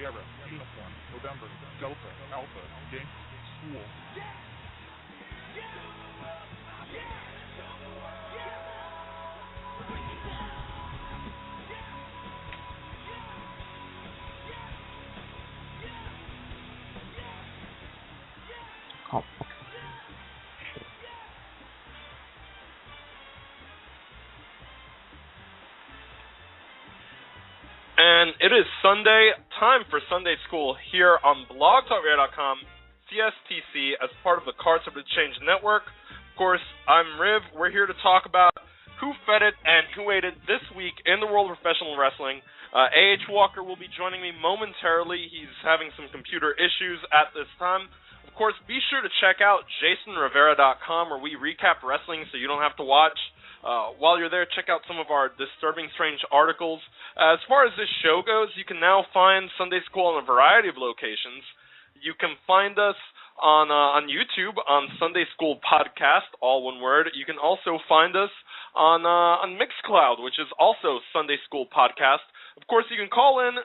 Sierra, Uniform, November, Delta, Alpha, Yankee, School. Oh. And it is Sunday, time for Sunday School here on blogtalkradio.com, CSTC, as part of the Cards of the Change Network. Of course, I'm Riv. We're here to talk about who fed it and who ate it this week in the world of professional wrestling. A.H. Walker will be joining me momentarily. He's having some computer issues at this time. Of course, be sure to check out JasonRivera.com, where we recap wrestling so you don't have to watch. While you're there, check out some of our disturbing, strange articles. As far as this show goes, you can now find Sunday School on a variety of locations. You can find us on YouTube on Sunday School Podcast, all one word. You can also find us on Mixcloud, which is also Sunday School Podcast. Of course, you can call in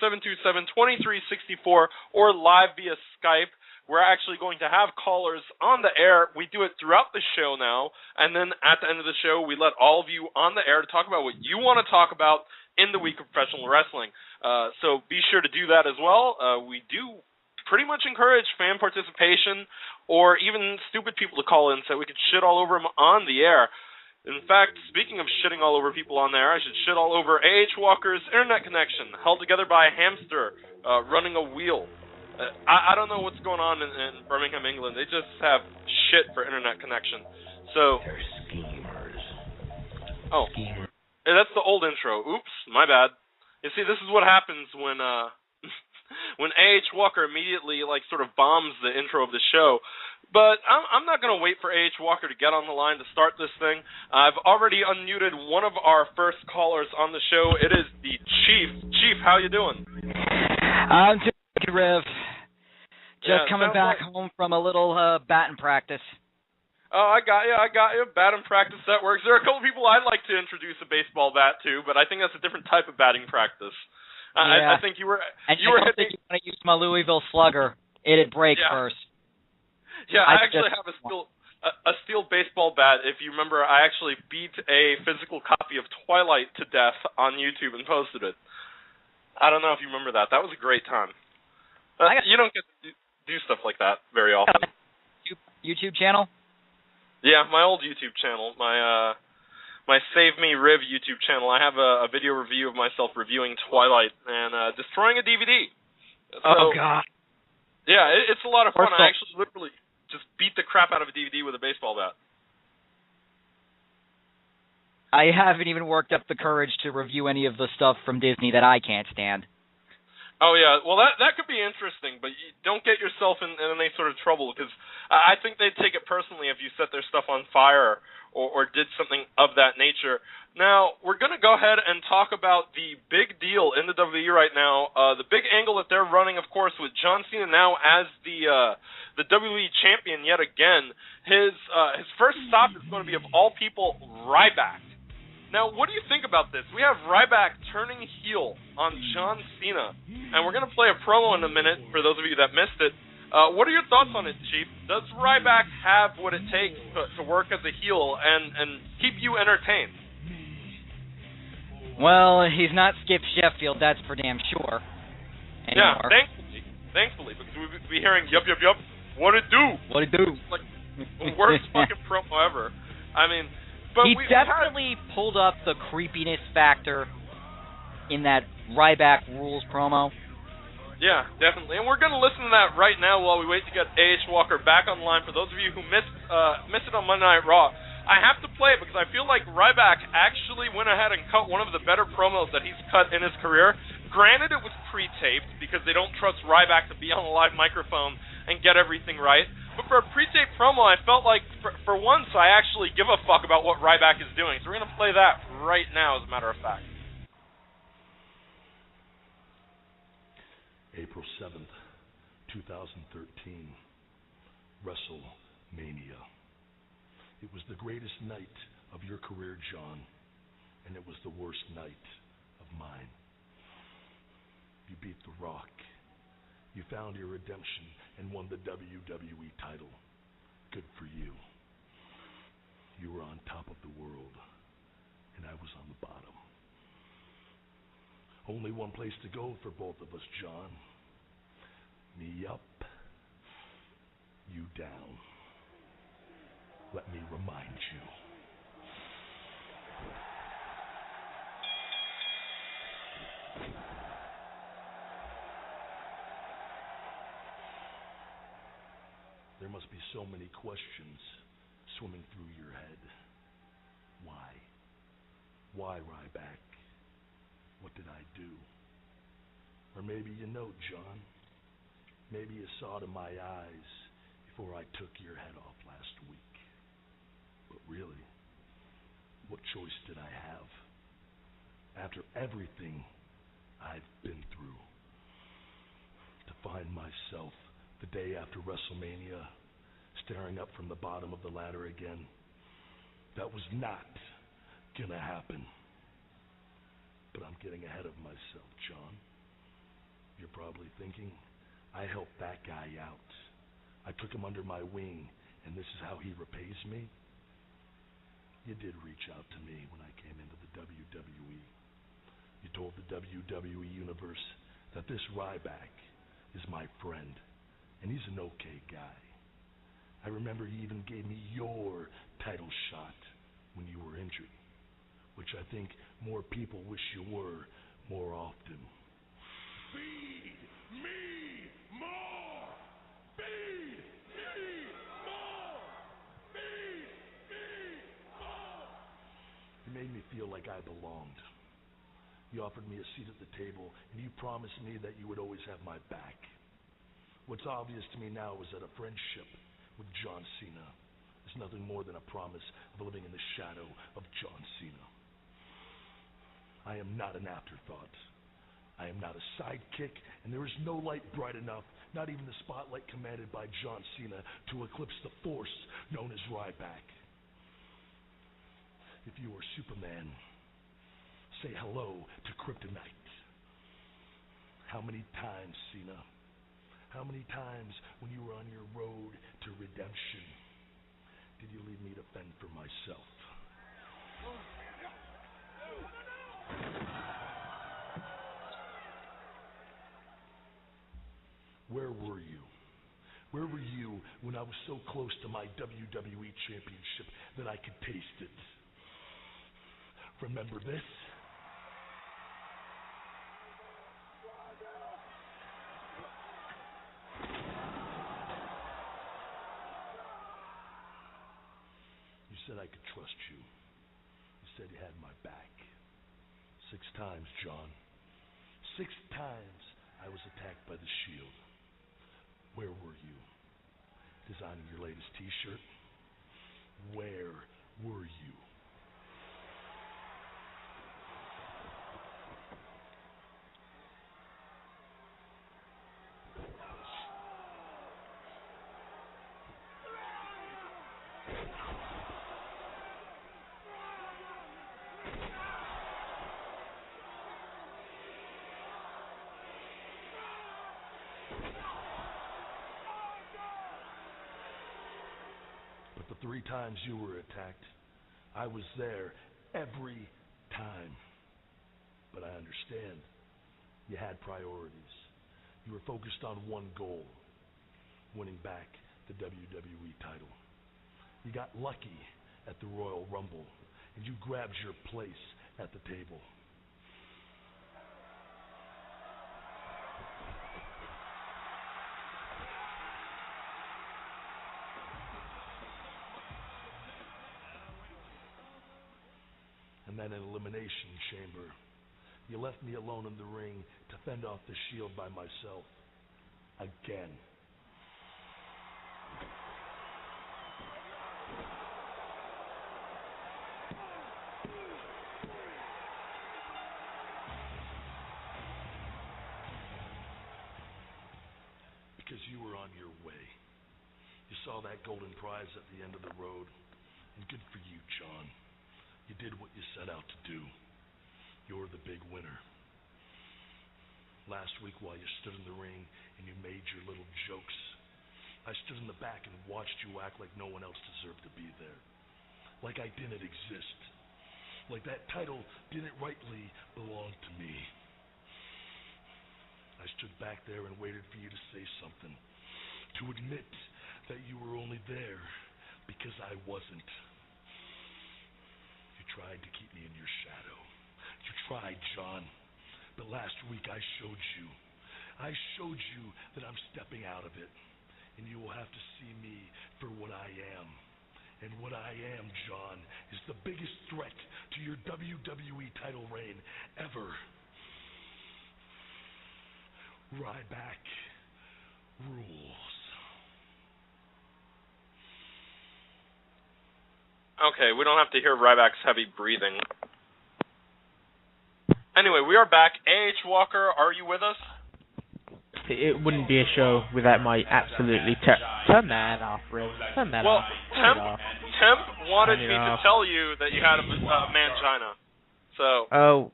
646-727-2364 or live via Skype. We're actually going to have callers on the air. We do it throughout the show now, and then at the end of the show, we let all of you on the air to talk about what you want to talk about in the week of professional wrestling. So be sure to do that as well. We do pretty much encourage fan participation or even stupid people to call in so we could shit all over them on the air. In fact, speaking of shitting all over people on there, I should shit all over A.H. Walker's internet connection, held together by a hamster running a wheel. I don't know what's going on in Birmingham, England. They just have shit for internet connection. So They're schemers. Oh, hey, that's the old intro. Oops, my bad. You see, this is what happens when when A.H. Walker immediately sort of bombs the intro of the show. But I'm not going to wait for A.H. Walker to get on the line to start this thing. I've already unmuted one of our first callers on the show. It is the Chief. Chief, how you doing? I'm doing good, Riv. Just coming back home from a little batting practice. Oh, I got you. Batting practice, that works. There are a couple people I'd like to introduce a baseball bat to, but I think that's a different type of batting practice. Yeah. I think you were. And you I were don't think you want to use my Louisville Slugger. It'd break first. Yeah, I actually have a steel baseball bat. If you remember, I actually beat a physical copy of Twilight to death on YouTube and posted it. I don't know if you remember that. That was a great time. You don't get to do stuff like that very often. YouTube channel? Yeah, my old YouTube channel, my Save Me Riv YouTube channel. I have a video review of myself reviewing Twilight and destroying a DVD. Oh, God. Yeah, it's a lot of fun. I actually literally just beat the crap out of a DVD with a baseball bat. I haven't even worked up the courage to review any of the stuff from Disney that I can't stand. Oh, yeah. Well, that could be interesting, but you don't get yourself in any sort of trouble, because I think they'd take it personally if you set their stuff on fire or did something of that nature. Now, we're going to go ahead and talk about the big deal in the WWE right now, the big angle that they're running, of course, with John Cena now as the WWE champion yet again. His first stop is going to be, of all people, Ryback. Now, what do you think about this? We have Ryback turning heel on John Cena, and we're going to play a promo in a minute for those of you that missed it. What are your thoughts on it, Chief? Does Ryback have what it takes to work as a heel and keep you entertained? Well, he's not Skip Sheffield, that's for damn sure. Anymore. Yeah, thankfully, because we'd be hearing, yup, what it do? What it do? Like, the worst fucking promo ever. I mean... But he definitely pulled up the creepiness factor in that Ryback Rules promo. Yeah, definitely. And we're going to listen to that right now while we wait to get A.H. Walker back on the line. For those of you who missed it on Monday Night Raw, I have to play it because I feel like Ryback actually went ahead and cut one of the better promos that he's cut in his career. Granted, it was pre-taped because they don't trust Ryback to be on a live microphone and get everything right. But for a pre-tape promo, I felt like, for once, I actually give a fuck about what Ryback is doing. So we're going to play that right now, as a matter of fact. April 7th, 2013, WrestleMania. It was the greatest night of your career, John, and it was the worst night of mine. You beat The Rock. You found your redemption and won the WWE title. Good for you. You were on top of the world, and I was on the bottom. Only one place to go for both of us, John. Me up, you down. Let me remind you. There must be so many questions swimming through your head. Why? Why, Ryback? What did I do? Or maybe you know, John. Maybe you saw it in my eyes before I took your head off last week. But really, what choice did I have? After everything I've been through, to find myself the day after WrestleMania staring up from the bottom of the ladder again, that was not gonna happen. But I'm getting ahead of myself, John. You're probably thinking, I helped that guy out. I took him under my wing, and this is how he repays me? You did reach out to me when I came into the WWE. You told the WWE Universe that this Ryback is my friend, and he's an okay guy. I remember you even gave me your title shot when you were injured, which I think more people wish you were more often. Feed me more! Feed me more! Feed me more! You made me feel like I belonged. You offered me a seat at the table, and you promised me that you would always have my back. What's obvious to me now is that a friendship with John Cena is nothing more than a promise of living in the shadow of John Cena. I am not an afterthought. I am not a sidekick, and there is no light bright enough, not even the spotlight commanded by John Cena, to eclipse the force known as Ryback. If you were Superman, say hello to Kryptonite. How many times, Cena? How many times when you were on your road to redemption did you leave me to fend for myself? Where were you? Where were you when I was so close to my WWE Championship that I could taste it? Remember this? You said I could trust you. You said you had my back. 6 times, John. 6 times I was attacked by the Shield. Where were you? Designing your latest t-shirt? Where were you? But the 3 times you were attacked, I was there every time. But I understand. You had priorities. You were focused on one goal, winning back the WWE title. You got lucky at the Royal Rumble, and you grabbed your place at the table. And then in Elimination Chamber, you left me alone in the ring to fend off the Shield by myself. Again. Because you were on your way. You saw that golden prize at the end of the road, and good for you, John. You did what you set out to do. You're the big winner. Last week while you stood in the ring and you made your little jokes, I stood in the back and watched you act like no one else deserved to be there. Like I didn't exist. Like that title didn't rightly belong to me. I stood back there and waited for you to say something. To admit that you were only there because I wasn't. You tried to keep me in your shadow. You tried, John. But last week I showed you. I showed you that I'm stepping out of it. And you will have to see me for what I am. And what I am, John, is the biggest threat to your WWE title reign ever. Ryback rules. Okay, we don't have to hear Ryback's heavy breathing. Anyway, we are back. A.H. Walker, are you with us? It wouldn't be a show without my absolutely turn that off, Riv. Turn that off. Temp wanted me to tell you that you had a mangina. So. Oh,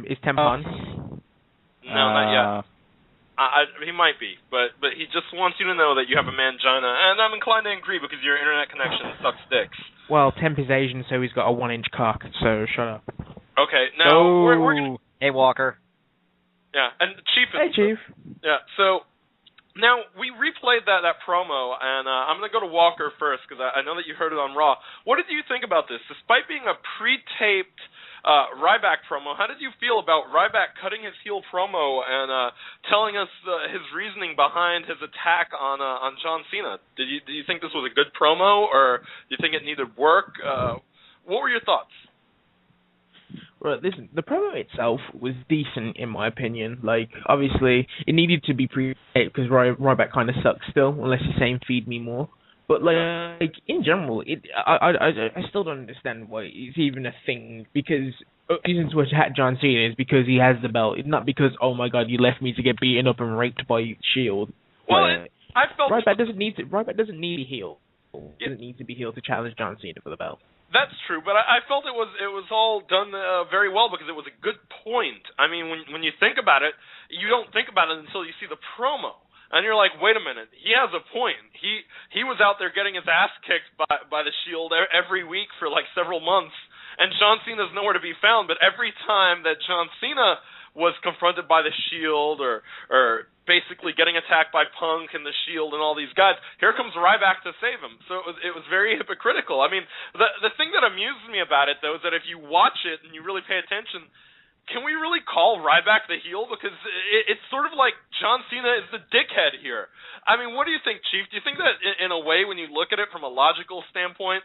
is Temp on? No, not yet. He might be, but he just wants you to know that you have a mangina, and I'm inclined to agree because your internet connection sucks dicks. Well, Temp is Asian, so he's got a 1-inch cock. So shut up. Okay, now we're gonna... Hey, Walker. Yeah, and Chief is... Hey, Chief. Yeah, so now we replayed that promo, and I'm going to go to Walker first because I know that you heard it on Raw. What did you think about this? Despite being a pre-taped Ryback promo, how did you feel about Ryback cutting his heel promo and telling us his reasoning behind his attack on John Cena? Did you think this was a good promo, or do you think it needed work? What were your thoughts? Well, listen, the promo itself was decent in my opinion. Like, obviously, it needed to be pre-taped because Ryback kind of sucks still, unless you're saying feed me more. But like in general, I still don't understand why it's even a thing. Because the reason to attack John Cena is because he has the belt. It's not because, oh my god, you left me to get beaten up and raped by Shield. Well, I felt Ryback doesn't need to be heel. Doesn't need to be heel to challenge John Cena for the belt. That's true, but I felt it was all done very well because it was a good point. I mean, when you think about it, you don't think about it until you see the promo, and you're like, wait a minute, he has a point. He was out there getting his ass kicked by the Shield every week for like several months, and John Cena's nowhere to be found. But every time that John Cena was confronted by the Shield or basically getting attacked by Punk and the Shield and all these guys, here comes Ryback to save him. So it was very hypocritical. I mean, the thing that amuses me about it, though, is that if you watch it and you really pay attention, can we really call Ryback the heel? Because it's sort of like John Cena is the dickhead here. I mean, what do you think, Chief? Do you think that in a way, when you look at it from a logical standpoint,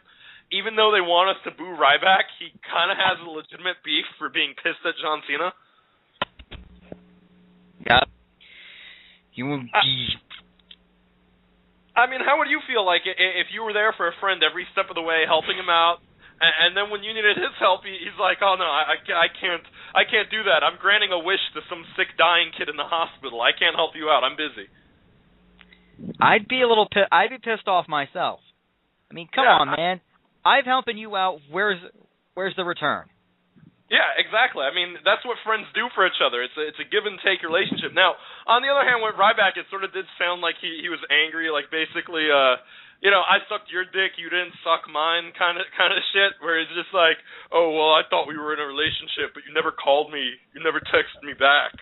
even though they want us to boo Ryback, he kind of has a legitimate beef for being pissed at John Cena? Yeah. I mean, how would you feel like if you were there for a friend every step of the way, helping him out, and then when you needed his help, he's like, "Oh no, I can't do that. I'm granting a wish to some sick, dying kid in the hospital. I can't help you out. I'm busy." I'd be pissed off myself. I mean, come on, man. I'm helping you out. Where's the return? Yeah, exactly. I mean, that's what friends do for each other. It's a give and take relationship. Now, on the other hand, with Ryback, it sort of did sound like he was angry, like basically, I sucked your dick, you didn't suck mine, kind of shit. Where it's just like, oh well, I thought we were in a relationship, but you never called me, you never texted me back.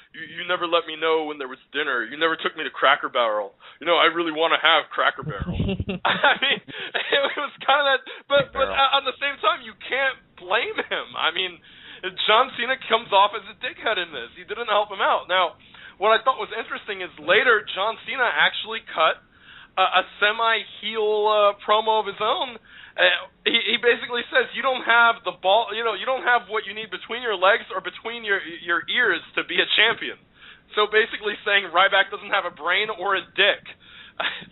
You never let me know when there was dinner. You never took me to Cracker Barrel. I really want to have Cracker Barrel. I mean, it was kind of that, but on the same time, you can't blame him. I mean, John Cena comes off as a dickhead in this. He didn't help him out. Now, what I thought was interesting is later John Cena actually cut a semi-heel promo of his own. He basically says you don't have the ball, you don't have what you need between your legs or between your ears to be a champion. So basically saying Ryback doesn't have a brain or a dick.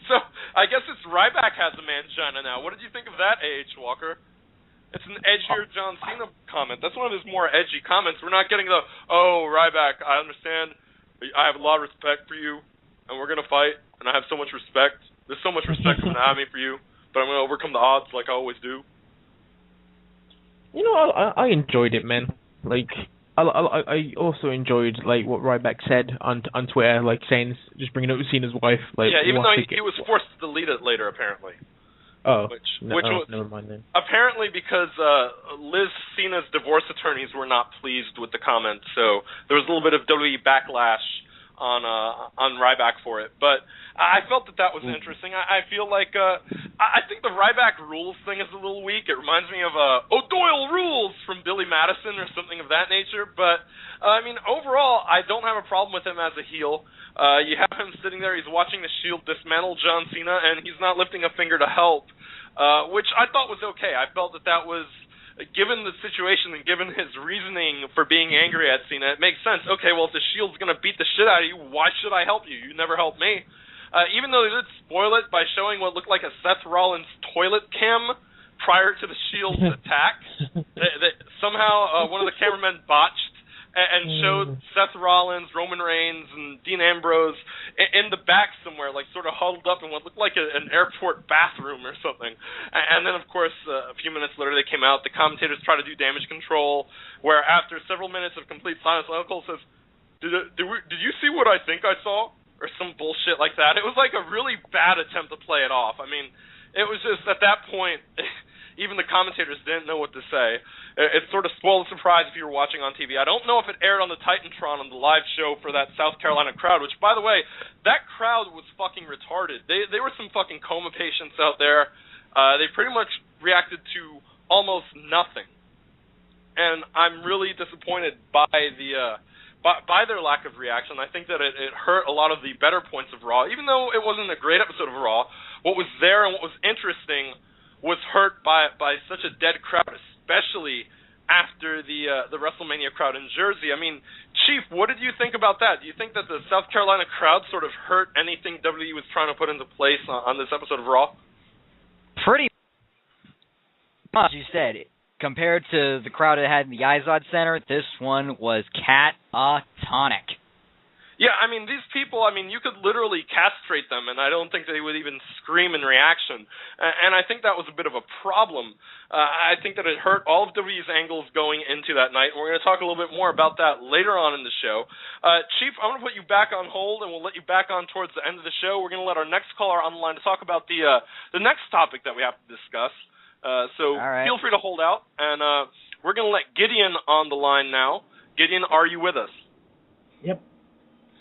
So I guess it's Ryback has a mangina now. What did you think of that, A.H. Walker? It's an edgier John Cena comment. That's one of his more edgy comments. We're not getting the, oh, Ryback, I understand. I have a lot of respect for you, and we're going to fight, and I have so much respect. There's so much respect coming out of me for you. But I'm going to overcome the odds like I always do. I enjoyed it, man. Like, I also enjoyed like what Ryback said on Twitter, like saying just bringing up Cena's wife. Like, yeah, even though he was forced to delete it later, apparently. Oh, which was never mind then. Apparently because Liz Cena's divorce attorneys were not pleased with the comment, so there was a little bit of WWE backlash on Ryback for it. But I felt that was interesting. I feel like I think the Ryback rules thing is a little weak. It reminds me of O'Doyle rules from Billy Madison or something of that nature. But I mean, overall, I don't have a problem with him as a heel. You have him sitting there, he's watching the Shield dismantle John Cena, and he's not lifting a finger to help, which I thought was okay. I felt that was, given the situation and given his reasoning for being angry at Cena, it makes sense. Okay, well, if the Shield's going to beat the shit out of you, why should I help you? You never helped me. Even though they did spoil it by showing what looked like a Seth Rollins toilet cam prior to the Shield's attack, somehow one of the cameramen botched and showed Seth Rollins, Roman Reigns, and Dean Ambrose in the back somewhere, like sort of huddled up in what looked like an airport bathroom or something. And then, of course, a few minutes later they came out. The commentators try to do damage control, where after several minutes of complete silence, Michael says, did you see what I think I saw? Or some bullshit like that. It was like a really bad attempt to play it off. I mean, it was just, at that point, even the commentators didn't know what to say. It sort of spoiled the surprise if you were watching on TV. I don't know if it aired on the Titantron on the live show for that South Carolina crowd, which, by the way, that crowd was fucking retarded. They were some fucking coma patients out there. They pretty much reacted to almost nothing. And I'm really disappointed by their lack of reaction. I think that it hurt a lot of the better points of Raw. Even though it wasn't a great episode of Raw, what was there and what was interesting was hurt by such a dead crowd, especially after the WrestleMania crowd in Jersey. I mean, Chief, what did you think about that? Do you think that the South Carolina crowd sort of hurt anything WWE was trying to put into place on this episode of Raw? Pretty much, you said. Compared to the crowd it had in the Izod Center, this one was catatonic. Yeah, I mean, these people, you could literally castrate them, and I don't think they would even scream in reaction. And I think that was a bit of a problem. I think that it hurt all of WWE's angles going into that night, and we're going to talk a little bit more about that later on in the show. Chief, I'm going to put you back on hold, and we'll let you back on towards the end of the show. We're going to let our next caller on the line to talk about the next topic that we have to discuss. So right. Feel free to hold out, and we're going to let Gideon on the line now. Gideon, are you with us? Yep.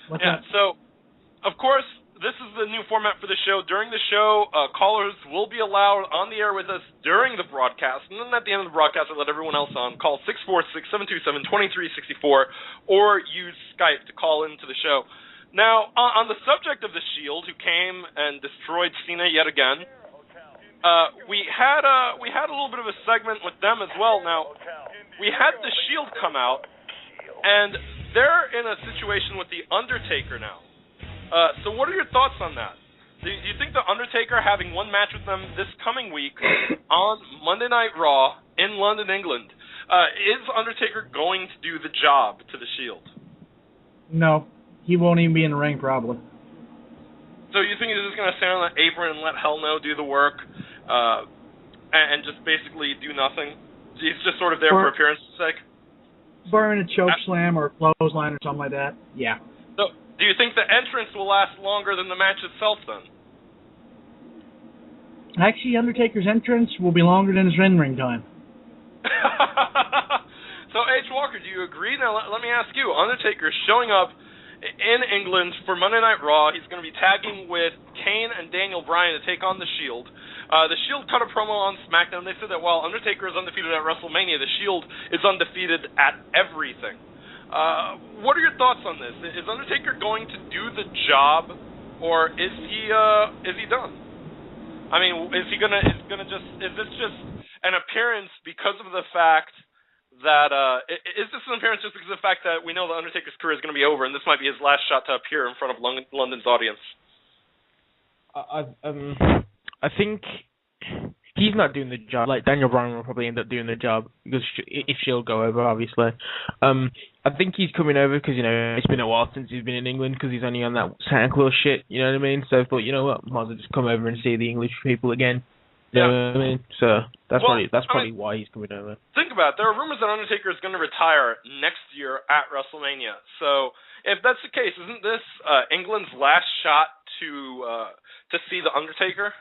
What's up? So, of course, this is the new format for the show. During the show, callers will be allowed on the air with us during the broadcast, and then at the end of the broadcast, I let everyone else on. Call 646-727-2364, or use Skype to call into the show. Now, on the subject of the Shield, who came and destroyed Cena yet again, we had a little bit of a segment with them as well. Now, we had the Shield come out, and they're in a situation with the Undertaker now. So what are your thoughts on that? Do you think the Undertaker having one match with them this coming week on Monday Night Raw in London, England, is Undertaker going to do the job to the Shield? No, he won't even be in the ring probably. So you think he's just going to stand on the apron and let Hell No do the work and just basically do nothing? He's just sort of there for appearance's sake? Barring a choke slam or a clothesline or something like that, yeah. So, do you think the entrance will last longer than the match itself, then? Actually, Undertaker's entrance will be longer than his in-ring time. So, H. Walker, do you agree? Now, let me ask you. Undertaker showing up in England for Monday Night Raw. He's going to be tagging with Kane and Daniel Bryan to take on The Shield. The Shield cut a promo on SmackDown. They said that while Undertaker is undefeated at WrestleMania, The Shield is undefeated at everything. What are your thoughts on this? Is Undertaker going to do the job, or is he done? I mean, is this just an appearance because of the fact that is this an appearance just because of the fact that we know the Undertaker's career is going to be over, and this might be his last shot to appear in front of London's audience? I think he's not doing the job. Like, Daniel Bryan will probably end up doing the job because if Shield go over, obviously. I think he's coming over because, it's been a while since he's been in England because he's only on that Santa Claus shit, you know what I mean? So I thought, you know what, might as well just come over and see the English people again. Yeah. I mean, so that's probably why he's coming over. Think about it. There are rumors that Undertaker is going to retire next year at WrestleMania. So if that's the case, isn't this England's last shot to see the Undertaker?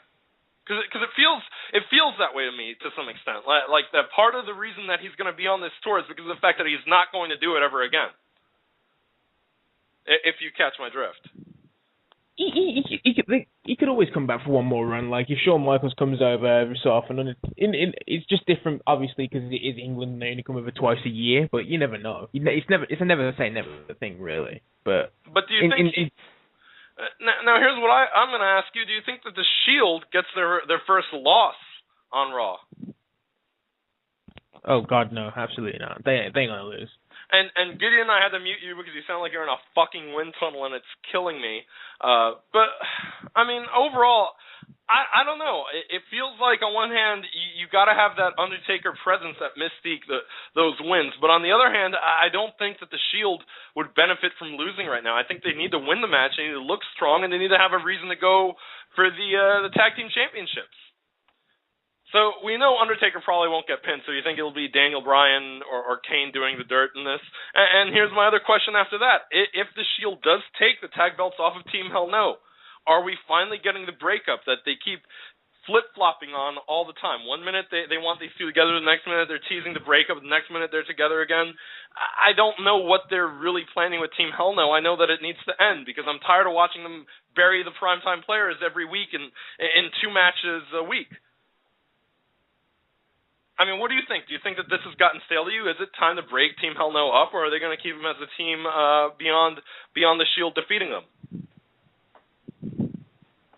Because it feels that way to me to some extent. Like that part of the reason that he's going to be on this tour is because of the fact that he's not going to do it ever again. If you catch my drift. He could always come back for one more run. Like if Shawn Michaels comes over every so often, and it's just different, obviously, because it is England and they only come over twice a year. But you never know. It's a never say never thing, really. But do you think? Now here's what I'm going to ask you. Do you think that the Shield gets their first loss on Raw? Oh God, no, absolutely not. They ain't gonna lose. And Gideon, I had to mute you because you sound like you're in a fucking wind tunnel and it's killing me. But I mean, overall, I don't know. It feels like on one hand you got to have that Undertaker presence, that mystique, those wins. But on the other hand, I don't think that the Shield would benefit from losing right now. I think they need to win the match. They need to look strong, and they need to have a reason to go for the tag team championships. So we know Undertaker probably won't get pinned, so you think it'll be Daniel Bryan or Kane doing the dirt in this? And here's my other question after that. If the Shield does take the tag belts off of Team Hell No, are we finally getting the breakup that they keep flip-flopping on all the time? 1 minute they want these two together, the next minute they're teasing the breakup, the next minute they're together again. I don't know what they're really planning with Team Hell No. I know that it needs to end because I'm tired of watching them bury the primetime players every week in 2 matches a week. I mean, what do you think? Do you think that this has gotten stale to you? Is it time to break Team Hell No up, or are they going to keep them as a team beyond the Shield defeating them?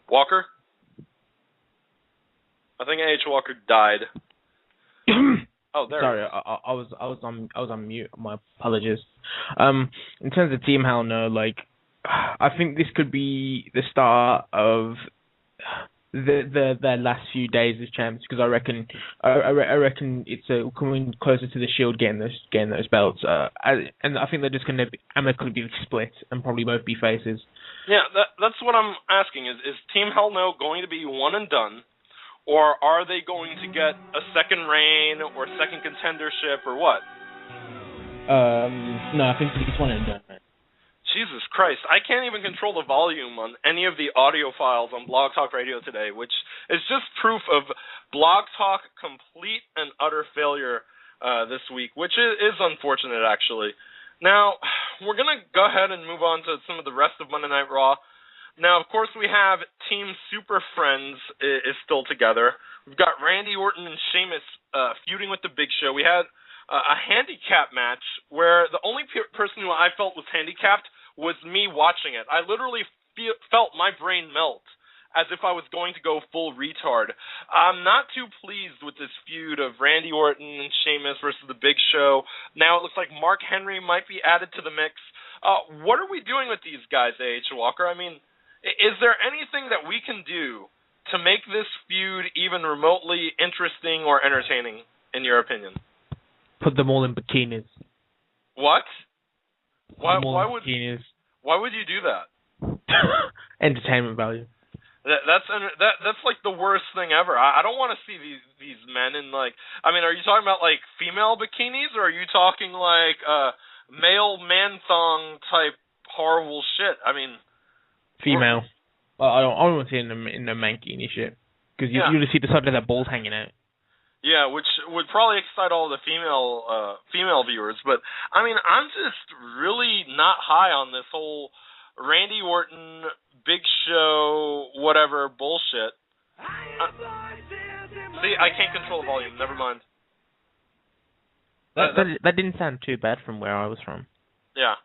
Walker? I think A.H. Walker died. Oh, there. Sorry, I was on mute. My apologies. In terms of Team Hell No, like, I think this could be the start of their last few days as champs, because I reckon it's coming closer to the Shield getting those belts, and I think they're just going to amicably be split and probably both be faces. Yeah, that's what I'm asking. Is Team Hell No going to be one and done, or are they going to get a second reign or second contendership or what? No, I think it's one and done, man. Jesus Christ, I can't even control the volume on any of the audio files on Blog Talk Radio today, which is just proof of Blog Talk complete and utter failure this week, which is unfortunate, actually. Now, we're going to go ahead and move on to some of the rest of Monday Night Raw. Now, of course, we have Team Super Friends is still together. We've got Randy Orton and Sheamus feuding with The Big Show. We had a handicap match where the only person who I felt was handicapped was me watching it. I literally felt my brain melt as if I was going to go full retard. I'm not too pleased with this feud of Randy Orton and Sheamus versus The Big Show. Now it looks like Mark Henry might be added to the mix. What are we doing with these guys, A.H. Walker? I mean, is there anything that we can do to make this feud even remotely interesting or entertaining, in your opinion? Put them all in bikinis. What? Why would you do that? Entertainment value. That's like the worst thing ever. I don't want to see these men in, like, I mean, are you talking about like female bikinis, or are you talking like male man thong type horrible shit? I mean, female. I don't want to see it in the mankini shit, because you just see the side of their balls hanging out. Yeah, which would probably excite all the female viewers. But, I mean, I'm just really not high on this whole Randy Orton, Big Show, whatever bullshit. See, I can't control the volume. Never mind. That didn't sound too bad from where I was from. Yeah.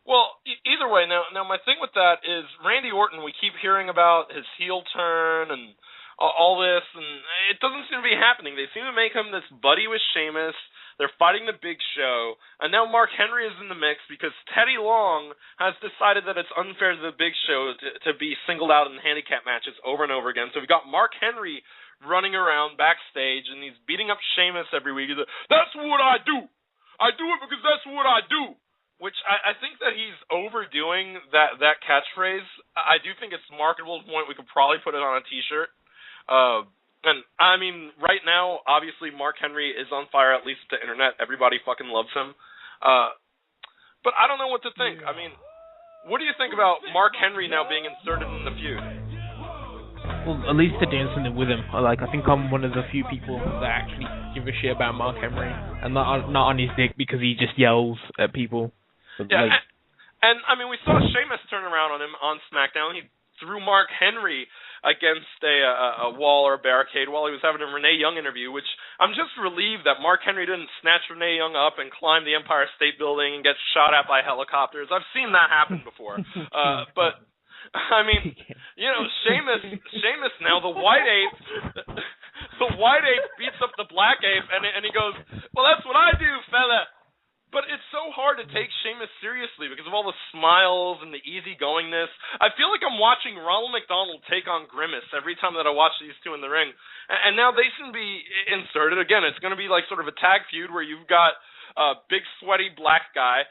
Well, either way, now my thing with that is Randy Orton, we keep hearing about his heel turn and all this, and it doesn't seem to be happening. They seem to make him this buddy with Sheamus. They're fighting the Big Show, and now Mark Henry is in the mix because Teddy Long has decided that it's unfair to the Big Show to be singled out in handicap matches over and over again. So we've got Mark Henry running around backstage, and he's beating up Sheamus every week. He's like, "That's what I do. I do it because that's what I do." Which I think that he's overdoing that catchphrase. I do think it's marketable to the point we could probably put it on a T-shirt. And, I mean, right now, obviously, Mark Henry is on fire, at least the internet. Everybody fucking loves him. But I don't know what to think. I mean, what do you think about Mark Henry now being inserted in the feud? Well, at least they're doing something with him. I think I'm one of the few people that actually give a shit about Mark Henry, and not on his dick because he just yells at people. But, yeah, and I mean, we saw Sheamus turn around on him on SmackDown. He threw Mark Henry against a wall or a barricade while he was having a Renee Young interview, which I'm just relieved that Mark Henry didn't snatch Renee Young up and climb the Empire State Building and get shot at by helicopters. I've seen that happen before. But, I mean, you know, Sheamus now, the White Ape beats up the Black Ape, and he goes, well, that's what I do, fella. But it's so hard to take Sheamus seriously because of all the smiles and the easygoingness. I feel like I'm watching Ronald McDonald take on Grimace every time that I watch these two in the ring. And now they should be inserted. Again, it's going to be like sort of a tag feud where you've got a big, sweaty black guy,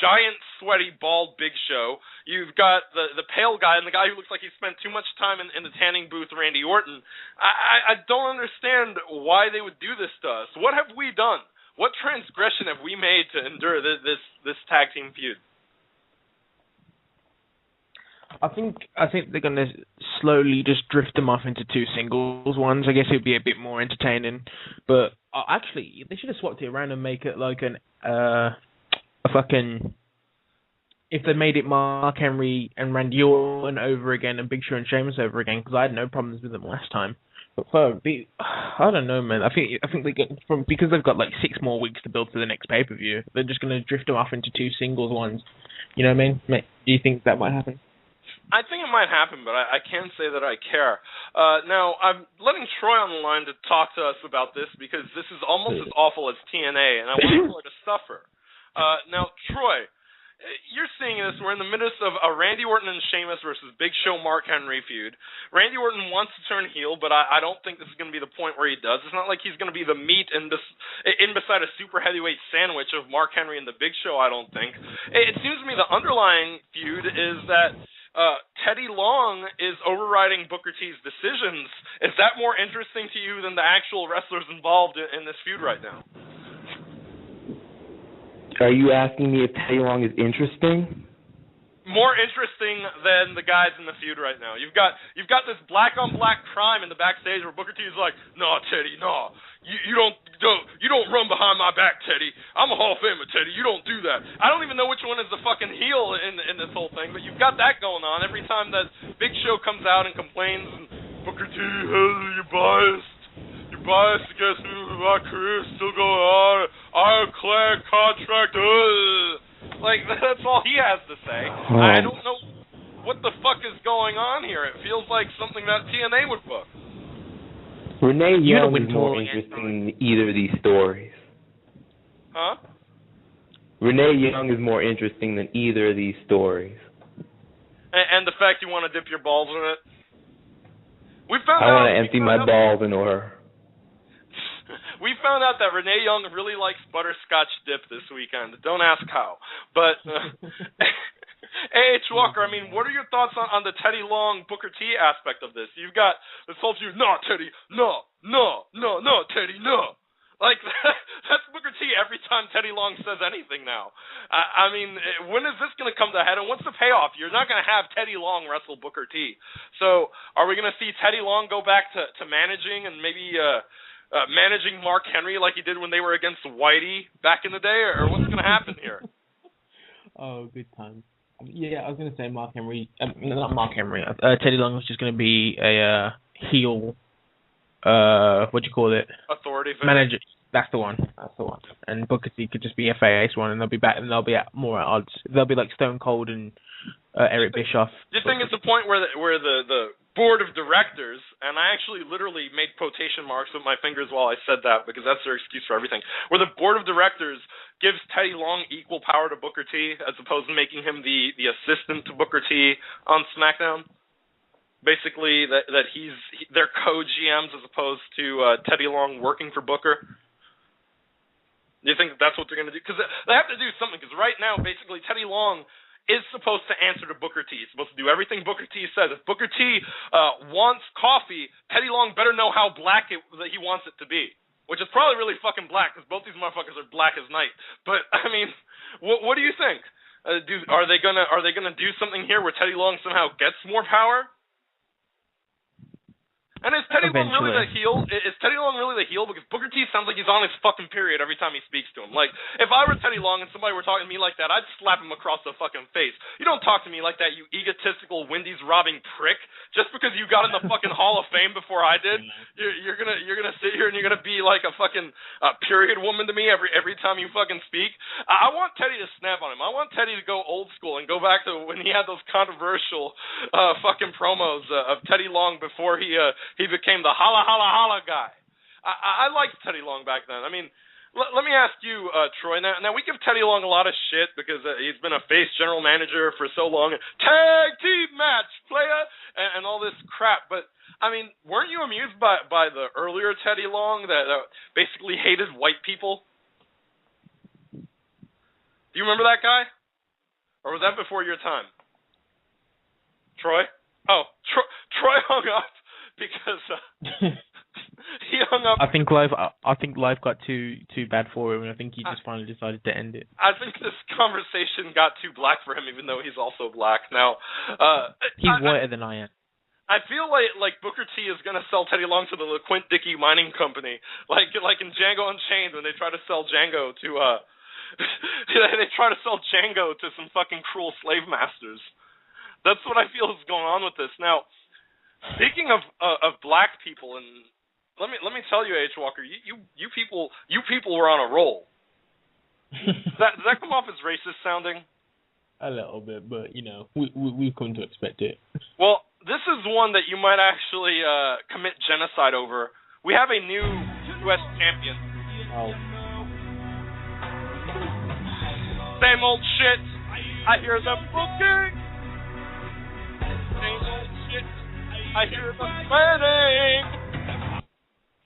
giant, sweaty, bald Big Show. You've got the pale guy and the guy who looks like he spent too much time in the tanning booth, Randy Orton. I don't understand why they would do this to us. What have we done? What transgression have we made to endure this tag team feud? I think they're going to slowly just drift them off into two singles ones. I guess it would be a bit more entertaining. But actually, they should have swapped it around and make it like a fucking... If they made it Mark Henry and Randy Orton over again and Big Show and Sheamus over again, because I had no problems with them last time. But I don't know, man. I think they get because they've got like 6 more weeks to build to the next pay-per-view. They're just going to drift them off into two singles ones. You know what I mean? Do you think that might happen? I think it might happen, but I can't say that I care. Now, I'm letting Troy on the line to talk to us about this because this is almost as awful as TNA, and I want Troy to suffer. Now, Troy, you're seeing this. We're in the midst of a Randy Orton and Sheamus versus Big Show Mark Henry feud. Randy Orton wants to turn heel, but I don't think this is going to be the point where he does. It's not like he's going to be the meat in beside a super heavyweight sandwich of Mark Henry and the Big Show, I don't think. It seems to me the underlying feud is that Teddy Long is overriding Booker T's decisions. Is that more interesting to you than the actual wrestlers involved in this feud right now? Are you asking me if Teddy Long is interesting? More interesting than the guys in the feud right now. You've got this black on black crime in the backstage where Booker T is like, "No, Teddy, no, you don't run behind my back, Teddy. I'm a Hall of Famer, Teddy. You don't do that." I don't even know which one is the fucking heel in this whole thing, but you've got that going on every time that Big Show comes out and complains. And Booker T, you're biased. You're biased against me. My career's still going on. Ironclad contract. Like, that's all he has to say. I don't know what the fuck is going on here. It feels like something that TNA would book. Renee Young is more interesting than either of these stories. Huh? Renee Young is more interesting than either of these stories. And the fact you want to dip your balls in it? I want to empty my balls into her. We found out that Renee Young really likes butterscotch dip this weekend. Don't ask how. But, H. Walker, I mean, what are your thoughts on the Teddy Long Booker T aspect of this? You've got this whole feud, no, Teddy, no, Teddy, no. Like, that's Booker T every time Teddy Long says anything now. I mean, when is this going to come to a head, and what's the payoff? You're not going to have Teddy Long wrestle Booker T. So, are we going to see Teddy Long go back to managing and maybe managing Mark Henry like he did when they were against Whitey back in the day, or what's going to happen here? Oh, good time. Yeah, I was going to say Mark Henry. Not Mark Henry. Teddy Long was just going to be a heel. What do you call it? Authority figure. Manager. That's the one. And Booker T could just be a face one, and they'll be back, and they'll be more at odds. They'll be like Stone Cold and Eric Bischoff. Do you think it's a point where the board of directors, and I actually literally made quotation marks with my fingers while I said that because that's their excuse for everything, where the board of directors gives Teddy Long equal power to Booker T as opposed to making him the assistant to Booker T on SmackDown? Basically, that he's their co-GMs as opposed to Teddy Long working for Booker. Do you think that's what they're going to do? Because they have to do something, because right now, basically, Teddy Long is supposed to answer to Booker T. He's supposed to do everything Booker T says. If Booker T wants coffee, Teddy Long better know how black that he wants it to be, which is probably really fucking black because both these motherfuckers are black as night. But I mean, what do you think? Are they gonna do something here where Teddy Long somehow gets more power? And is Teddy Long really the heel? Is Teddy Long really the heel? Because Booker T sounds like he's on his fucking period every time he speaks to him. Like, if I were Teddy Long and somebody were talking to me like that, I'd slap him across the fucking face. You don't talk to me like that, you egotistical Wendy's robbing prick. Just because you got in the fucking Hall of Fame before I did, you're gonna sit here and you're gonna be like a fucking period woman to me every time you fucking speak. I want Teddy to snap on him. I want Teddy to go old school and go back to when he had those controversial fucking promos of Teddy Long before he became the holla, holla, holla guy. I liked Teddy Long back then. I mean, let me ask you, Troy. Now, we give Teddy Long a lot of shit because he's been a face general manager for so long. Tag team match, playa, and all this crap. But, I mean, weren't you amused by the earlier Teddy Long that basically hated white people? Do you remember that guy? Or was that before your time? Troy? Oh, Troy hung up. Because he hung up. I think life got too bad for him, and I think he just finally decided to end it. I think this conversation got too black for him, even though he's also black now. He's whiter than I am. I feel like Booker T is gonna sell Teddy Long to the LaQuint Dickey Mining Company, like in Django Unchained when they try to sell Django to they try to sell Django to some fucking cruel slave masters. That's what I feel is going on with this now. Speaking of black people, and let me tell you, H. Walker, you people were on a roll. Does that come off as racist sounding? A little bit, but we've come to expect it. Well, this is one that you might actually commit genocide over. We have a new U.S. champion. Oh. Same old shit. I hear them booking. Same old shit. I hear them planning.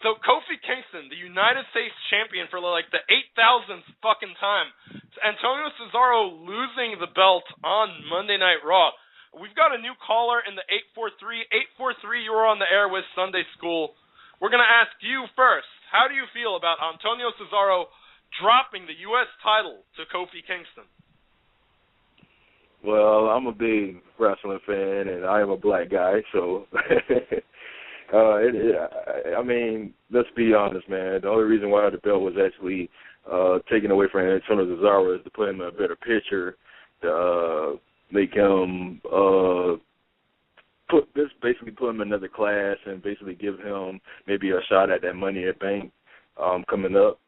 So Kofi Kingston, the United States champion for like the 8,000th fucking time. Antonio Cesaro losing the belt on Monday Night Raw. We've got a new caller in the 843. 843, you were on the air with Sunday School. We're going to ask you first. How do you feel about Antonio Cesaro dropping the U.S. title to Kofi Kingston? Well, I'm a big wrestling fan, and I am a black guy, so I mean, let's be honest, man. The only reason why the belt was actually taken away from Antonio Cesaro is to put him in a better picture, to make him basically put him in another class and basically give him maybe a shot at that Money in the Bank coming up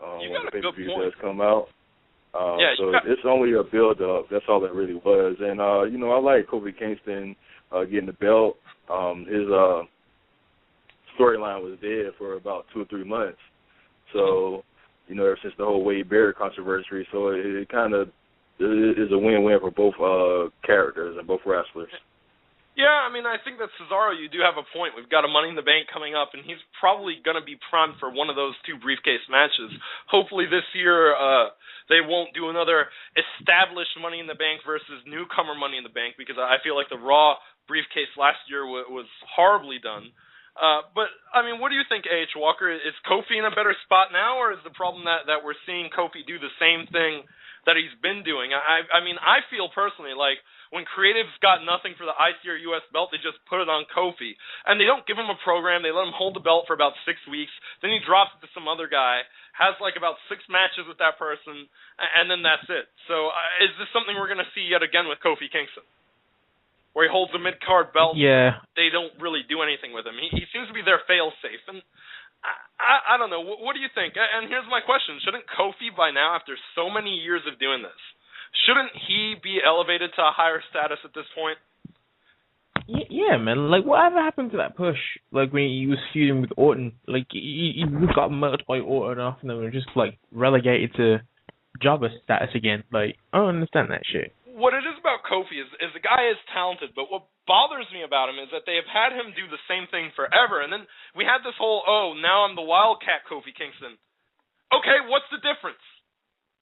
when the pay-per-view does come out. So it's only a build-up. That's all it really was. And, I like Kofi Kingston getting the belt. His storyline was dead for about 2 or 3 months. So, ever since the whole Wade Barrett controversy, so it kind of is a win-win for both characters and both wrestlers. Yeah, I mean, I think that Cesaro, you do have a point. We've got a Money in the Bank coming up, and he's probably going to be primed for one of those 2 briefcase matches. Hopefully this year they won't do another established Money in the Bank versus newcomer Money in the Bank, because I feel like the Raw briefcase last year was horribly done. But, I mean, what do you think, A.H. Walker? Is Kofi in a better spot now, or is the problem that we're seeing Kofi do the same thing that he's been doing? I mean, I feel personally like when creatives got nothing for the IC or US belt, they just put it on Kofi. And they don't give him a program. They let him hold the belt for about 6 weeks. Then he drops it to some other guy, has like about 6 matches with that person, and then that's it. So is this something we're going to see yet again with Kofi Kingston? Where he holds the mid-card belt, yeah. They don't really do anything with him. He seems to be their fail-safe. And I don't know. What do you think? And here's my question. Shouldn't Kofi by now, after so many years of doing this, shouldn't he be elevated to a higher status at this point? Yeah, man. Like, whatever happened to that push? Like, when he was feuding with Orton, like, he got murdered by Orton off and then were just, like, relegated to jobber status again. Like, I don't understand that shit. What it is about Kofi is the guy is talented, but what bothers me about him is that they have had him do the same thing forever. And then we had this whole, now I'm the Wildcat Kofi Kingston. Okay, what's the difference?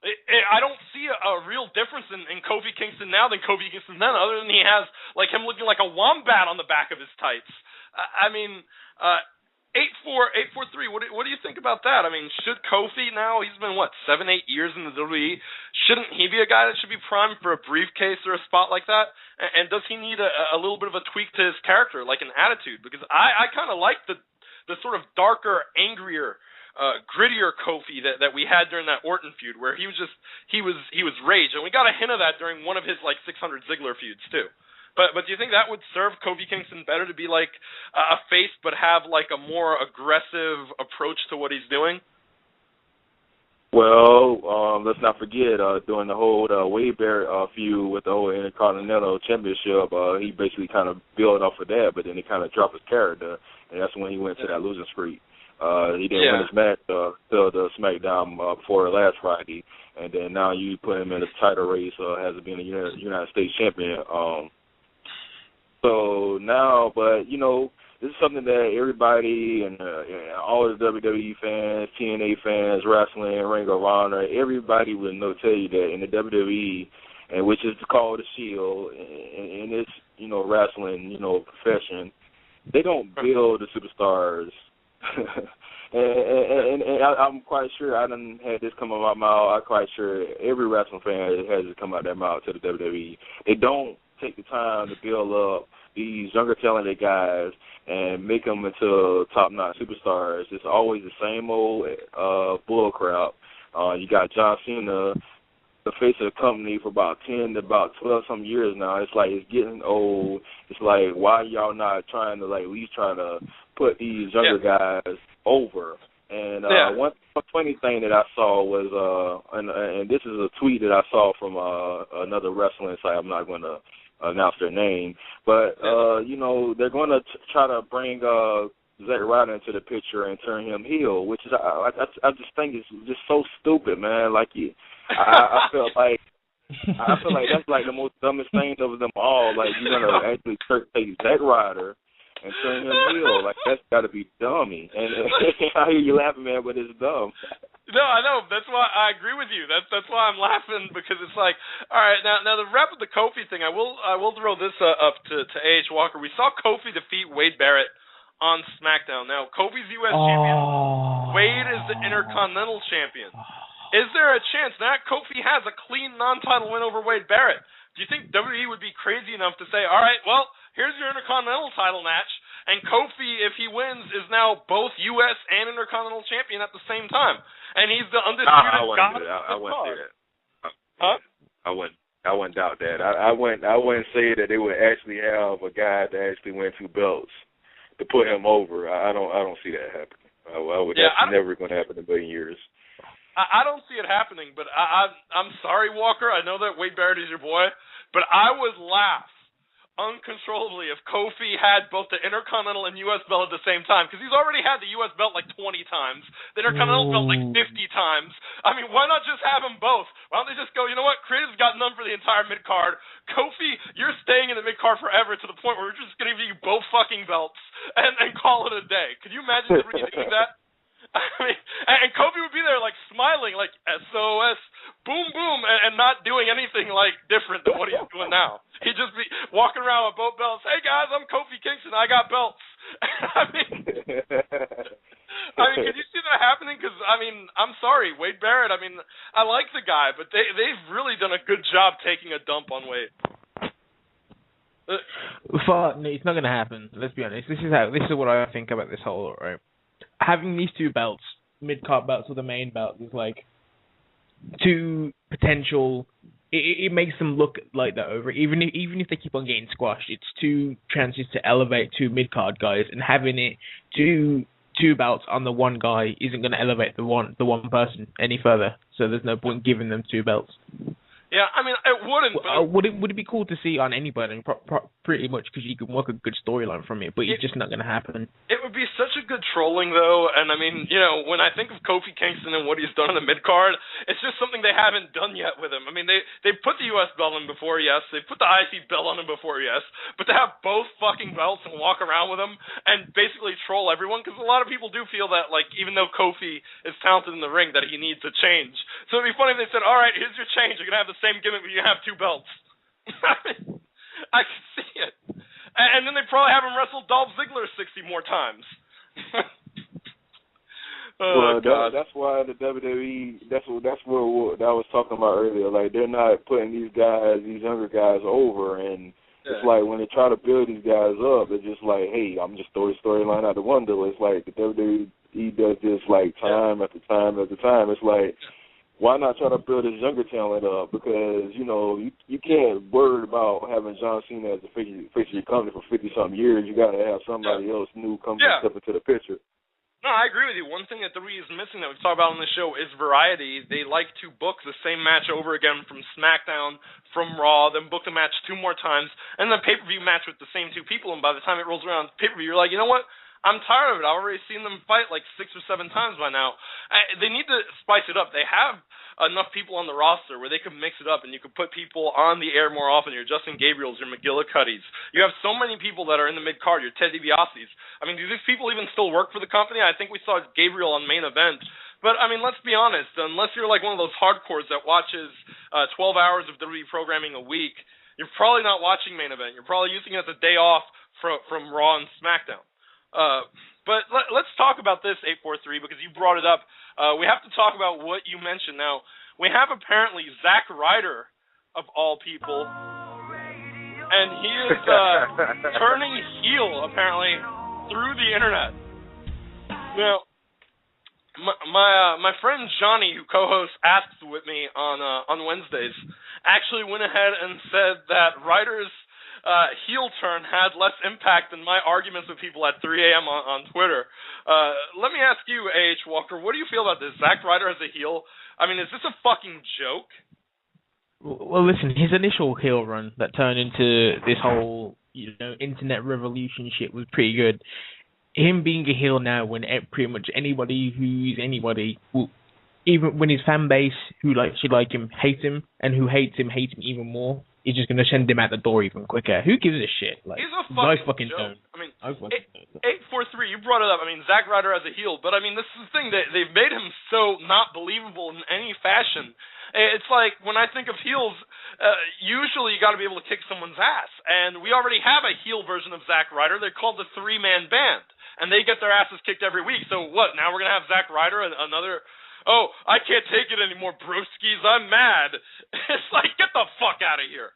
I don't see a real difference in Kofi Kingston now than Kofi Kingston then, other than he has like him looking like a wombat on the back of his tights. 843. What do you think about that? I mean, should Kofi now? He's been 7-8 years in the WWE. Shouldn't he be a guy that should be primed for a briefcase or a spot like that? And does he need a little bit of a tweak to his character, like an attitude? Because I kind of like the sort of darker, angrier, grittier Kofi that we had during that Orton feud, where he was rage, and we got a hint of that during one of his 600 Ziggler feuds too. But do you think that would serve Kofi Kingston better to be like a face, but have like a more aggressive approach to what he's doing? Well, let's not forget during the whole Wade Barrett feud with the whole Intercontinental Championship, he basically kind of built off of that, but then he kind of dropped his character, and that's when he went to that losing streak. He didn't win his match till the SmackDown before last Friday, and then now you put him in a title race as being a United States champion. So now, but this is something that everybody and all the WWE fans, TNA fans, wrestling, Ring of Honor, everybody will tell you that in the WWE, and which is called the Shield, in this wrestling profession, they don't build the superstars. and I'm quite sure I done had this come out of my mouth. I'm quite sure every wrestling fan has it come out of their mouth to the WWE. They don't take the time to build up these younger talented guys and make them into top-notch superstars. It's always the same old bull crap. You got John Cena, the face of the company for about 10 to about 12-some years now. It's like it's getting old. It's like, why y'all not trying to at least trying to put these younger guys over? And one funny thing that I saw was, and this is a tweet that I saw from another wrestling site. I'm not going to announce their name, but they're going to try to bring Zack Ryder into the picture and turn him heel, which is I just think it's just so stupid, man. I feel like that's like the most dumbest thing of them all. Like, you're gonna actually take Zack Ryder and turn him heel. Like, that's got to be dummy. And I hear you laughing, man, but it's dumb. No, I know. That's why I agree with you. That's why I'm laughing, because it's like, all right, now the rep of the Kofi thing, I will throw this up to A.H. Walker. We saw Kofi defeat Wade Barrett on SmackDown. Now, Kofi's U.S. champion. Wade is the Intercontinental champion. Is there a chance that Kofi has a clean non-title win over Wade Barrett? Do you think WWE would be crazy enough to say, all right, well, here's your Intercontinental title match, and Kofi, if he wins, is now both U.S. and Intercontinental champion at the same time, and he's the undisputed god. I wouldn't say that. Huh? I wouldn't doubt that. I wouldn't say that they would actually have a guy that actually win 2 belts to put him over. I don't see that happening. That's never going to happen in a billion years. I don't see it happening, but I'm sorry, Walker. I know that Wade Barrett is your boy, but I would laugh uncontrollably if Kofi had both the Intercontinental and U.S. belt at the same time, because he's already had the U.S. belt 20 times, the Intercontinental belt 50 times. I mean, why not just have them both? Why don't they just go, you know what, Creative's got none for the entire mid-card. Kofi, you're staying in the mid-card forever to the point where we're just going to give you both fucking belts and call it a day. Could you imagine WWE doing that? I mean, and Kofi would be there smiling, SOS, boom, boom, and not doing anything different than what he's doing now. He'd just be walking around with both belts. Hey guys, I'm Kofi Kingston. I got belts. I mean, could you see that happening? Because I'm sorry, Wade Barrett. I like the guy, but they've really done a good job taking a dump on Wade. No, it's not going to happen. Let's be honest. This is what I think about this whole, right? Having these 2 belts, mid-card belts or the main belt, is 2 potential. It makes them look like they're over. Even if they keep on getting squashed, it's 2 chances to elevate 2 mid-card guys, and having it 2 belts on the one guy isn't going to elevate the one person any further. So there's no point giving them 2 belts. Yeah, I mean, it wouldn't. But would it be cool to see on anybody, pretty much, because you can work a good storyline from it, but it's just not going to happen. It would be such a good trolling, though, and I mean, when I think of Kofi Kingston and what he's done in the mid-card, it's just something they haven't done yet with him. I mean, they put the U.S. belt on him before, yes, they put the IC belt on him before, yes, but to have both fucking belts and walk around with them and basically troll everyone, because a lot of people do feel that, like, even though Kofi is talented in the ring, that he needs a change. So it'd be funny if they said, all right, here's your change, you're going to have the same gimmick, but you have 2 belts. I can see it. And then they probably have him wrestle Dolph Ziggler 60 more times. That's why the WWE. That's what I was talking about earlier. Like, they're not putting these younger guys over, and it's like when they try to build these guys up, it's just like, hey, I'm just throwing the storyline out the window. It's like the WWE does this like time after time after time. It's like, why not try to build this younger talent up? Because, you can't worry about having John Cena as the face of your company for 50-something years. You got to have somebody else new come and step into the picture. No, I agree with you. One thing that WWE is missing that we've talked about on the show is variety. They like to book the same match over again from SmackDown, from Raw, then book the match 2 more times, and then pay-per-view match with the same 2 people, and by the time it rolls around pay-per-view, you're like, you know what? I'm tired of it. I've already seen them fight like 6 or 7 times by now. They need to spice it up. They have enough people on the roster where they can mix it up, and you can put people on the air more often. Your Justin Gabriels, your McGillicuddies. You have so many people that are in the mid-card, your Ted DiBiase's. I mean, do these people even still work for the company? I think we saw Gabriel on Main Event. But, I mean, let's be honest. Unless you're like one of those hardcores that watches 12 hours of WWE programming a week, you're probably not watching Main Event. You're probably using it as a day off from Raw and SmackDown. But let's talk about this, 843, because you brought it up. We have to talk about what you mentioned. Now, we have apparently Zack Ryder, of all people, and he is turning heel, apparently, through the internet. Now, my friend Johnny, who co-hosts Asks with me on Wednesdays, actually went ahead and said that Ryder's heel turn had less impact than my arguments with people at 3 a.m. on Twitter. Let me ask you, A.H. Walker, what do you feel about this? Zack Ryder as a heel? I mean, is this a fucking joke? Well, listen, his initial heel run that turned into this whole, internet revolution shit was pretty good. Him being a heel now, when pretty much anybody who's anybody, even when his fan base who should like him hates him, and who hates him even more, he's just going to send him out the door even quicker. Who gives a shit? Like, he's a fucking joke. don't. I mean, 843, you brought it up. I mean, Zack Ryder as a heel, but I mean, this is the thing. They've made him so not believable in any fashion. It's like, when I think of heels, usually you got to be able to kick someone's ass. And we already have a heel version of Zack Ryder. They're called the 3-Man Band. And they get their asses kicked every week. So what, now we're going to have Zack Ryder, another... Oh, I can't take it anymore, broskies. I'm mad. It's like, get the fuck out of here.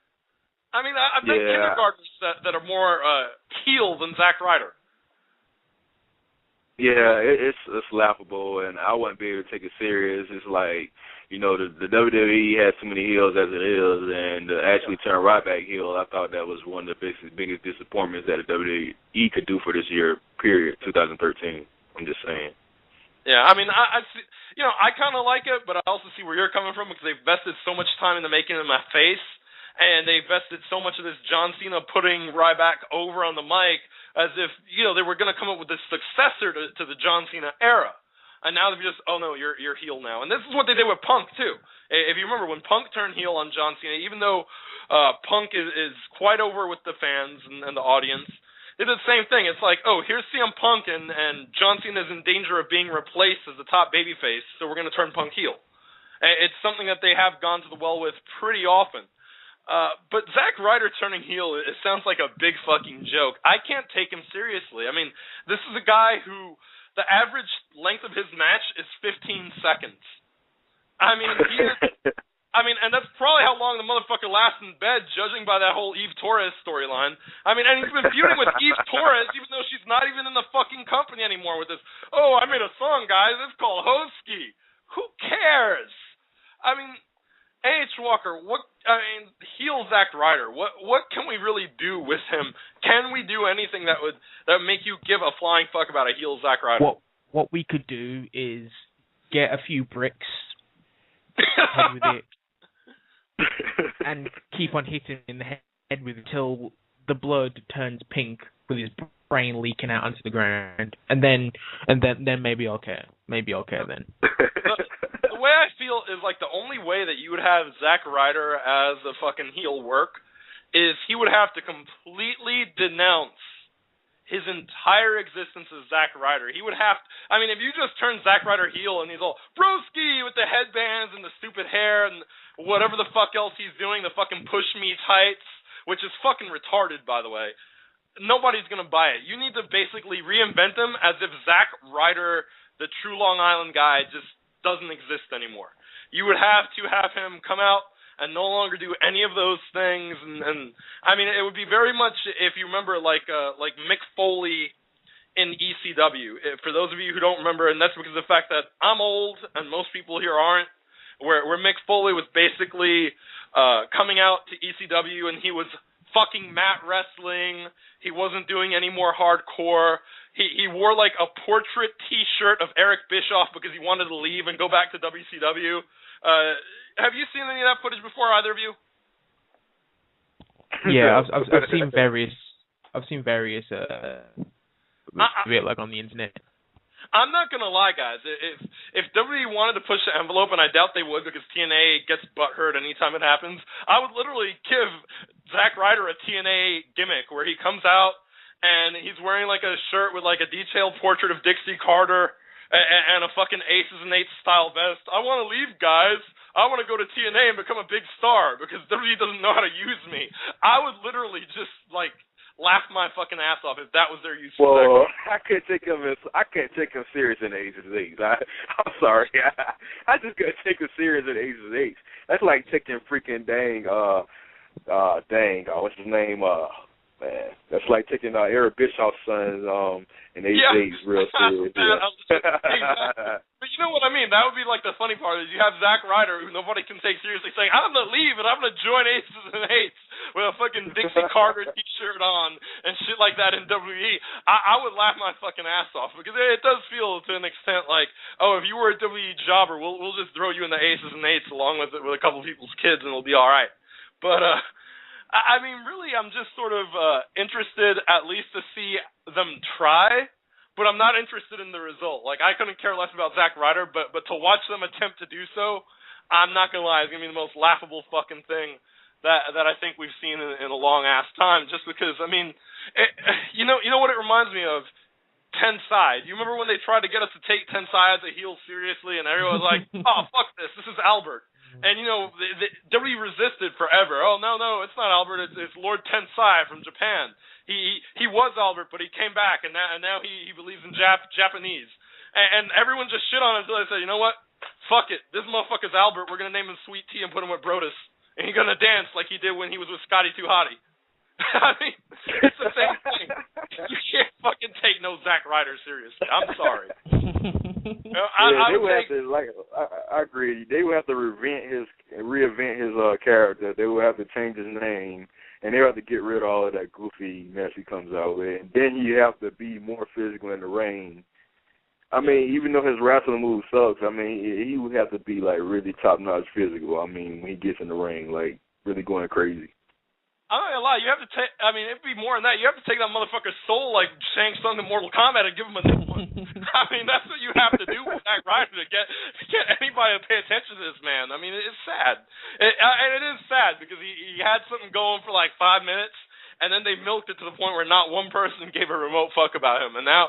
I mean, I've met kindergartners that are more heel than Zack Ryder. Yeah, it's laughable, and I wouldn't be able to take it serious. It's like, the WWE has too many heels as it is, and to actually turn Ryback heel, I thought that was one of the biggest disappointments that the WWE could do for this year, period, 2013. I'm just saying. Yeah, I mean, I see, I kind of like it, but I also see where you're coming from, because they've invested so much time into making it in my face, and they invested so much of this John Cena putting Ryback over on the mic as if, they were going to come up with this successor to the John Cena era. And now they've just, oh no, you're heel now. And this is what they did with Punk, too. If you remember, when Punk turned heel on John Cena, even though Punk is quite over with the fans and the audience, they did the same thing. It's like, oh, here's CM Punk, and John Cena is in danger of being replaced as the top babyface, so we're going to turn Punk heel. It's something that they have gone to the well with pretty often. But Zack Ryder turning heel, it sounds like a big fucking joke. I can't take him seriously. I mean, this is a guy who, the average length of his match is 15 seconds. I mean, and that's probably how long the motherfucker lasts in bed, judging by that whole Eve Torres storyline. I mean, and he's been feuding with Eve Torres, even though she's not even in the fucking company anymore with this, oh, I made a song, guys, it's called Hosky. Who cares? I mean, A.H. Walker, heel Zack Ryder, what can we really do with him? Can we do anything that would make you give a flying fuck about a heel Zack Ryder? What we could do is get a few bricks, head with it, and keep on hitting him in the head with until the blood turns pink with his brain leaking out onto the ground, and then maybe okay then. The way I feel is like the only way that you would have Zack Ryder as a fucking heel work is he would have to completely denounce his entire existence as Zack Ryder. He would have to, I mean, if you just turn Zack Ryder heel and he's all broski with the headbands and the stupid hair and whatever the fuck else he's doing, the fucking push me tights, which is fucking retarded, by the way, nobody's going to buy it. You need to basically reinvent him as if Zack Ryder, the true Long Island guy, just doesn't exist anymore. You would have to have him come out and no longer do any of those things, and I mean, it would be very much, if you remember, like Mick Foley in ECW. For those of you who don't remember, and that's because of the fact that I'm old and most people here aren't, where Mick Foley was basically coming out to ECW and he was fucking mat wrestling. He wasn't doing any more hardcore. He wore like a portrait T-shirt of Eric Bischoff because he wanted to leave and go back to WCW. Have you seen any of that footage before, either of you? Yeah, I've seen various. Like on the internet. I'm not gonna lie, guys. If WWE wanted to push the envelope, and I doubt they would because TNA gets butthurt anytime it happens, I would literally give Zack Ryder a TNA gimmick where he comes out and he's wearing like a shirt with like a detailed portrait of Dixie Carter and a fucking Aces and Eights style vest. I want to leave, guys. I want to go to TNA and become a big star because WWE doesn't know how to use me. I would literally just like laugh my fucking ass off if that was their use. Well, I can't take him serious in the Aces and Eights. I'm sorry. I just couldn't take him serious in the Aces and Eights. That's like taking freaking what's his name? Man, that's like taking Eric Bischoff's son in Aces real serious. But you know what I mean? That would be like the funny part is you have Zack Ryder, who nobody can take seriously, saying, I'm going to leave and I'm going to join Aces and Eights with a fucking Dixie Carter T-shirt on and shit like that in WWE. I would laugh my fucking ass off because it does feel to an extent like, oh, if you were a WWE jobber, we'll just throw you in the Aces and Eights along with a couple of people's kids and it'll be all right. But, I mean, really, I'm just sort of interested at least to see them try, but I'm not interested in the result. Like, I couldn't care less about Zack Ryder, but to watch them attempt to do so, I'm not going to lie, it's going to be the most laughable fucking thing that I think we've seen in a long-ass time, just because, I mean, you know what it reminds me of? Tensai. You remember when they tried to get us to take Tensai as a heel seriously, and everyone was like, oh, fuck this is Albert. And, you know, WWE resisted forever. Oh, no, it's not Albert. It's Lord Tensai from Japan. He was Albert, but he came back, and now he believes in Japanese. And everyone just shit on him until they said, you know what? Fuck it. This motherfucker's Albert. We're going to name him Sweet Tea and put him with Brodus. And he's going to dance like he did when he was with Scotty Too Hottie. I mean, it's the same thing. You can't fucking take no Zack Ryder seriously. I'm sorry. I agree. They would have to reinvent his character. They would have to change his name, and they would have to get rid of all of that goofy mess he comes out with. And then you have to be more physical in the ring. I mean, even though his wrestling move sucks, I mean, he would have to be like really top-notch physical. I mean, when he gets in the ring, like really going crazy. I'm not gonna lie, you have to take, I mean, it'd be more than that. You have to take that motherfucker's soul like Shang Tsung in Mortal Kombat and give him a new one. I mean, that's what you have to do with Zack Ryder to get anybody to pay attention to this man. I mean, it's sad. And it is sad because he had something going for like 5 minutes, and then they milked it to the point where not one person gave a remote fuck about him. And now,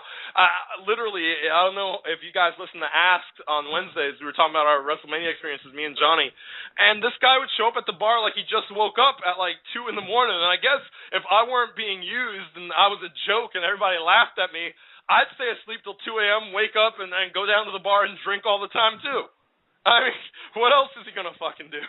literally, I don't know if you guys listen to Asked on Wednesdays. We were talking about our WrestleMania experiences, me and Johnny. And this guy would show up at the bar like he just woke up at like 2 in the morning. And I guess if I weren't being used and I was a joke and everybody laughed at me, I'd stay asleep till 2 a.m., wake up, and go down to the bar and drink all the time, too. I mean, what else is he going to fucking do?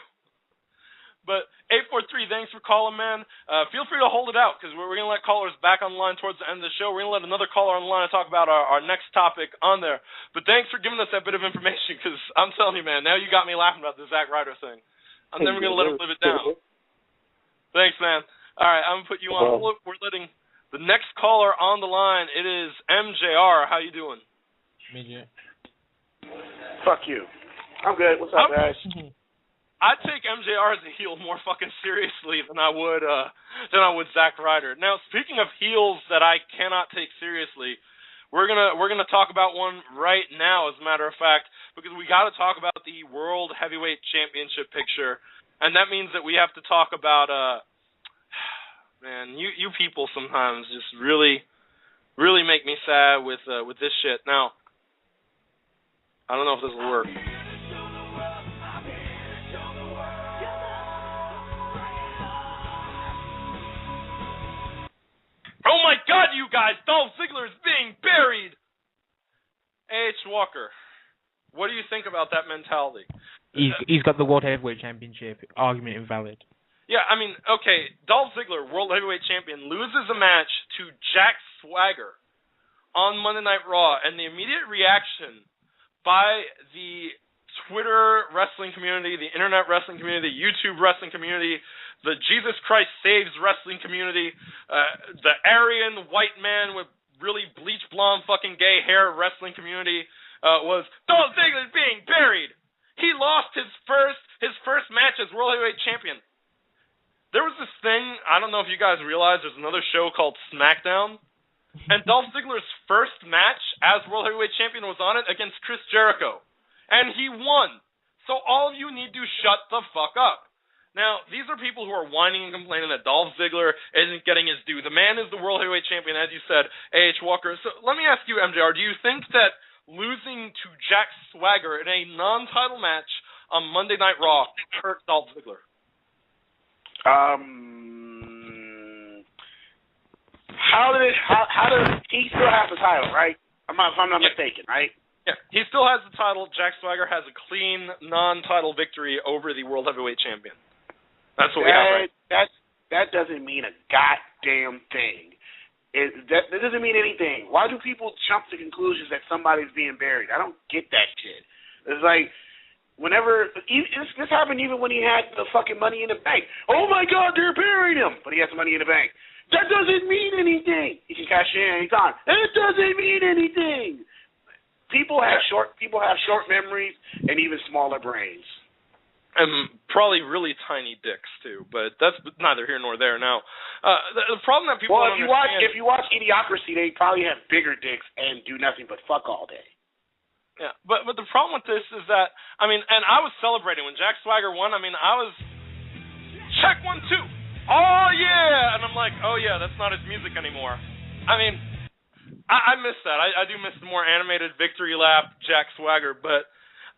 But 843, thanks for calling, man. Feel free to hold it out because we're going to let callers back on the line towards the end of the show. We're going to let another caller on the line and talk about our next topic on there. But thanks for giving us that bit of information because I'm telling you, man, now you got me laughing about the Zack Ryder thing. I'm never going to let him live it down. Thanks, man. All right, I'm going to put you on. We're letting the next caller on the line. It is MJR. How you doing? Fuck you. I'm good. What's up, guys? I take MJR as a heel more fucking seriously than I would Zack Ryder. Now, speaking of heels that I cannot take seriously, we're gonna talk about one right now, as a matter of fact, because we got to talk about the World Heavyweight Championship picture, and that means that we have to talk about man, you people sometimes just really make me sad with this shit. Now, I don't know if this will work. Oh my God, you guys! Dolph Ziggler is being buried! A.H. Walker, what do you think about that mentality? He's got the World Heavyweight Championship. Argument invalid. Yeah, I mean, okay, Dolph Ziggler, World Heavyweight Champion, loses a match to Jack Swagger on Monday Night Raw, and the immediate reaction by the Twitter wrestling community, the internet wrestling community, the YouTube wrestling community, the Jesus Christ Saves wrestling community, the Aryan white man with really bleach blonde fucking gay hair wrestling community was Dolph Ziggler being buried. He lost his first match as World Heavyweight Champion. There was this thing, I don't know if you guys realize, there's another show called SmackDown, and Dolph Ziggler's first match as World Heavyweight Champion was on it against Chris Jericho, and he won. So all of you need to shut the fuck up. Now, these are people who are whining and complaining that Dolph Ziggler isn't getting his due. The man is the World Heavyweight Champion, as you said, A.H. Walker. So let me ask you, MJR, do you think that losing to Jack Swagger in a non-title match on Monday Night Raw hurt Dolph Ziggler? How does he still have the title, right? If I'm not mistaken, right? Yeah, he still has the title. Jack Swagger has a clean non-title victory over the World Heavyweight Champion. That's what we have, right? That doesn't mean a goddamn thing. That doesn't mean anything. Why do people jump to conclusions that somebody's being buried? I don't get that shit. It's like, whenever, this happened even when he had the fucking Money in the Bank. Oh my God, they're burying him, but he has Money in the Bank. That doesn't mean anything. He can cash in anytime. It doesn't mean anything. People have short memories and even smaller brains. And probably really tiny dicks too, but that's neither here nor there. Now, the problem that people don't understand. If you watch Idiocracy, they probably have bigger dicks and do nothing but fuck all day. Yeah, but the problem with this is that, I mean, and I was celebrating when Jack Swagger won. I mean, I was check 1, 2. Oh yeah, and I'm like, oh yeah, that's not his music anymore. I mean, I miss that. I do miss the more animated victory lap Jack Swagger, but.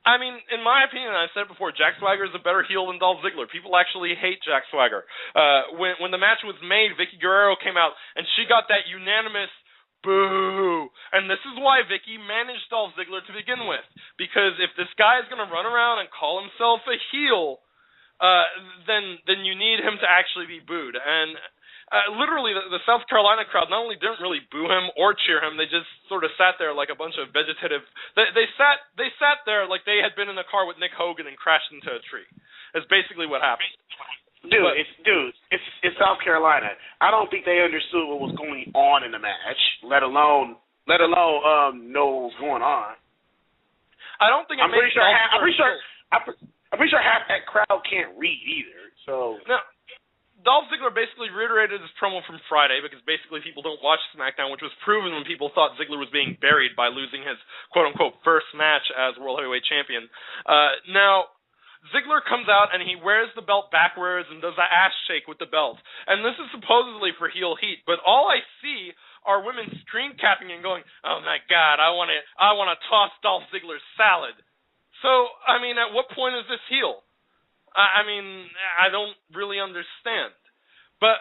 I mean, in my opinion, I said before, Jack Swagger is a better heel than Dolph Ziggler. People actually hate Jack Swagger. When the match was made, Vicky Guerrero came out, and she got that unanimous boo. And this is why Vicky managed Dolph Ziggler to begin with. Because if this guy is going to run around and call himself a heel, then you need him to actually be booed. And literally, the South Carolina crowd not only didn't really boo him or cheer him, they just sort of sat there like a bunch of vegetative. They sat there like they had been in a car with Nick Hogan and crashed into a tree. That's basically what happened. It's South Carolina. I don't think they understood what was going on in the match, let alone know what was going on. I don't think. I'm pretty sure half that crowd can't read either. So no. Dolph Ziggler basically reiterated his promo from Friday because basically people don't watch SmackDown, which was proven when people thought Ziggler was being buried by losing his quote-unquote first match as World Heavyweight Champion. Now, Ziggler comes out and he wears the belt backwards and does the ass shake with the belt. And this is supposedly for heel heat, but all I see are women screen capping and going, oh my God, I want to toss Dolph Ziggler's salad. So, I mean, at what point is this heel? I mean, I don't really understand. But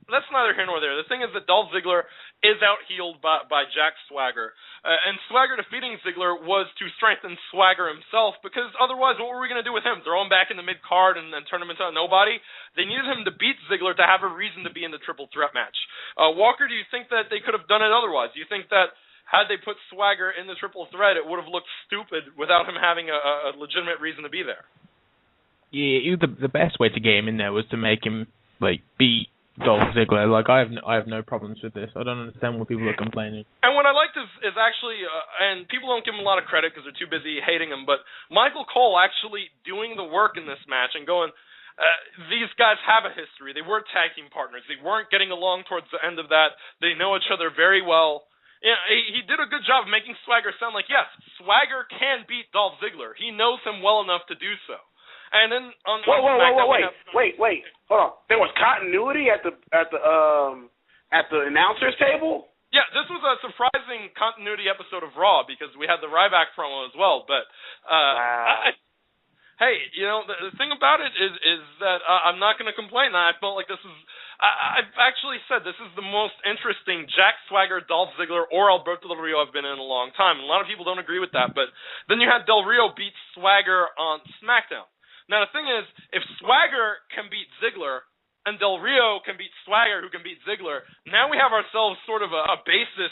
that's neither here nor there. The thing is that Dolph Ziggler is out-heeled by Jack Swagger. And Swagger defeating Ziggler was to strengthen Swagger himself, because otherwise what were we going to do with him? Throw him back in the mid-card and turn him into a nobody? They needed him to beat Ziggler to have a reason to be in the triple threat match. Walker, do you think that they could have done it otherwise? Do you think that had they put Swagger in the triple threat, it would have looked stupid without him having a legitimate reason to be there? Yeah, the best way to get him in there was to make him like beat Dolph Ziggler. Like, I have no problems with this. I don't understand why people are complaining. And what I liked is actually, and people don't give him a lot of credit because they're too busy hating him, but Michael Cole actually doing the work in this match and going, these guys have a history. They were tag team partners. They weren't getting along towards the end of that. They know each other very well. Yeah, he did a good job of making Swagger sound like, yes, Swagger can beat Dolph Ziggler. He knows him well enough to do so. And then on wait, hold on. There was continuity at the announcers table? Yeah, this was a surprising continuity episode of Raw because we had the Ryback promo as well. But wow. Hey, the thing about it is that I'm not going to complain. I felt like this is. I've actually said this is the most interesting Jack Swagger, Dolph Ziggler, or Alberto Del Rio I've been in a long time. And a lot of people don't agree with that. But then you had Del Rio beat Swagger on SmackDown. Now the thing is, if Swagger can beat Ziggler and Del Rio can beat Swagger, who can beat Ziggler, now we have ourselves sort of a basis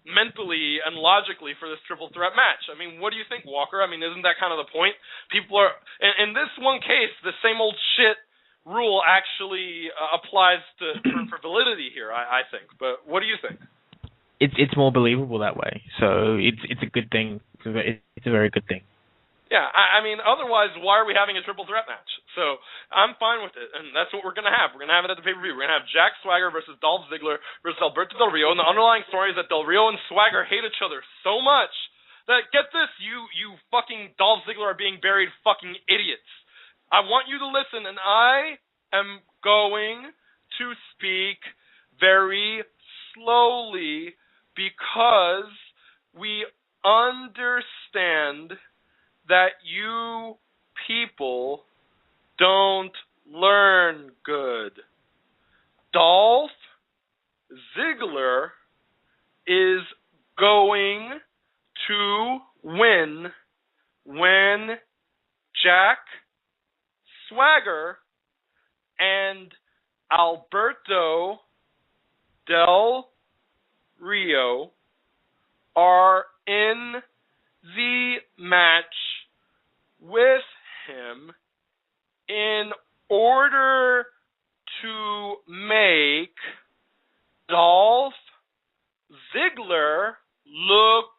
mentally and logically for this triple threat match. I mean, what do you think, Walker? I mean, isn't that kind of the point? People are in this one case, the same old shit rule actually applies for validity here, I think. But what do you think? It's more believable that way. So it's a good thing. It's a very good thing. Yeah, I mean, otherwise, why are we having a triple threat match? So I'm fine with it, and that's what we're going to have. We're going to have it at the pay-per-view. We're going to have Jack Swagger versus Dolph Ziggler versus Alberto Del Rio, and the underlying story is that Del Rio and Swagger hate each other so much that, get this, you fucking Dolph Ziggler are being buried fucking idiots. I want you to listen, and I am going to speak very slowly because we understand that you people don't learn good. Dolph Ziggler is going to win when Jack Swagger and Alberto Del Rio are in the match with him in order to make Dolph Ziggler look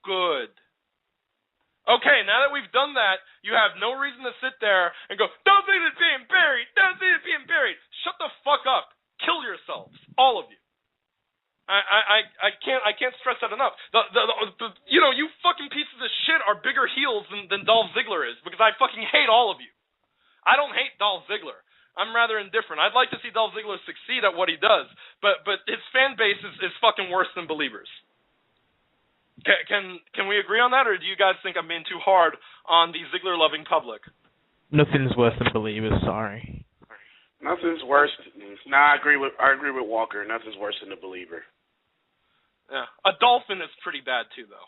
good. Okay, now that we've done that, you have no reason to sit there and go, Dolph Ziggler's being buried! Dolph Ziggler's being buried! Shut the fuck up. Kill yourselves. All of you. I can't stress that enough. You fucking pieces of shit are bigger heels than Dolph Ziggler is because I fucking hate all of you. I don't hate Dolph Ziggler. I'm rather indifferent. I'd like to see Dolph Ziggler succeed at what he does, but his fan base is fucking worse than believers. Can we agree on that, or do you guys think I'm being too hard on the Ziggler-loving public? Nothing's worse than believers. Sorry. Nothing's worse. I agree with Walker. Nothing's worse than a believer. Yeah, a dolphin is pretty bad too, though.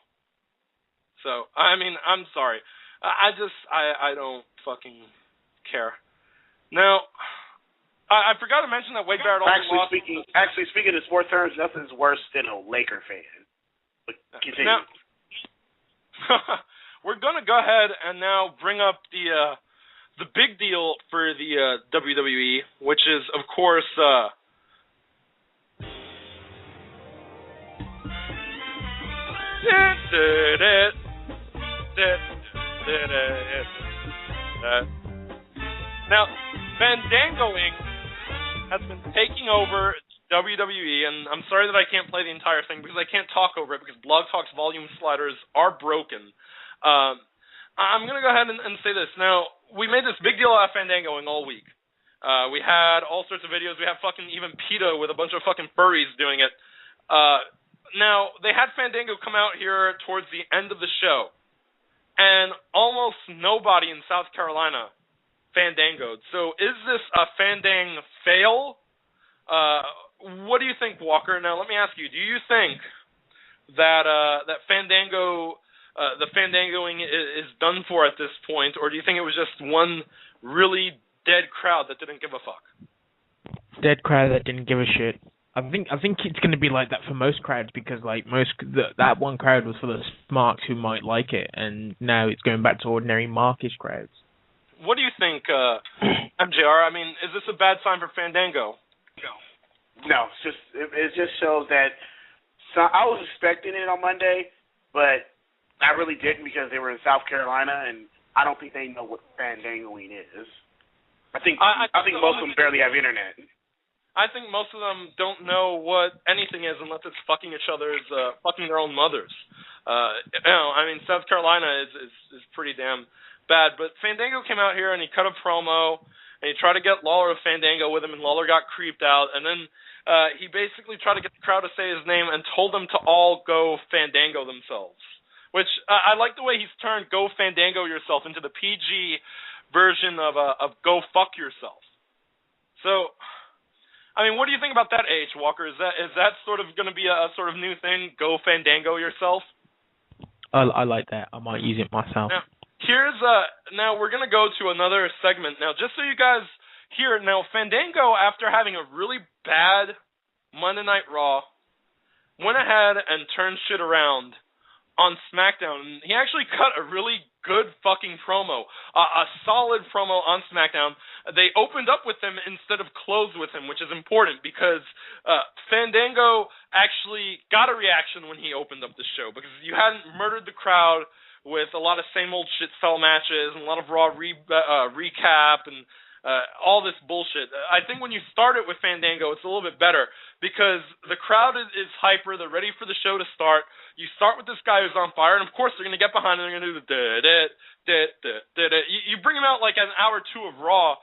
So I mean, I'm sorry. I don't fucking care. Now, I forgot to mention that Wade Barrett also lost. Actually, speaking in sports terms, nothing's worse than a Laker fan. But continue. Now, we're gonna go ahead and now bring up the big deal for the WWE, which is, of course, now, Fandangoing has been taking over WWE, and I'm sorry that I can't play the entire thing because I can't talk over it because Blog Talk's volume sliders are broken. I'm going to go ahead and say this. Now, we made this big deal out of Fandangoing all week. We had all sorts of videos. We had fucking even PETA with a bunch of fucking furries doing it. Now, they had Fandango come out here towards the end of the show, and almost nobody in South Carolina Fandangoed. So is this a Fandang fail? What do you think, Walker? Now, let me ask you, do you think that that Fandango, the Fandangoing is done for at this point, or do you think it was just one really dead crowd that didn't give a fuck? Dead crowd that didn't give a shit. I think it's going to be like that for most crowds because like that one crowd was full of smarks who might like it, and now it's going back to ordinary markish crowds. What do you think, MJR? I mean, is this a bad sign for Fandango? No, it just shows that. So I was expecting it on Monday, but I really didn't because they were in South Carolina, and I don't think they know what Fandangoing is. I think most of them barely have internet. I think most of them don't know what anything is unless it's fucking their own mothers. South Carolina is pretty damn bad. But Fandango came out here and he cut a promo and he tried to get Lawler of Fandango with him, and Lawler got creeped out, and then he basically tried to get the crowd to say his name and told them to all go Fandango themselves. Which I like the way he's turned "Go Fandango yourself" into the PG version of "Go fuck yourself." So, what do you think about that, A.H. Walker? Is that sort of going to be a sort of new thing? Go Fandango yourself? I like that. I might use it myself. Now we're going to go to another segment. Now, just so you guys hear, Fandango, after having a really bad Monday Night Raw, went ahead and turned shit around on SmackDown. He actually cut a really good fucking promo, a solid promo on SmackDown. They opened up with him instead of closed with him, which is important because Fandango actually got a reaction when he opened up the show because you hadn't murdered the crowd with a lot of same old shit cell matches and a lot of Raw recap and all this bullshit. I think when you start it with Fandango, it's a little bit better because the crowd is hyper. They're ready for the show to start. You start with this guy who's on fire, and of course they're going to get behind him. They're going to do the You bring him out like an hour or two of Raw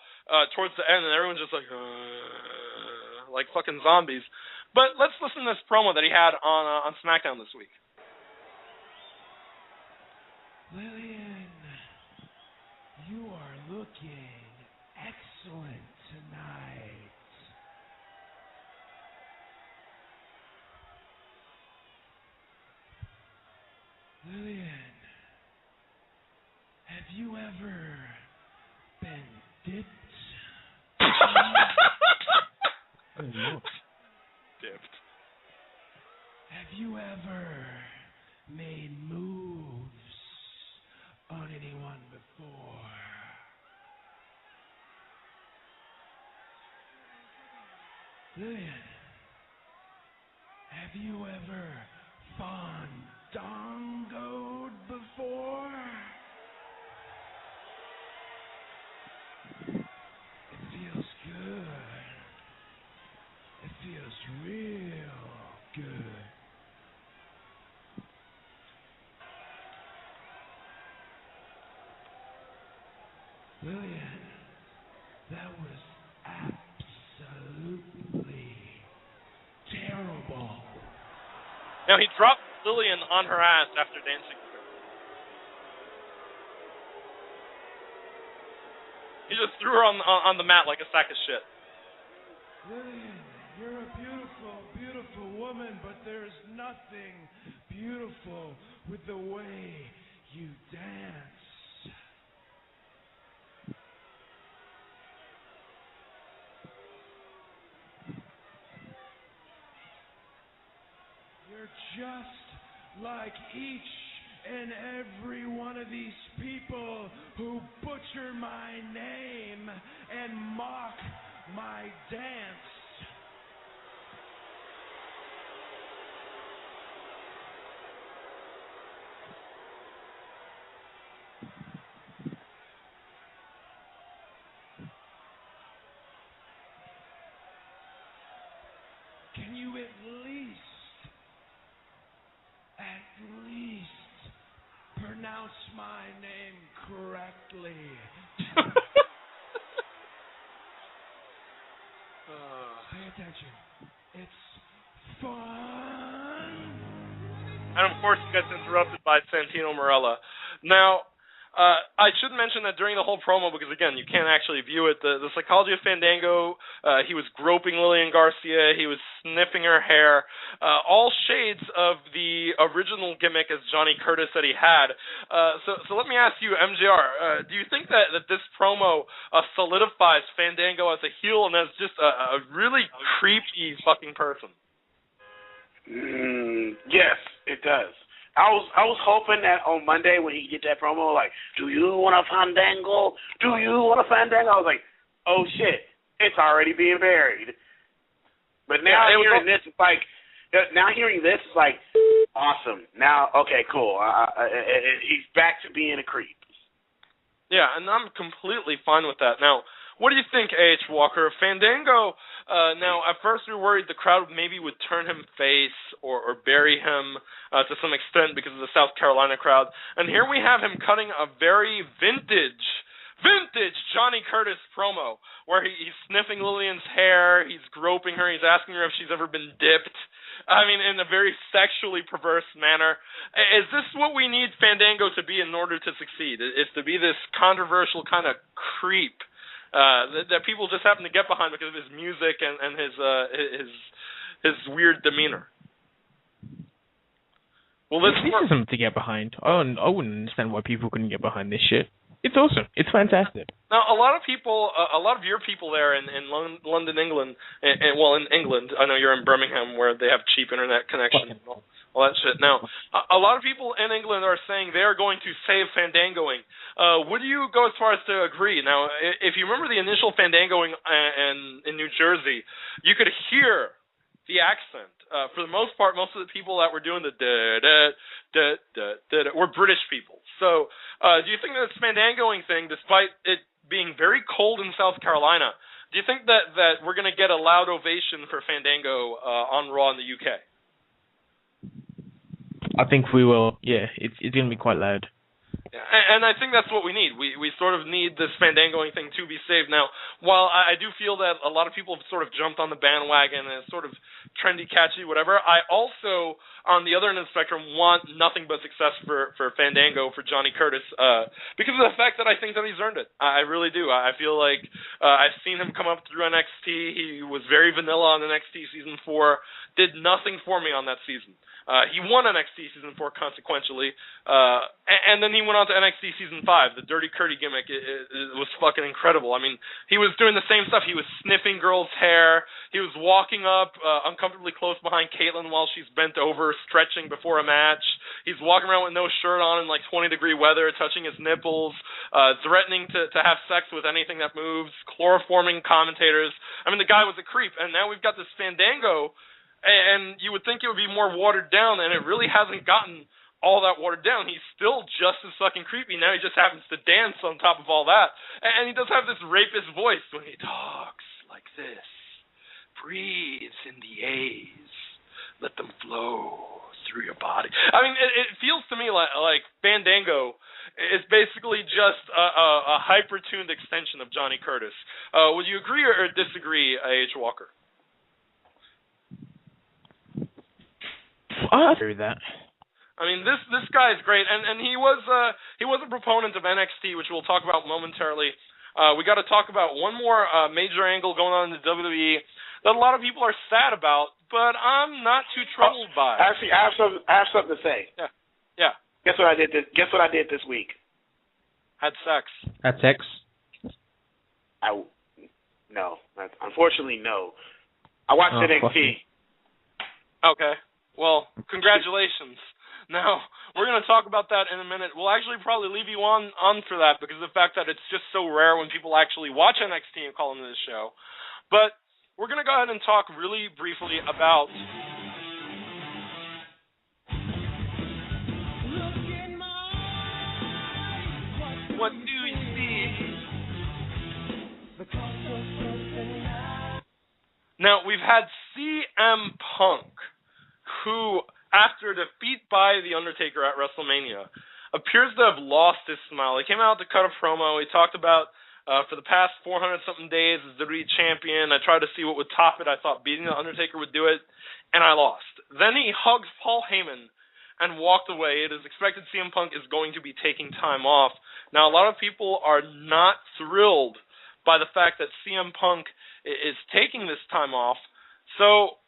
towards the end, and everyone's just like fucking zombies. But let's listen to this promo that he had on SmackDown this week. Lillian, you are looking excellent tonight. Lillian, have you ever been dipped? Dipped. Have you ever made moves on anyone before? Lillian, have you ever fandangoed before? It feels good. It feels real good. Lillian, that was absolutely terrible. Now, he dropped Lillian on her ass after dancing with her. He just threw her on the mat like a sack of shit. Lillian, you're a beautiful, beautiful woman, but there's nothing beautiful with the way you dance. You're just like each and every one of these people who butcher my name and mock my dance. Can you at least pronounce my name correctly? Pay attention. It's fun. And of course, he gets interrupted by Santino Marella. Now, I should mention that during the whole promo, because again, you can't actually view it, the psychology of Fandango, he was groping Lillian Garcia, he was sniffing her hair, all shades of the original gimmick as Johnny Curtis that he had. So let me ask you, MJR, do you think that this promo solidifies Fandango as a heel and as just a really creepy fucking person? Yes, it does. I was hoping that on Monday when he get that promo, like, do you want a Fandango? Do you want a Fandango? I was like, oh shit, it's already being buried. But now hearing this, it's like, awesome. Now, okay, cool. He's back to being a creep. Yeah, and I'm completely fine with that. Now, what do you think, A.H. Walker? Fandango, now, at first we were worried the crowd maybe would turn him face or bury him to some extent because of the South Carolina crowd. And here we have him cutting a very vintage Johnny Curtis promo where he's sniffing Lillian's hair, he's groping her, he's asking her if she's ever been dipped. I mean, in a very sexually perverse manner. Is this what we need Fandango to be in order to succeed? Is to be this controversial kind of creep that people just happen to get behind because of his music and his weird demeanor? Well, this is something to get behind. I wouldn't understand why people couldn't get behind this shit. It's awesome. It's fantastic. Now, a lot of your people there in London, England, in England, I know you're in Birmingham where they have cheap internet connection and all that shit. Now, a lot of people in England are saying they are going to save Fandangoing. Would you go as far as to agree? Now, if you remember the initial Fandangoing in New Jersey, you could hear the accent. For the most part, most of the people that were doing the were British people. So, do you think that this Fandangoing thing, despite it being very cold in South Carolina, do you think that we're going to get a loud ovation for Fandango on Raw in the UK? I think we will. Yeah, it's going to be quite loud. And I think that's what we need. We sort of need this Fandangoing thing to be saved. Now, while I do feel that a lot of people have sort of jumped on the bandwagon and it's sort of trendy, catchy, whatever, I also, on the other end of the spectrum, want nothing but success for Fandango, for Johnny Curtis, because of the fact that I think that he's earned it. I really do. I feel like I've seen him come up through NXT. He was very vanilla on NXT Season 4, did nothing for me on that season. He won NXT Season 4 consequentially, and then he went on to NXT Season 5. The Dirty Curdy gimmick it was fucking incredible. I mean, he was doing the same stuff. He was sniffing girls' hair. He was walking up uncomfortably close behind Caitlyn while she's bent over, stretching before a match. He's walking around with no shirt on in like 20-degree weather, touching his nipples, threatening to have sex with anything that moves, chloroforming commentators. I mean, the guy was a creep, and now we've got this Fandango. And you would think it would be more watered down, and it really hasn't gotten all that watered down. He's still just as fucking creepy. Now he just happens to dance on top of all that. And he does have this rapist voice when he talks like this. Breathe in the A's. Let them flow through your body. I mean, it feels to me like Fandango is basically just a hyper-tuned extension of Johnny Curtis. Would you agree or disagree, A.H. Walker? I agree with that. I mean, this guy is great, and he was a proponent of NXT, which we'll talk about momentarily. We got to talk about one more major angle going on in the WWE that a lot of people are sad about, but I'm not too troubled by. Actually, I have something to say. Yeah. Guess what I did this week? Had sex. Had sex? No. Unfortunately, no. I watched NXT. Okay. Well, congratulations. Now, we're going to talk about that in a minute. We'll actually probably leave you on for that because of the fact that it's just so rare when people actually watch NXT and call into this show. But we're going to go ahead and talk really briefly about what do you see? Now, we've had CM Punk, who, after defeat by The Undertaker at WrestleMania, appears to have lost his smile. He came out to cut a promo. He talked about, for the past 400-something days as the WWE champion, I tried to see what would top it. I thought beating The Undertaker would do it, and I lost. Then he hugs Paul Heyman and walked away. It is expected CM Punk is going to be taking time off. Now, a lot of people are not thrilled by the fact that CM Punk is taking this time off. So,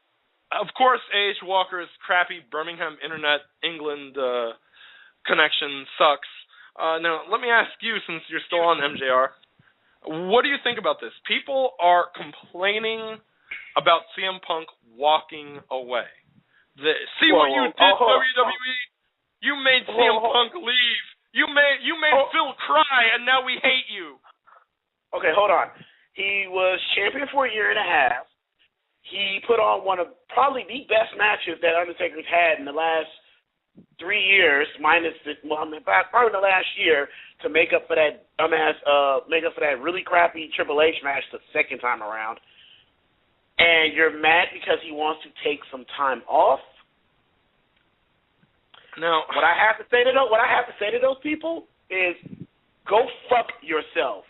of course, A.H. Walker's crappy Birmingham Internet England connection sucks. Now, let me ask you, since you're still on MJR, what do you think about this? People are complaining about CM Punk walking away. See what you did, WWE? You made CM Punk leave. You made Phil cry, and now we hate you. Okay, hold on. He was champion for a year and a half. he put on one of probably the best matches that Undertaker's had in the last 3 years, minus probably the last year, to make up for that really crappy Triple H match the second time around. And you're mad because he wants to take some time off. Now, what I have to say to those people is, go fuck yourself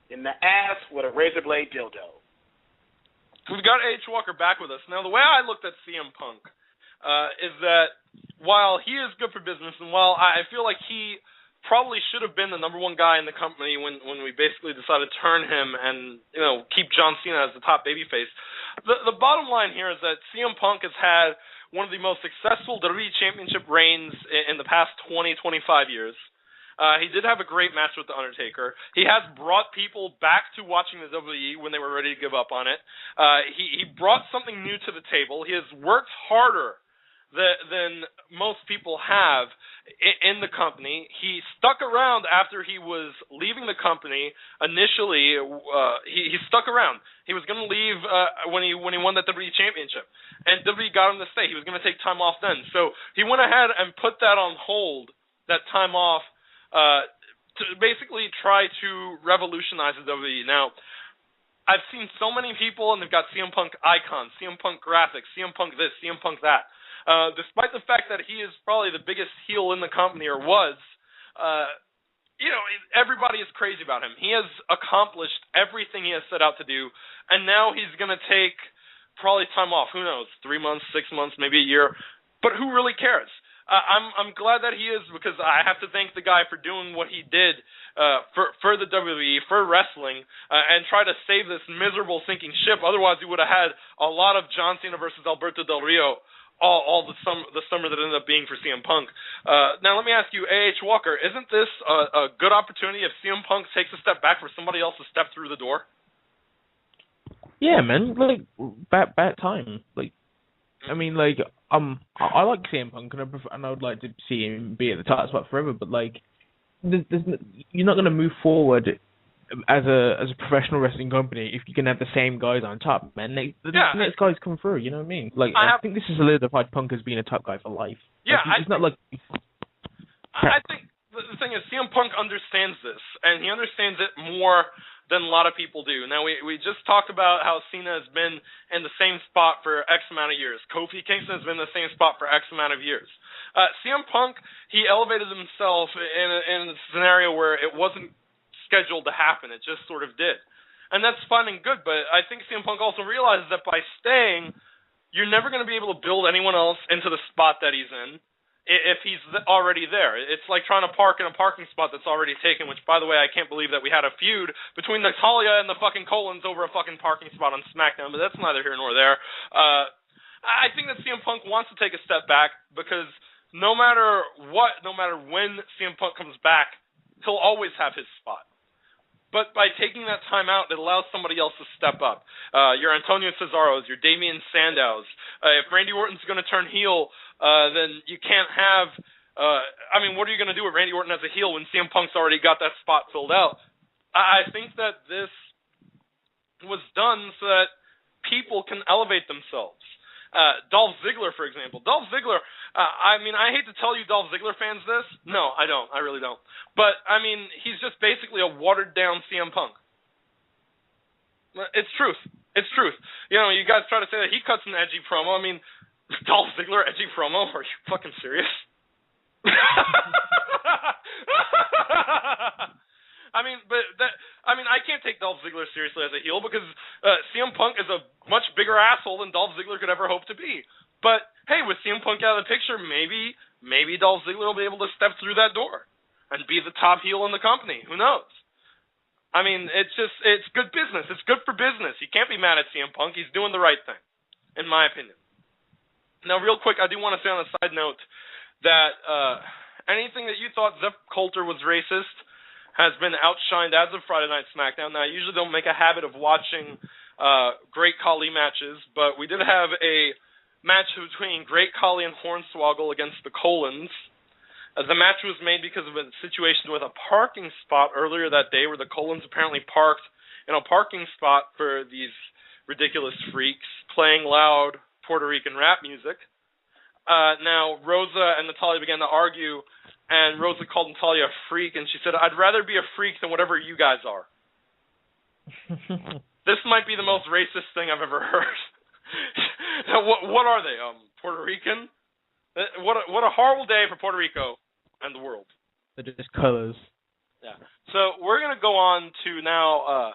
in the ass with a razor blade dildo. We've got H. Walker back with us. Now, the way I looked at CM Punk is that while he is good for business, and while I feel like he probably should have been the number one guy in the company when we basically decided to turn him and keep John Cena as the top babyface, the bottom line here is that CM Punk has had one of the most successful WWE Championship reigns in the past 20, 25 years. He did have a great match with The Undertaker. He has brought people back to watching the WWE when they were ready to give up on it. He brought something new to the table. He has worked harder than most people have in the company. He stuck around after he was leaving the company. Initially, he stuck around. He was going to leave when he won that WWE Championship, and WWE got him to stay. He was going to take time off then. So he went ahead and put that on hold, that time off, to basically try to revolutionize the WWE. Now, I've seen so many people, and they've got CM Punk icons, CM Punk graphics, CM Punk this, CM Punk that. Despite the fact that he is probably the biggest heel in the company, or was, everybody is crazy about him. He has accomplished everything he has set out to do, and now he's going to take probably time off. Who knows? 3 months, 6 months, maybe a year. But who really cares? I'm glad that he is, because I have to thank the guy for doing what he did for the WWE, for wrestling, and try to save this miserable sinking ship. Otherwise, we would have had a lot of John Cena versus Alberto Del Rio all the summer that ended up being for CM Punk. Now, let me ask you, A.H. Walker, isn't this a good opportunity if CM Punk takes a step back for somebody else to step through the door? Yeah, man. Bad time. I like CM Punk, and I would like to see him be at the top spot forever. But you're not going to move forward as a professional wrestling company if you can have the same guys on top, man. The next guys come through. You know what I mean? I think this is solidified Punk as being a top guy for life. Yeah, I think the thing is, CM Punk understands this, and he understands it more than a lot of people do. Now, we just talked about how Cena has been in the same spot for X amount of years. Kofi Kingston has been in the same spot for X amount of years. CM Punk, he elevated himself in a scenario where it wasn't scheduled to happen. It just sort of did. And that's fine and good, but I think CM Punk also realizes that by staying, you're never going to be able to build anyone else into the spot that he's in if he's already there. It's like trying to park in a parking spot that's already taken, which, by the way, I can't believe that we had a feud between Natalia and the fucking Colons over a fucking parking spot on SmackDown, but that's neither here nor there. I think that CM Punk wants to take a step back because no matter what, no matter when CM Punk comes back, he'll always have his spot. But by taking that time out, it allows somebody else to step up. Your Antonio Cesaros, your Damian Sandows. If Randy Orton's going to turn heel, then you can't have... what are you going to do with Randy Orton as a heel when CM Punk's already got that spot filled out? I think that this was done so that people can elevate themselves. Dolph Ziggler, for example. Dolph Ziggler, I hate to tell you Dolph Ziggler fans this. No, I don't. I really don't. But, he's just basically a watered-down CM Punk. It's truth. It's truth. You guys try to say that he cuts an edgy promo. Dolph Ziggler, edgy promo? Are you fucking serious? I can't take Dolph Ziggler seriously as a heel because CM Punk is a much bigger asshole than Dolph Ziggler could ever hope to be. But, hey, with CM Punk out of the picture, maybe Dolph Ziggler will be able to step through that door and be the top heel in the company. Who knows? It's good business. It's good for business. You can't be mad at CM Punk. He's doing the right thing, in my opinion. Now, real quick, I do want to say on a side note that anything that you thought Zeb Coulter was racist has been outshined as of Friday Night SmackDown. Now, I usually don't make a habit of watching Great Khali matches, but we did have a match between Great Khali and Hornswoggle against the Colons. The match was made because of a situation with a parking spot earlier that day where the Colons apparently parked in a parking spot for these ridiculous freaks playing loud Puerto Rican rap music. Now, Rosa and Natalya began to argue, and Rosa called Natalya a freak, and she said, "I'd rather be a freak than whatever you guys are." This might be the most racist thing I've ever heard. What are they? Puerto Rican? What a horrible day for Puerto Rico and the world. They're just colors. Yeah. So we're going to go on to now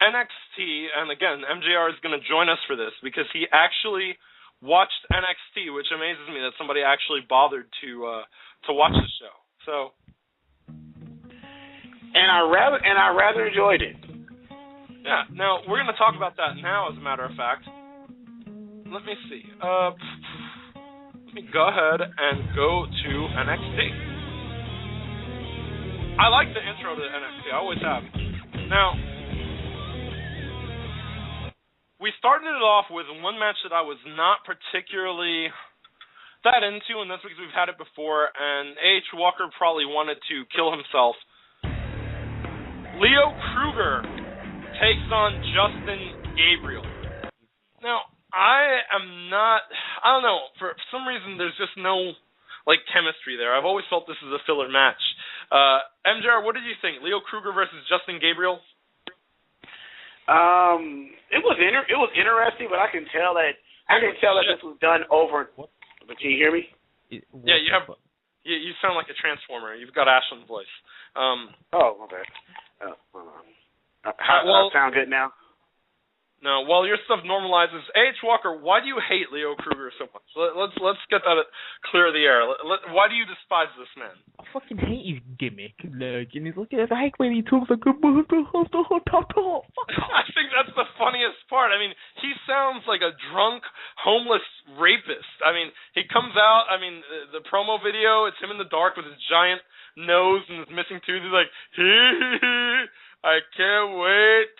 NXT, and again, MJR is going to join us for this because he actually watched NXT, which amazes me that somebody actually bothered to watch the show. So, and I rather enjoyed it. Yeah. Now we're going to talk about that now. As a matter of fact, let me see. Let me go ahead and go to NXT. I like the intro to NXT. I always have. Now, we started it off with one match that I was not particularly that into, and that's because we've had it before, and A.H. Walker probably wanted to kill himself. Leo Kruger takes on Justin Gabriel. Now, I don't know, for some reason there's just no chemistry there. I've always felt this is a filler match. MJR, what did you think? Leo Kruger versus Justin Gabriel? It was interesting, but I can tell that this was done over. But can you hear me? Yeah, you sound like a transformer. You've got Ashland's voice. Okay. Hold on. I sound good now? No, while your stuff normalizes, A.H. Walker, why do you hate Leo Kruger so much? Let's get that clear of the air. Why do you despise this man? I fucking hate his gimmick. Look, and he's looking at the hike when he talks like a top. I think that's the funniest part. I mean, he sounds like a drunk, homeless rapist. I mean, he comes out, the promo video, it's him in the dark with his giant nose and his missing tooth. He's like, I can't wait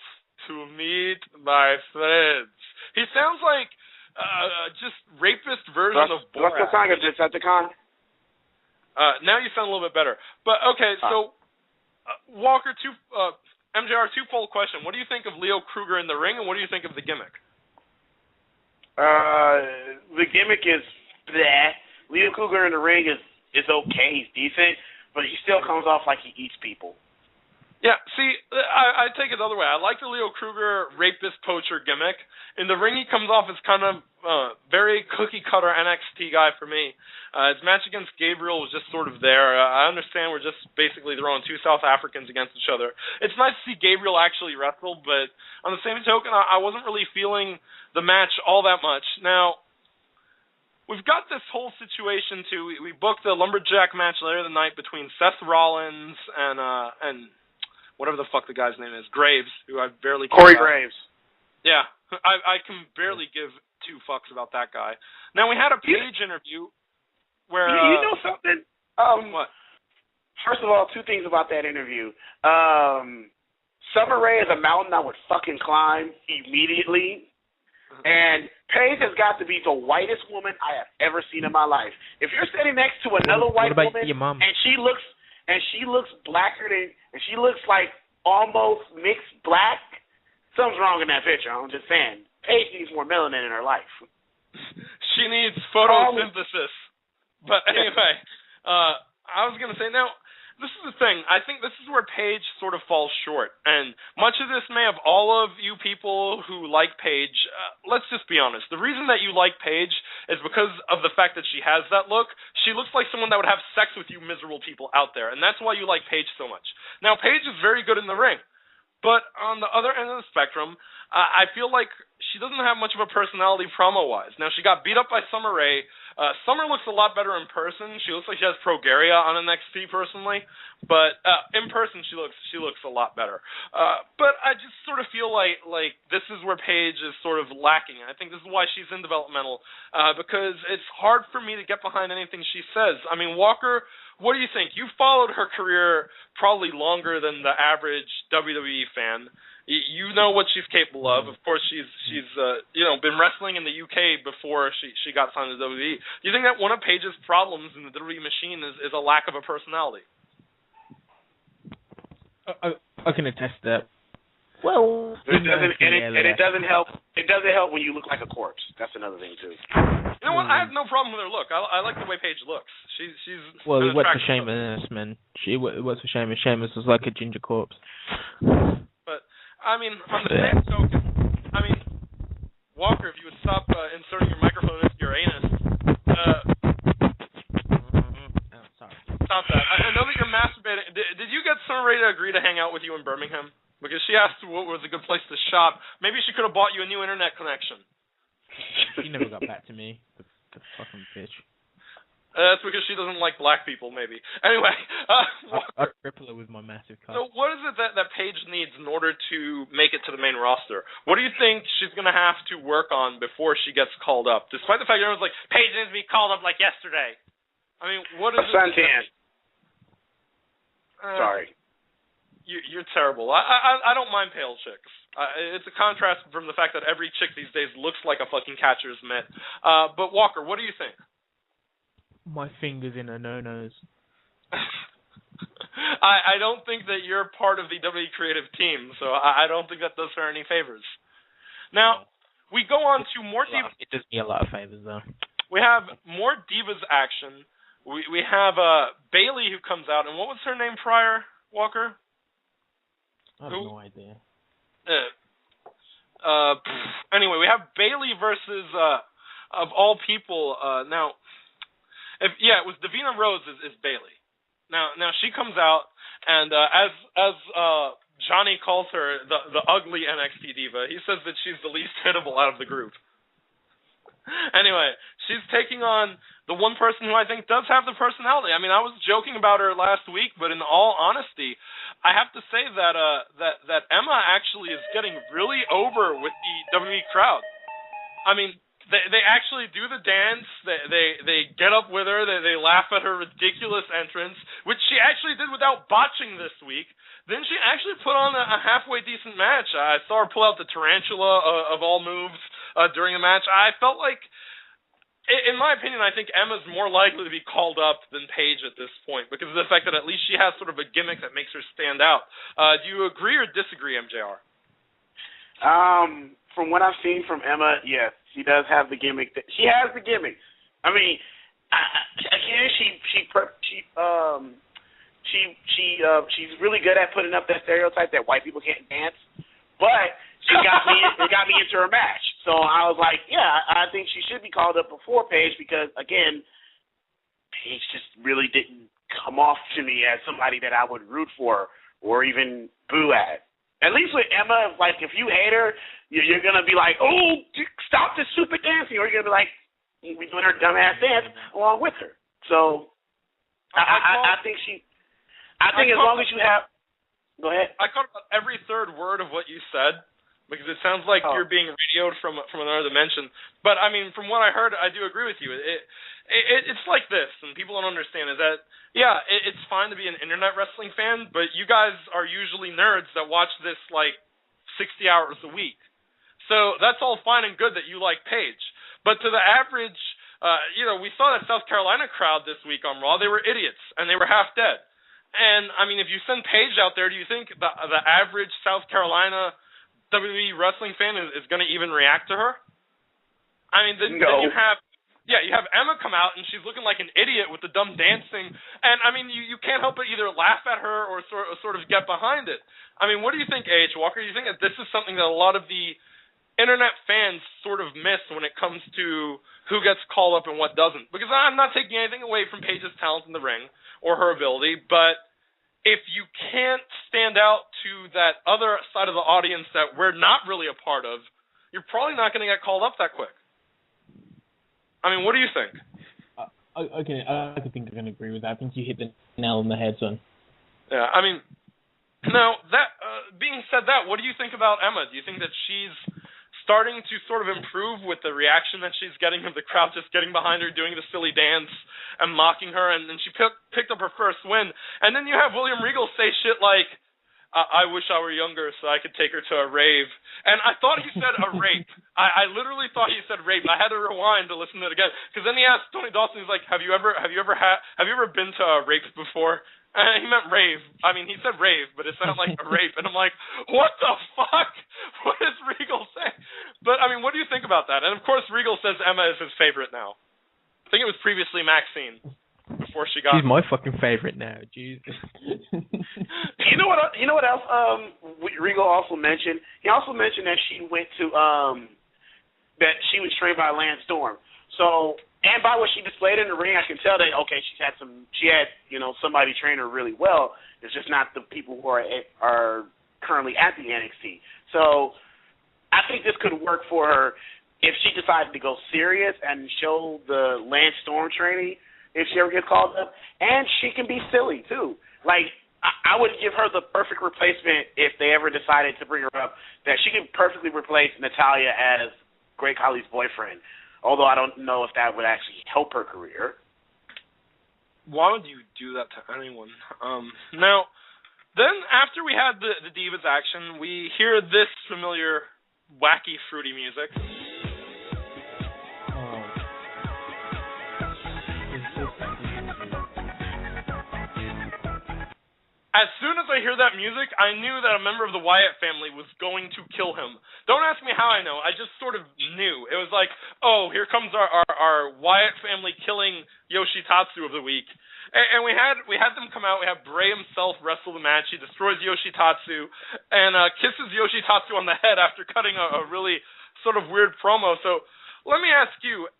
to meet my friends. He sounds like just rapist version of Borat. What's the song of Decepticon? Now you sound a little bit better. But okay, so Walker, MJR, twofold question. What do you think of Leo Kruger in the ring, and what do you think of the gimmick? The gimmick is bleh. Leo Kruger in the ring is okay. He's decent, but he still comes off like he eats people. Yeah, see, I take it the other way. I like the Leo Kruger rapist poacher gimmick. In the ring, he comes off as kind of very cookie-cutter NXT guy for me. His match against Gabriel was just sort of there. I understand we're just basically throwing two South Africans against each other. It's nice to see Gabriel actually wrestle, but on the same token, I wasn't really feeling the match all that much. Now, we've got this whole situation, too. We booked a lumberjack match later the night between Seth Rollins and whatever the fuck the guy's name is, Graves, who I barely care Corey about. Graves. Yeah, I can barely give two fucks about that guy. Now, we had a Page interview where... You know something? What? First of all, two things about that interview. Summer Rae is a mountain I would fucking climb immediately. And Paige has got to be the whitest woman I have ever seen in my life. If you're sitting next to another white woman and she looks blacker than, and she looks like almost mixed black, something's wrong in that picture. I'm just saying. Paige needs more melanin in her life. She needs photosynthesis. But anyway, I was going to say, now, this is the thing. I think this is where Paige sort of falls short. And much of this may have all of you people who like Paige, let's just be honest. The reason that you like Paige is because of the fact that she has that look. She looks like someone that would have sex with you miserable people out there. And that's why you like Paige so much. Now, Paige is very good in the ring. But on the other end of the spectrum, I feel like she doesn't have much of a personality promo-wise. Now, she got beat up by Summer Rae. Summer looks a lot better in person. She looks like she has progeria on NXT personally, but in person she looks a lot better. But I just sort of feel like this is where Paige is sort of lacking. I think this is why she's in developmental, because it's hard for me to get behind anything she says. I mean, Walker, what do you think? You followed her career probably longer than the average WWE fan. You know what she's capable of. Of course, she's been wrestling in the UK before she got signed to WWE. Do you think that one of Paige's problems in the WWE machine is a lack of a personality? I can attest to that. Well, it doesn't help. It doesn't help when you look like a corpse. That's another thing too. You know what? I have no problem with her look. I like the way Paige looks. She's well, it works for Sheamus, man. It works for Sheamus. Sheamus was like a ginger corpse. But I mean, on the same token, I mean, Walker, if you would stop inserting your microphone into your anus. Sorry. Stop that. I know that you're masturbating. Did you get Sunray to agree to hang out with you in Birmingham? Because she asked what was a good place to shop. Maybe she could have bought you a new internet connection. She never got back to me. The fucking bitch. That's because she doesn't like black people, maybe. Anyway. I'd cripple her with my massive cock. So what is it that Paige needs in order to make it to the main roster? What do you think she's going to have to work on before she gets called up? Despite the fact that everyone's like, Paige needs to be called up like yesterday. I mean, what is it? Suntan. Sorry. You're terrible. I don't mind pale chicks. It's a contrast from the fact that every chick these days looks like a fucking catcher's mitt. But Walker, what do you think? My fingers in her no-nos. I don't think that you're part of the WWE creative team, so I don't think that does her any favors. Now, we go on to more Divas. It does me a lot of favors, though. We have more Divas action. We have Bayley who comes out, and what was her name prior, Walker? I have no idea. Anyway, we have Bayley versus, of all people, now, it was Davina Rose is Bayley. Now she comes out, and as Johnny calls her the ugly NXT diva, he says that she's the least hittable out of the group. Anyway, she's taking on the one person who I think does have the personality. I mean, I was joking about her last week, but in all honesty, I have to say that Emma actually is getting really over with the WWE crowd. I mean, they actually do the dance. They get up with her. They laugh at her ridiculous entrance, which she actually did without botching this week. Then she actually put on a halfway decent match. I saw her pull out the tarantula of all moves during the match. I felt like, in my opinion, I think Emma's more likely to be called up than Paige at this point because of the fact that at least she has sort of a gimmick that makes her stand out. Do you agree or disagree, MJR? From what I've seen from Emma, yes, she does have the gimmick. She has the gimmick. I mean, she's really good at putting up that stereotype that white people can't dance, but it got me into her match. So I was like, yeah, I think she should be called up before Paige because, again, Paige just really didn't come off to me as somebody that I would root for or even boo at. At least with Emma, like, if you hate her, you're going to be like, oh, stop this stupid dancing. Or you're going to be like, we're doing her dumbass dance along with her. So I think as long as you have... Go ahead. I caught about every third word of what you said because it sounds like you're being radioed from another dimension. But, I mean, from what I heard, I do agree with you. It's like this, and people don't understand, is that, yeah, it's fine to be an internet wrestling fan, but you guys are usually nerds that watch this, like, 60 hours a week. So that's all fine and good that you like Paige. But to the average, we saw that South Carolina crowd this week on Raw. They were idiots, and they were half dead. And, I mean, if you send Paige out there, do you think the average South Carolina WWE wrestling fan is going to even react to her? I mean, then you have Emma come out, and she's looking like an idiot with the dumb dancing. And, I mean, you can't help but either laugh at her or sort of get behind it. I mean, what do you think, A.H. Walker? Do you think that this is something that a lot of the internet fans sort of miss when it comes to who gets called up and what doesn't? Because I'm not taking anything away from Paige's talent in the ring or her ability, but if you can't stand out to that other side of the audience that we're not really a part of, you're probably not going to get called up that quick. I mean, what do you think? Okay, I think I can agree with that. I think you hit the nail on the head, son. Yeah, I mean, now, that being said that, what do you think about Emma? Do you think that she's starting to sort of improve with the reaction that she's getting of the crowd just getting behind her, doing the silly dance and mocking her, and then she picked up her first win? And then you have William Regal say shit like, I wish I were younger so I could take her to a rave. And I thought he said a rape. I literally thought he said rape. I had to rewind to listen to it again. Because then he asked Tony Dawson, he's like, have you ever been to a rape before? He meant rave. I mean, he said rave, but it sounded like a rape. And I'm like, what the fuck? What does Regal say? But, I mean, what do you think about that? And, of course, Regal says Emma is his favorite now. I think it was previously Maxine before she got... She's my fucking favorite now. Jesus. You know what else Regal also mentioned? He also mentioned that she went to... that she was trained by Lance Storm. So... And by what she displayed in the ring, I can tell that she had somebody train her really well. It's just not the people who are currently at the NXT. So I think this could work for her if she decided to go serious and show the Lance Storm training if she ever gets called up. And she can be silly too. Like I would give her the perfect replacement if they ever decided to bring her up. That she could perfectly replace Natalya as Great Khali's boyfriend. Although I don't know if that would actually help her career. Why would you do that to anyone? Now, then after we had the Divas action, we hear this familiar, wacky, fruity music. As soon as I hear that music, I knew that a member of the Wyatt family was going to kill him. Don't ask me how I know. I just sort of knew. It was like, oh, here comes our Wyatt family killing Yoshitatsu of the week. And we had them come out. We had Bray himself wrestle the match. He destroys Yoshitatsu and kisses Yoshitatsu on the head after cutting a really sort of weird promo. So let me ask you,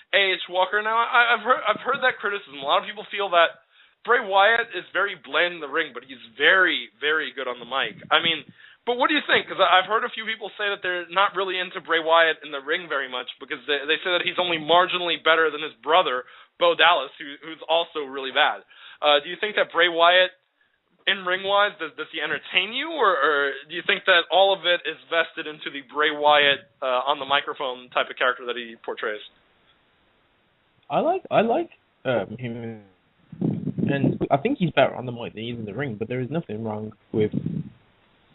A.H. Walker. Now, I've heard that criticism. A lot of people feel that Bray Wyatt is very bland in the ring, but he's very, very good on the mic. I mean, but what do you think? Because I've heard a few people say that they're not really into Bray Wyatt in the ring very much because they say that he's only marginally better than his brother, Bo Dallas, who's also really bad. Do you think that Bray Wyatt, in ring-wise, does he entertain you, or do you think that all of it is vested into the Bray Wyatt on the microphone type of character that he portrays? I like him. And I think he's better on the mic than he is in the ring, but there is nothing wrong with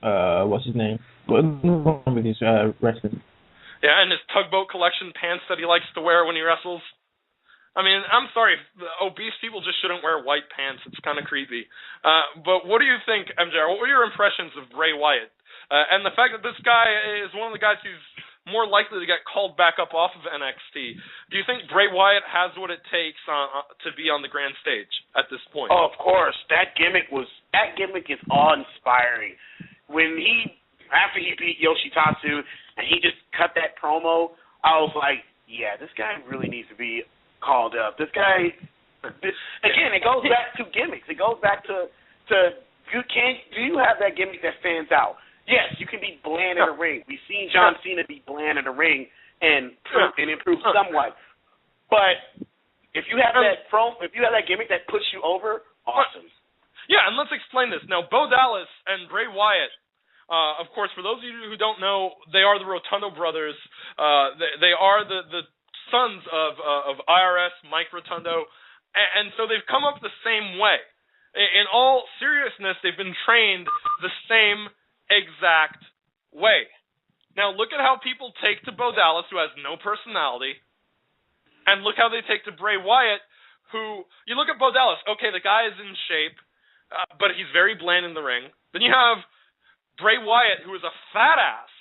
what's his name? Nothing wrong with his wrestling. Yeah, and his tugboat collection pants that he likes to wear when he wrestles. I mean, I'm sorry, obese people just shouldn't wear white pants. It's kind of creepy. But what do you think, MJR? What were your impressions of Bray Wyatt? And the fact that this guy is one of the guys who's more likely to get called back up off of NXT. Do you think Bray Wyatt has what it takes to be on the grand stage at this point? Oh, of course. That gimmick is awe-inspiring. After he beat Yoshitatsu and he just cut that promo, I was like, yeah, this guy really needs to be called up. Again, it goes back to gimmicks. It goes back to do you have that gimmick that stands out? Yes, you can be bland in the ring. We've seen John Cena be bland in the ring and improve somewhat. But if you have that gimmick that puts you over, awesome. Yeah, and let's explain this. Now, Bo Dallas and Bray Wyatt, of course, for those of you who don't know, they are the Rotundo brothers. They are the sons of IRS, Mike Rotundo, and so they've come up the same way. In all seriousness, they've been trained the same exact way. Now, look at how people take to Bo Dallas, who has no personality, and look how they take to Bray Wyatt, who, you look at Bo Dallas, okay, the guy is in shape, but he's very bland in the ring. Then you have Bray Wyatt, who is a fat ass.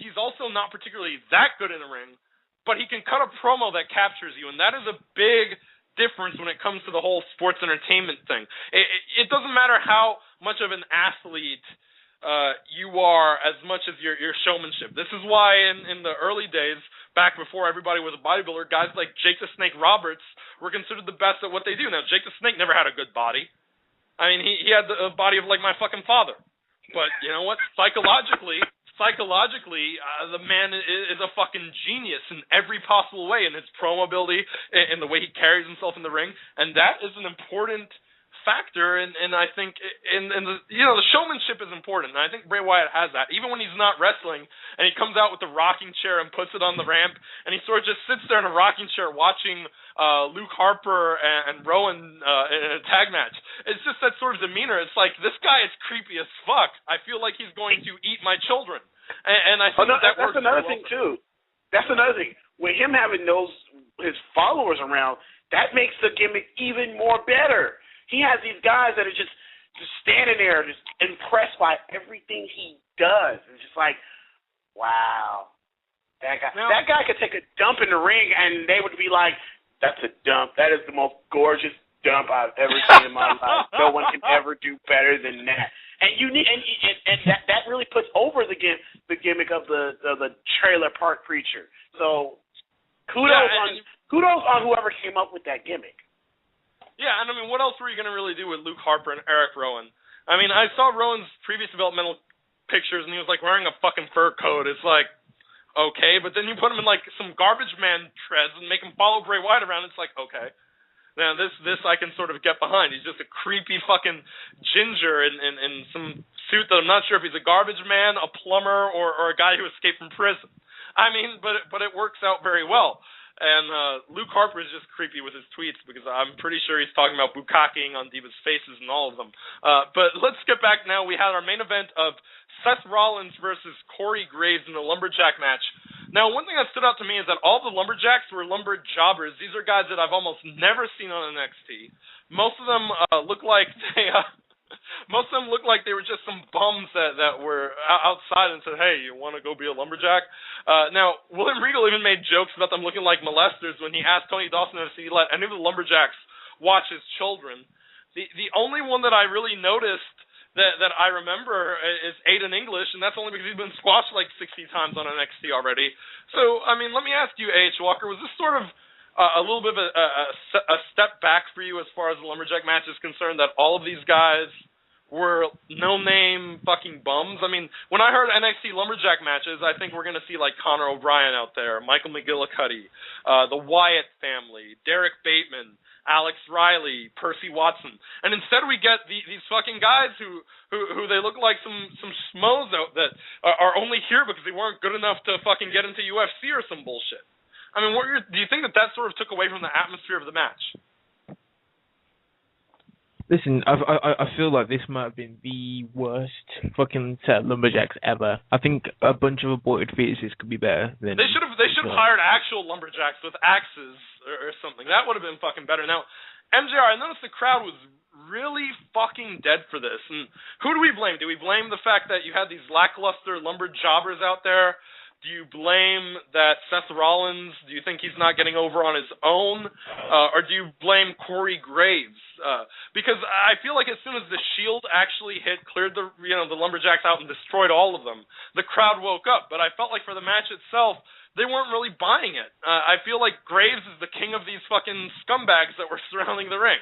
He's also not particularly that good in the ring, but he can cut a promo that captures you, and that is a big difference when it comes to the whole sports entertainment thing. It doesn't matter how much of an athlete you are as much as your showmanship. This is why in the early days, back before everybody was a bodybuilder, guys like Jake the Snake Roberts were considered the best at what they do. Now, Jake the Snake never had a good body. I mean, he had the body of like my fucking father. But you know what? Psychologically, the man is a fucking genius in every possible way, in his promo ability, in the way he carries himself in the ring, and that is an important factor, and I think the showmanship is important, and I think Bray Wyatt has that. Even when he's not wrestling, and he comes out with the rocking chair and puts it on the ramp, and he sort of just sits there in a rocking chair watching Luke Harper and Rowan in a tag match. It's just that sort of demeanor. It's like, this guy is creepy as fuck. I feel like he's going to eat my children, and I think that works. That's another thing too. That's another thing. With him having his followers around, that makes the gimmick even more better. he has these guys that are just standing there, just impressed by everything he does. It's just like, wow, that guy could take a dump in the ring, and they would be like, that's a dump. That is the most gorgeous dump I've ever seen in my life. No one can ever do better than that. And you need, and that really puts over the gimmick of the trailer park preacher. So kudos on whoever came up with that gimmick. Yeah, and I mean, what else were you going to really do with Luke Harper and Eric Rowan? I mean, I saw Rowan's previous developmental pictures, and he was like wearing a fucking fur coat. It's like, okay, but then you put him in like some garbage man treads and make him follow Bray Wyatt around. It's like, okay. Now, this I can sort of get behind. He's just a creepy fucking ginger in some suit that I'm not sure if he's a garbage man, a plumber, or a guy who escaped from prison. I mean, but it works out very well. And Luke Harper is just creepy with his tweets because I'm pretty sure he's talking about bukkakeing on Divas' faces and all of them. But let's get back now. We had our main event of Seth Rollins versus Corey Graves in the Lumberjack match. Now, one thing that stood out to me is that all the Lumberjacks were lumberjobbers. These are guys that I've almost never seen on NXT. Most of them look like they were just some bums that were outside and said, "Hey, you want to go be a lumberjack?" Now, William Regal even made jokes about them looking like molesters when he asked Tony Dawson if he let any of the Lumberjacks watch his children. The only one that I really noticed that I remember is Aiden English, and that's only because he's been squashed like 60 times on NXT already. So, I mean, let me ask you, A.H. Walker, was this sort of a little bit of a step back for you as far as the Lumberjack match is concerned, that all of these guys were no-name fucking bums? I mean, when I heard NXT Lumberjack matches, I think we're going to see like Conor O'Brien out there, Michael McGillicuddy, the Wyatt family, Derek Bateman, Alex Riley, Percy Watson, and instead we get these fucking guys who they look like some schmoes out that are only here because they weren't good enough to fucking get into UFC or some bullshit. I mean, do you think that sort of took away from the atmosphere of the match? Listen, I feel like this might have been the worst fucking set of Lumberjacks ever. I think a bunch of aborted fetuses could be better than. They should have hired actual Lumberjacks with axes or something. That would have been fucking better. Now, MJR, I noticed the crowd was really fucking dead for this. And who do we blame? Do we blame the fact that you had these lackluster lumberjobbers out there? Do you blame that Seth Rollins, do you think he's not getting over on his own? Or do you blame Corey Graves? Because I feel like as soon as the Shield actually cleared the Lumberjacks out and destroyed all of them, the crowd woke up. But I felt like for the match itself, they weren't really buying it. I feel like Graves is the king of these fucking scumbags that were surrounding the ring.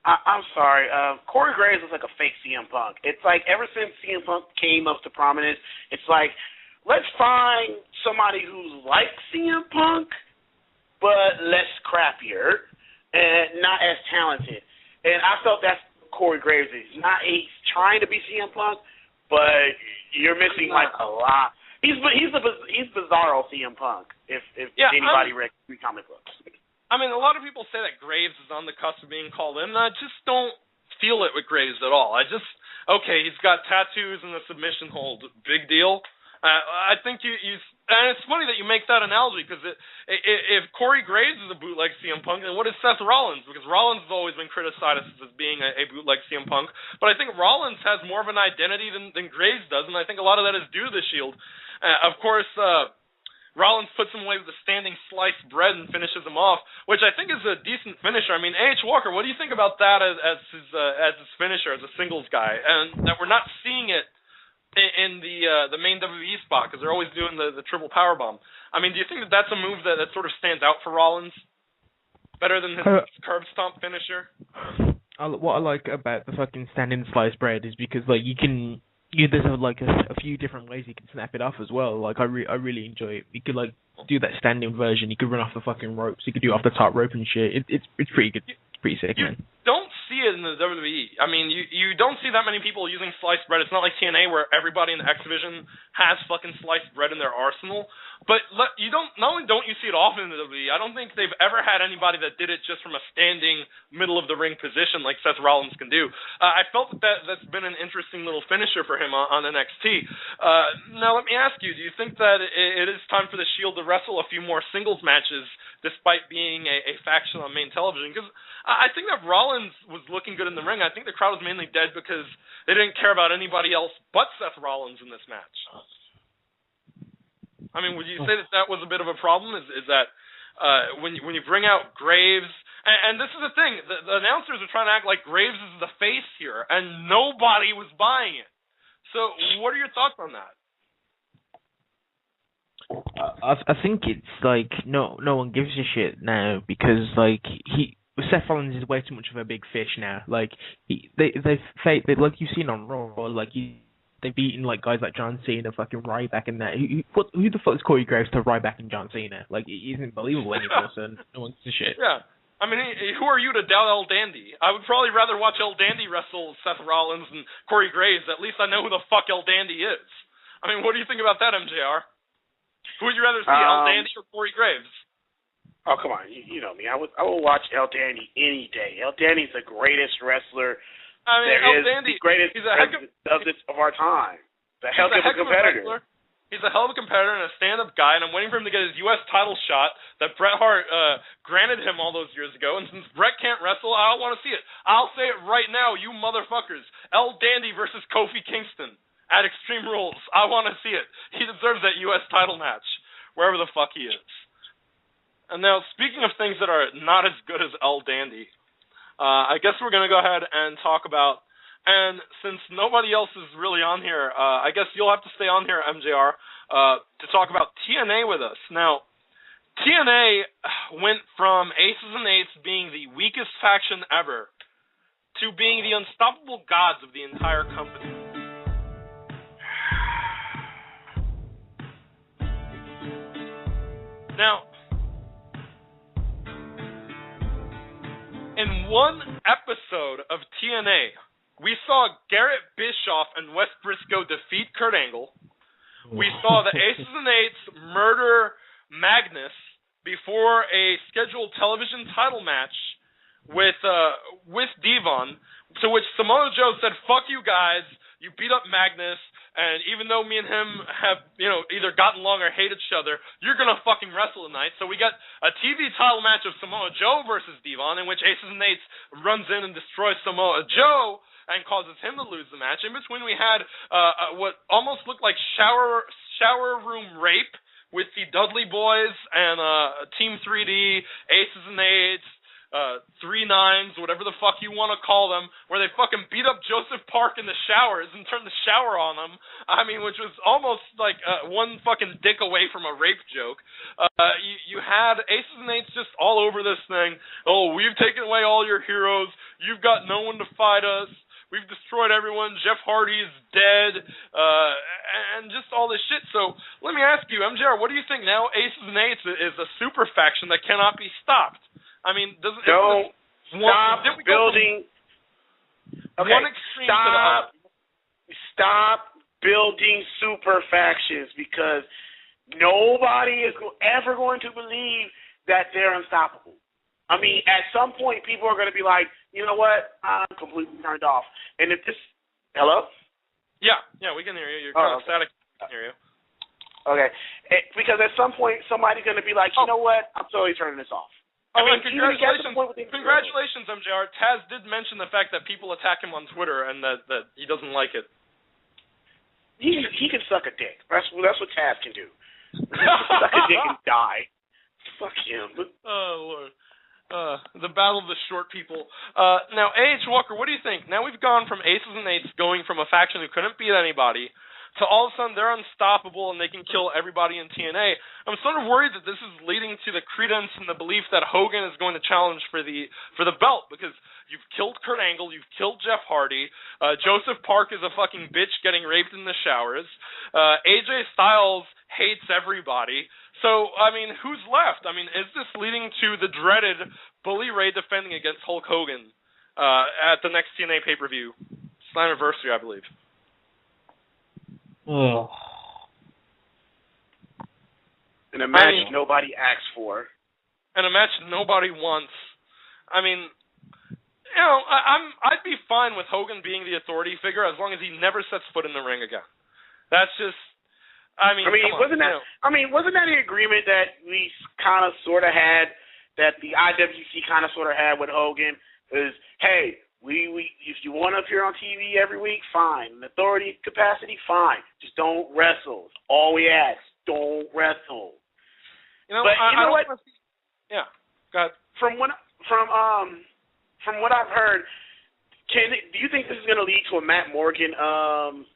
I'm sorry. Corey Graves is like a fake CM Punk. It's like ever since CM Punk came up to prominence, it's like, let's find somebody who's like CM Punk, but less crappier and not as talented. And I felt that's Corey Graves is. He's trying to be CM Punk, but you're missing like a lot. He's Bizarro CM Punk. If anybody read comic books. I mean, a lot of people say that Graves is on the cusp of being called in, and I just don't feel it with Graves at all. He's got tattoos and a submission hold. Big deal. I think and it's funny that you make that analogy, because if Corey Graves is a bootleg CM Punk, then what is Seth Rollins? Because Rollins has always been criticized as being a bootleg CM Punk, but I think Rollins has more of an identity than Graves does, and I think a lot of that is due to the Shield. Of course, Rollins puts him away with a standing sliced bread and finishes him off, which I think is a decent finisher. I mean, A.H. Walker, what do you think about that as his finisher, as a singles guy, and that we're not seeing it in the main WWE spot, because they're always doing the triple powerbomb? I mean, do you think that's a move that sort of stands out for Rollins better than his curb stomp finisher? What I like about the fucking standing sliced bread is because like there's like a few different ways you can snap it off as well. Like I really enjoy it. You could like do that standing version. You could run off the fucking ropes. You could do it off the top rope and shit. It's pretty good. It's pretty sick, man. Don't see it in the WWE. I mean, you don't see that many people using sliced bread. It's not like TNA where everybody in the X Division has fucking sliced bread in their arsenal. But not only don't you see it often in the WWE, I don't think they've ever had anybody that did it just from a standing middle of the ring position like Seth Rollins can do. I felt that's been an interesting little finisher for him on NXT. Now let me ask you, do you think that it is time for the Shield to wrestle a few more singles matches despite being a faction on main television. Because I think that Rollins was looking good in the ring. I think the crowd was mainly dead because they didn't care about anybody else but Seth Rollins in this match. I mean, would you say that was a bit of a problem? Is that when you bring out Graves, and this is the thing, the announcers are trying to act like Graves is the face here, and nobody was buying it. So, what are your thoughts on that? I think it's like no one gives a shit now because like Seth Rollins is way too much of a big fish now. Like they like you've seen on Raw, like they've beaten like guys like John Cena, fucking Ryback, and that. Who the fuck is Corey Graves to Ryback and John Cena? Like he isn't believable anymore. So no one gives a shit. Yeah. I mean, who are you to doubt El Dandy? I would probably rather watch El Dandy wrestle Seth Rollins and Corey Graves. At least I know who the fuck El Dandy is. I mean, what do you think about that, MJR? Who would you rather see, El Dandy or Corey Graves? Oh, come on. You know me. I would watch El Dandy any day. El Dandy's the greatest wrestler El Dandy, the greatest of our time. The hell of a competitor. He's a hell of a competitor and a stand-up guy, and I'm waiting for him to get his U.S. title shot that Bret Hart granted him all those years ago. And since Bret can't wrestle, I don't want to see it. I'll say it right now, you motherfuckers. El Dandy versus Kofi Kingston at Extreme Rules. I want to see it. He deserves that U.S. title match, wherever the fuck he is. And now, speaking of things that are not as good as El Dandy, I guess we're going to go ahead and talk about, and since nobody else is really on here, I guess you'll have to stay on here, MJR, to talk about TNA with us. Now, TNA went from Aces and Eights being the weakest faction ever to being the unstoppable gods of the entire company. Now, in one episode of TNA, we saw Garrett Bischoff and Wes Briscoe defeat Kurt Angle. We saw the Aces and Eights murder Magnus before a scheduled television title match with Devon, to which Samoa Joe said, "Fuck you guys, you beat up Magnus, and even though me and him have, either gotten along or hate each other, you're gonna fucking wrestle tonight." So we got a TV title match of Samoa Joe versus Devon, in which Aces and Eights runs in and destroys Samoa Joe and causes him to lose the match. In between, we had what almost looked like shower room rape with the Dudley Boys and Team 3D, Aces and Eights, 3-9s, whatever the fuck you want to call them, where they fucking beat up Joseph Park in the showers and turned the shower on him. I mean, which was almost like one fucking dick away from a rape joke. You had Aces and Eights just all over this thing. Oh, we've taken away all your heroes. You've got no one to fight us. We've destroyed everyone. Jeff Hardy is dead, and just all this shit. So let me ask you, MJR, what do you think now? Aces and Eights is a super faction that cannot be stopped. I mean, stop building. Stop building super factions, because nobody is ever going to believe that they're unstoppable. I mean, at some point, people are going to be like, you know what? I'm completely turned off. And if this... Hello? Yeah, we can hear you. You're kind of static. I can hear you. Okay. Because at some point, somebody's going to be like, you know what? I'm totally turning this off. Congratulations, MJR. Taz did mention the fact that people attack him on Twitter and that he doesn't like it. He can suck a dick. That's what Taz can do. Suck a dick and die. Fuck him. Oh, Lord. The battle of the short people. Now, A.H. Walker, what do you think? Now we've gone from Aces and Eights going from a faction who couldn't beat anybody to all of a sudden they're unstoppable and they can kill everybody in TNA. I'm sort of worried that this is leading to the credence and the belief that Hogan is going to challenge for the belt, because you've killed Kurt Angle, you've killed Jeff Hardy, Joseph Park is a fucking bitch getting raped in the showers, AJ Styles hates everybody. So, I mean, who's left? I mean, is this leading to the dreaded Bully Ray defending against Hulk Hogan at the next TNA pay-per-view? It's an anniversary, I believe. Oh. In a match nobody asked for. In a match nobody wants. I mean, I'd be fine with Hogan being the authority figure as long as he never sets foot in the ring again. That's just... wasn't that the agreement that we kind of sort of had, that the IWC kind of sort of had with Hogan? Is, hey, we if you want to appear on TV every week, fine. In authority capacity, fine. Just don't wrestle. All we ask, don't wrestle. You know, but you know what? Yeah, go ahead. From what I've heard, do you think this is going to lead to a Matt Morgan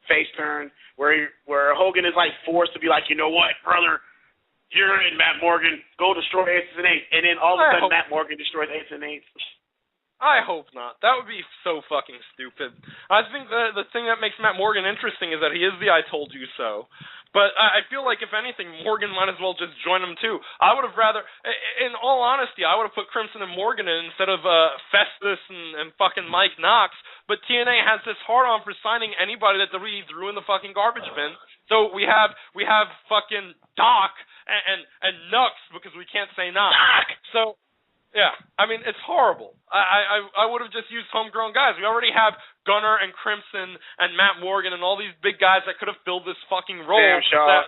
face turn, where Hogan is like forced to be like, you know what, brother, you're in, Matt Morgan, go destroy Aces and Eights, and then all of a sudden Matt Morgan destroys Aces and Eights? I hope not. That would be so fucking stupid. I think the thing that makes Matt Morgan interesting is that he is the I told you so. But I feel like, if anything, Morgan might as well just join him, too. I would have rather, in all honesty, I would have put Crimson and Morgan in instead of Festus and fucking Mike Knox. But TNA has this hard-on for signing anybody that WWE threw in the fucking garbage bin. So we have fucking Doc and Nux, because we can't say Knox. So... yeah, I mean, it's horrible. I would have just used homegrown guys. We already have Gunner and Crimson and Matt Morgan and all these big guys that could have filled this fucking role. Sam Shaw.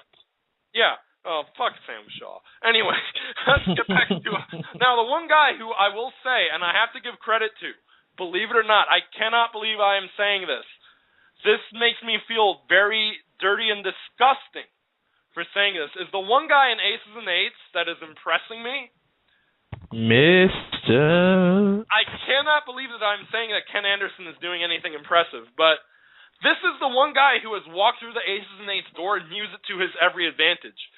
Yeah. Oh, fuck Sam Shaw. Anyway, let's get back to now, the one guy who I will say, and I have to give credit to, believe it or not, I cannot believe I am saying this. This makes me feel very dirty and disgusting for saying this, is the one guy in Aces and Eights that is impressing me. Mr. I cannot believe that I'm saying that Ken Anderson is doing anything impressive, but this is the one guy who has walked through the Aces and Eights door and used it to his every advantage.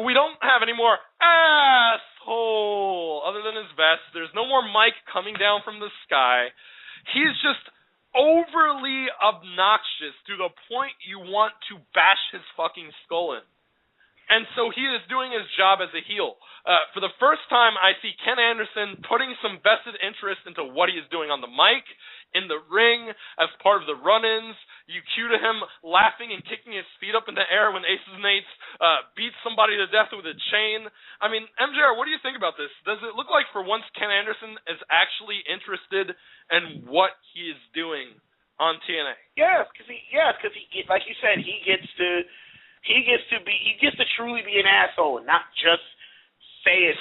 We don't have any more asshole other than his vest. There's no more Mike coming down from the sky. He's just overly obnoxious to the point you want to bash his fucking skull in. And so he is doing his job as a heel. For the first time, I see Ken Anderson putting some vested interest into what he is doing on the mic, in the ring, as part of the run-ins. You cue to him laughing and kicking his feet up in the air when Aces and Eights beats somebody to death with a chain. I mean, MJR, what do you think about this? Does it look like for once Ken Anderson is actually interested in what he is doing on TNA? Yes, because he, like you said, he gets to truly be an asshole and not just say it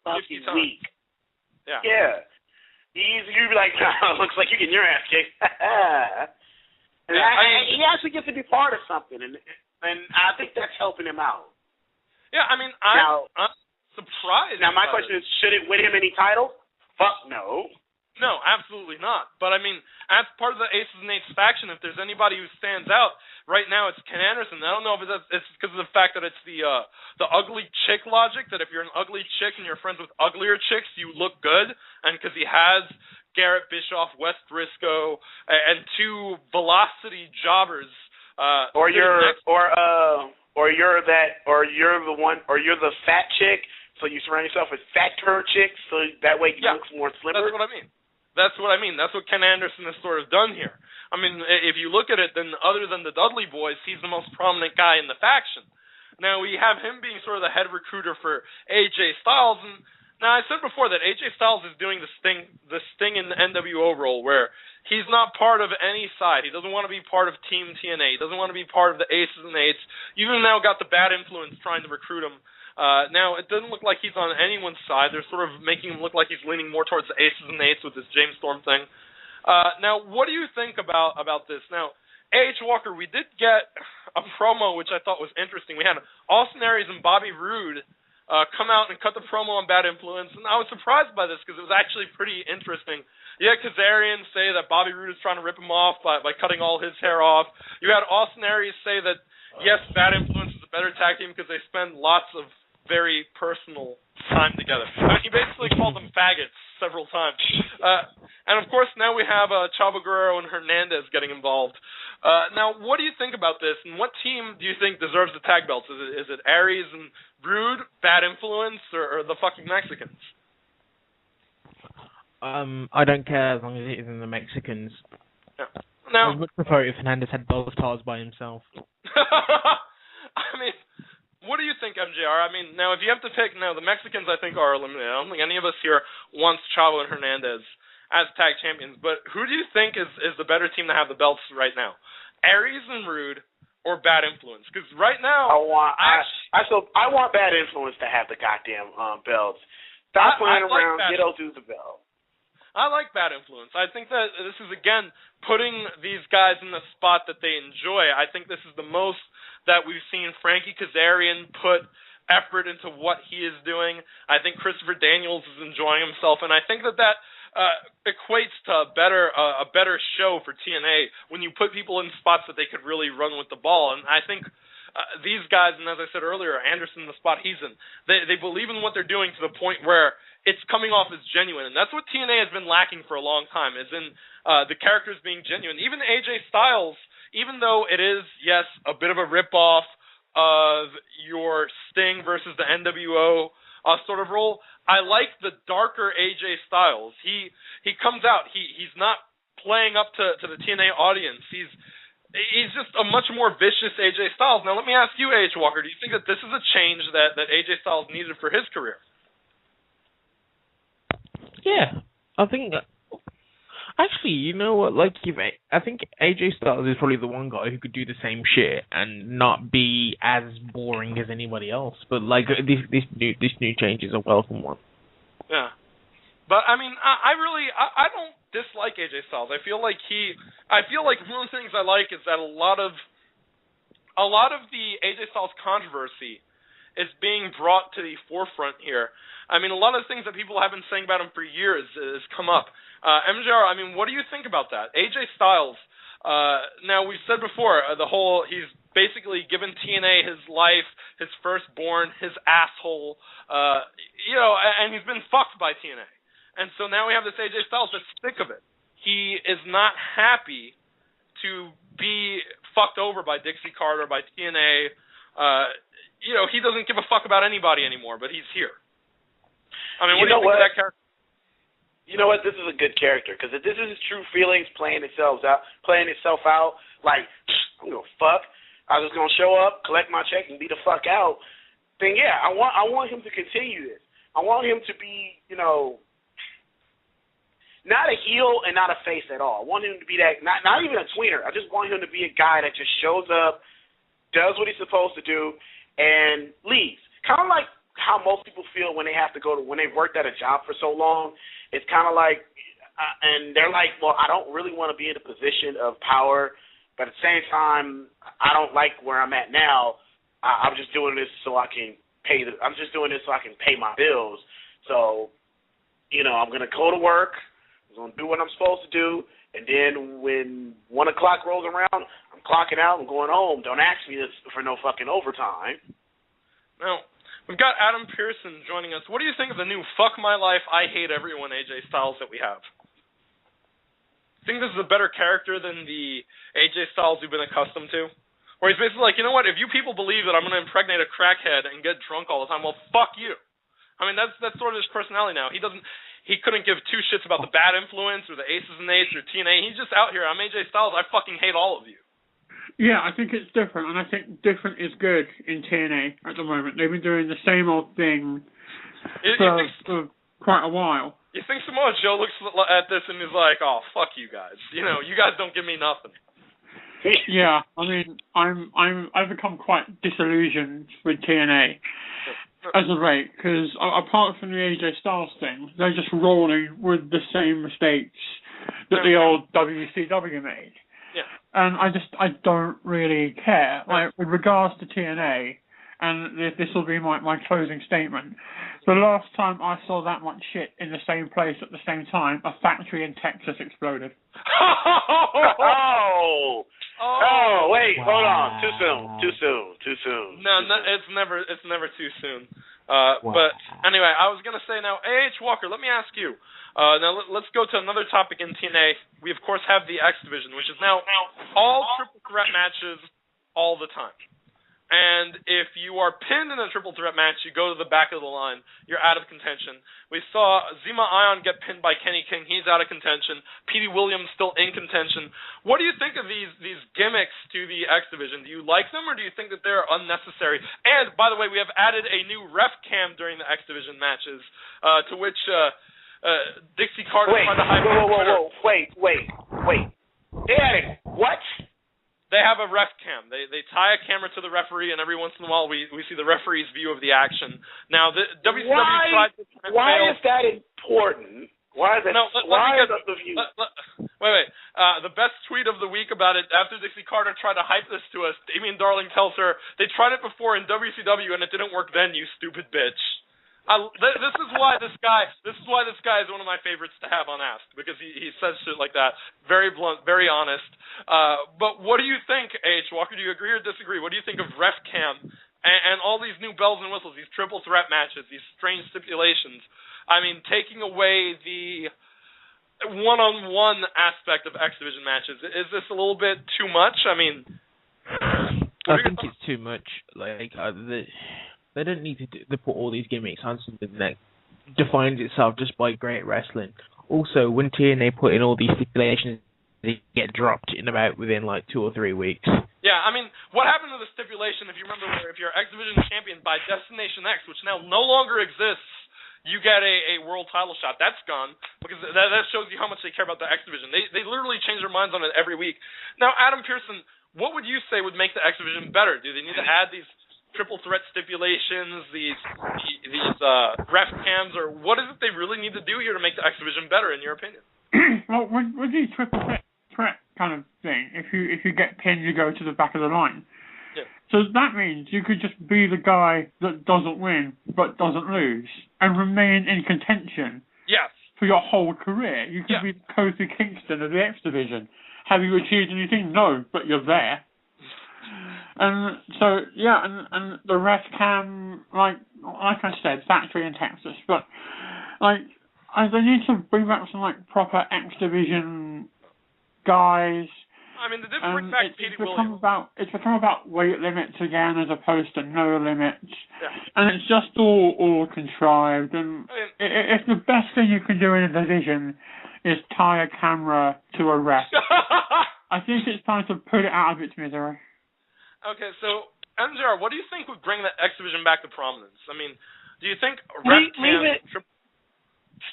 fucking week. Yeah. Yeah. You'd be like, nah, looks like you're getting your ass kicked. And he actually gets to be part of something, and I think that's helping him out. Yeah, I mean, I'm surprised. Now, my question is, should it win him any title? Fuck no. No, absolutely not. But, I mean, as part of the Aces and Eights faction, if there's anybody who stands out, right now it's Ken Anderson. I don't know if it's because of the fact that it's the ugly chick logic, that if you're an ugly chick and you're friends with uglier chicks, you look good, and because he has Garrett Bischoff, Wes Briscoe, and two velocity jobbers. You're the fat chick, so you surround yourself with fat curve chicks, so that way you look more slimmer. That's what I mean. That's what Ken Anderson has sort of done here. I mean, if you look at it, then other than the Dudley Boys, he's the most prominent guy in the faction. Now, we have him being sort of the head recruiter for AJ Styles, and now I said before that AJ Styles is doing the Sting in the NWO role, where he's not part of any side. He doesn't want to be part of Team TNA. He doesn't want to be part of the Aces and Eights. You've now got the Bad Influence trying to recruit him. Now, it doesn't look like he's on anyone's side. They're sort of making him look like he's leaning more towards the Aces and Eights with this James Storm thing. Now, what do you think about this? Now, A.H. Walker, we did get a promo which I thought was interesting. We had Austin Aries and Bobby Roode come out and cut the promo on Bad Influence, and I was surprised by this because it was actually pretty interesting. You had Kazarian say that Bobby Roode is trying to rip him off by cutting all his hair off. You had Austin Aries say that, yes, Bad Influence is a better tag team because they spend lots of very personal time together. I mean, he basically called them faggots several times. And, of course, now we have Chavo Guerrero and Hernandez getting involved. Now, what do you think about this, and what team do you think deserves the tag belts? Is it Aries and Roode, Bad Influence, or the fucking Mexicans? I don't care as long as it isn't the Mexicans. Yeah. Now, I would prefer if Hernandez had both stars by himself. I mean, what do you think, MJR? I mean, now, if you have to pick, now, the Mexicans, I think, are eliminated. I don't think any of us here wants Chavo and Hernandez as tag champions, but who do you think is the better team to have the belts right now? Aries and Roode, or Bad Influence? Because right now, I want Bad Influence to have the goddamn belts. Stop playing around. Get O2 the belt. I like Bad Influence. I think that this is, again, putting these guys in the spot that they enjoy. I think this is the most that we've seen Frankie Kazarian put effort into what he is doing. I think Christopher Daniels is enjoying himself, and I think that equates to a better show for TNA when you put people in spots that they could really run with the ball. And I think these guys, and as I said earlier, Anderson, the spot he's in, they believe in what they're doing to the point where it's coming off as genuine. And that's what TNA has been lacking for a long time, is in the characters being genuine. Even AJ Styles, even though it is, yes, a bit of a ripoff of your Sting versus the NWO sort of role, I like the darker AJ Styles. He comes out. He's not playing up to the TNA audience. He's just a much more vicious AJ Styles. Now, let me ask you, A.H. Walker, do you think that this is a change that AJ Styles needed for his career? Yeah, I think. Actually, you know what? Like, I think AJ Styles is probably the one guy who could do the same shit and not be as boring as anybody else. But like, this new change is a welcome one. Yeah, but I mean, I don't dislike AJ Styles. I feel like one of the things I like is that a lot of the AJ Styles controversy is being brought to the forefront here. I mean, a lot of the things that people have been saying about him for years has come up. MJR, I mean, what do you think about that? AJ Styles, now we've said before, he's basically given TNA his life, his firstborn, his asshole, and he's been fucked by TNA. And so now we have this AJ Styles that's sick of it. He is not happy to be fucked over by Dixie Carter, by TNA. He doesn't give a fuck about anybody anymore, but he's here. I mean, what do you think of that character? You know what? This is a good character, because if this is his true feelings playing itself out, like, fuck, I was just gonna show up, collect my check, and be the fuck out. Then yeah, I want him to continue this. I want him to be, not a heel and not a face at all. I want him to be that, not even a tweener. I just want him to be a guy that just shows up, does what he's supposed to do, and leaves. Kind of like how most people feel when they have to when they've worked at a job for so long. It's kind of like, and they're like, well, I don't really want to be in a position of power, but at the same time, I don't like where I'm at now. I'm just doing this so I can pay my bills. So, I'm gonna go to work. I'm gonna do what I'm supposed to do, and then when 1 o'clock rolls around, I'm clocking out and going home. Don't ask me this for no fucking overtime. Now, we've got Adam Pearson joining us. What do you think of the new Fuck My Life, I Hate Everyone AJ Styles that we have? Think this is a better character than the AJ Styles we've been accustomed to? Where he's basically like, you know what, if you people believe that I'm going to impregnate a crackhead and get drunk all the time, well, fuck you. I mean, that's sort of his personality now. He couldn't give two shits about the Bad Influence or the Aces and Eights or TNA. He's just out here. I'm AJ Styles. I fucking hate all of you. Yeah, I think it's different, and I think different is good in TNA at the moment. They've been doing the same old thing for quite a while. You think Samoa Joe looks at this and is like, oh, fuck you guys. You guys don't give me nothing. Yeah, I mean, I've become quite disillusioned with TNA as of late, because apart from the AJ Styles thing, they're just rolling with the same mistakes that the old WCW made. Yeah. And I don't really care. Like, with regards to TNA, and this will be my closing statement, the last time I saw that much shit in the same place at the same time, a factory in Texas exploded. Oh, wait, wow. Hold on. Too soon. No, it's never too soon. Wow. But anyway, I was going to say now, A.H. Walker, let me ask you. Now, let's go to another topic in TNA. We, of course, have the X Division, which is now all triple threat matches all the time. And if you are pinned in a triple threat match, you go to the back of the line. You're out of contention. We saw Zema Ion get pinned by Kenny King. He's out of contention. Petey Williams still in contention. What do you think of these gimmicks to the X Division? Do you like them, or do you think that they're unnecessary? And, by the way, we have added a new ref cam during the X Division matches, to which Dixie Carter tried to hype on Twitter. Wait. They added what? they have a ref cam. They tie a camera to the referee, and every once in a while we see the referee's view of the action. Now, the WCW tried to Why is that important? Why is that? The view? Wait. The best tweet of the week about it, after Dixie Carter tried to hype this to us, Damian Darling tells her, they tried it before in WCW and it didn't work then, you stupid bitch. This is why this guy is one of my favorites to have on Ask, because he says shit like that, very blunt, very honest. But what do you think, H. Walker? Do you agree or disagree? What do you think of ref cam and all these new bells and whistles, these triple threat matches, these strange stipulations? I mean, taking away the one-on-one aspect of X Division matches, is this a little bit too much? I mean, I think it's too much. Like they don't need to put all these gimmicks on something that defines itself just by great wrestling. Also, when TNA put in all these stipulations, they get dropped within like 2 or 3 weeks. Yeah, I mean, what happened to the stipulation, if you remember, where if you're X Division champion by Destination X, which now no longer exists, you get a world title shot. That's gone, because that shows you how much they care about the X Division. They literally change their minds on it every week. Now, Adam Pearson, what would you say would make the X Division better? Do they need to add these triple threat stipulations, these ref cams, or what is it they really need to do here to make the X Division better, in your opinion? Well, with these triple threat kind of thing, if you get pinned, you go to the back of the line. Yeah. So that means you could just be the guy that doesn't win but doesn't lose and remain in contention. Yes. For your whole career. You could be Kofi Kingston of the X Division. Have you achieved anything? No, but you're there. And so, and the ref cam, like I said, factory in Texas, but they need to bring back some proper X Division guys. I mean, they did bring back Petey Williams. It's become about weight limits again as opposed to no limits. Yeah. And it's just all contrived. And if the best thing you can do in a division is tie a camera to a ref, I think it's time to put it out of its misery. Okay, so, MJR, what do you think would bring the X Division back to prominence? I mean, do you think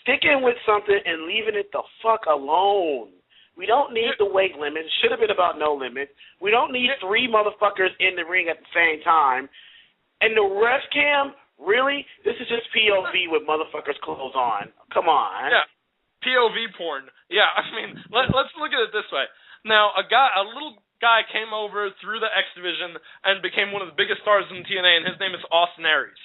sticking with something and leaving it the fuck alone? We don't need the weight limit. It should have been about no limit. We don't need 3 motherfuckers in the ring at the same time. And the ref cam, really? This is just POV with motherfuckers' clothes on. Come on. Yeah, POV porn. Yeah, I mean, let's look at it this way. Now, a little guy came over through the X Division and became one of the biggest stars in TNA, and his name is Austin Aries.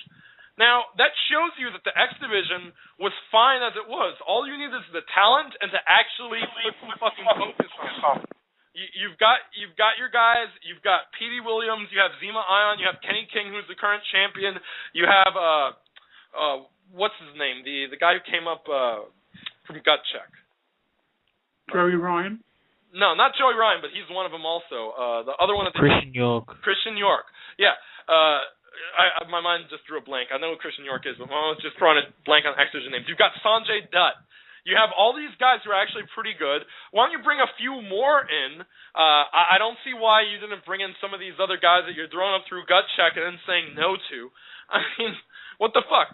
Now, that shows you that the X Division was fine as it was. All you need is the talent and to actually put some fucking focus on it. You've got your guys. You've got Petey Williams. You have Zema Ion. You have Kenny King, who's the current champion. You have what's his name? The guy who came up from Gut Check. Joey Ryan. No, not Joey Ryan, but he's one of them also. The other one. Christian York. Christian York. Yeah. My mind just drew a blank. I know who Christian York is, but I was just drawing a blank on X Division names. You've got Sanjay Dutt. You have all these guys who are actually pretty good. Why don't you bring a few more in? I don't see why you didn't bring in some of these other guys that you're throwing up through Gut Check and then saying no to. I mean, what the fuck?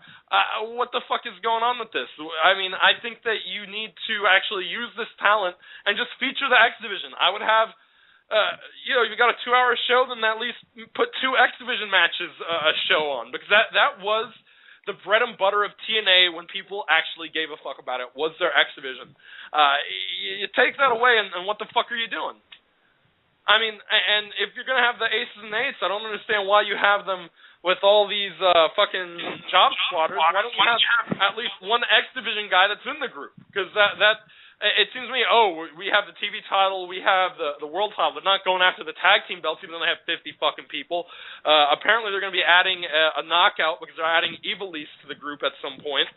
What the fuck is going on with this? I mean, I think that you need to actually use this talent and just feature the X Division. I would have... you've got a 2-hour show, then at least put 2 X Division matches a show on, because that was the bread and butter of TNA when people actually gave a fuck about it, was their X Division. You take that away, and what the fuck are you doing? I mean, and if you're going to have the aces and eights, I don't understand why you have them with all these fucking job squatters. Why don't you have at least one X Division guy that's in the group? Because that it seems to me, we have the TV title, we have the world title. They're not going after the tag team belts, even though they have 50 fucking people. Apparently they're going to be adding a knockout because they're adding Evilise to the group at some point.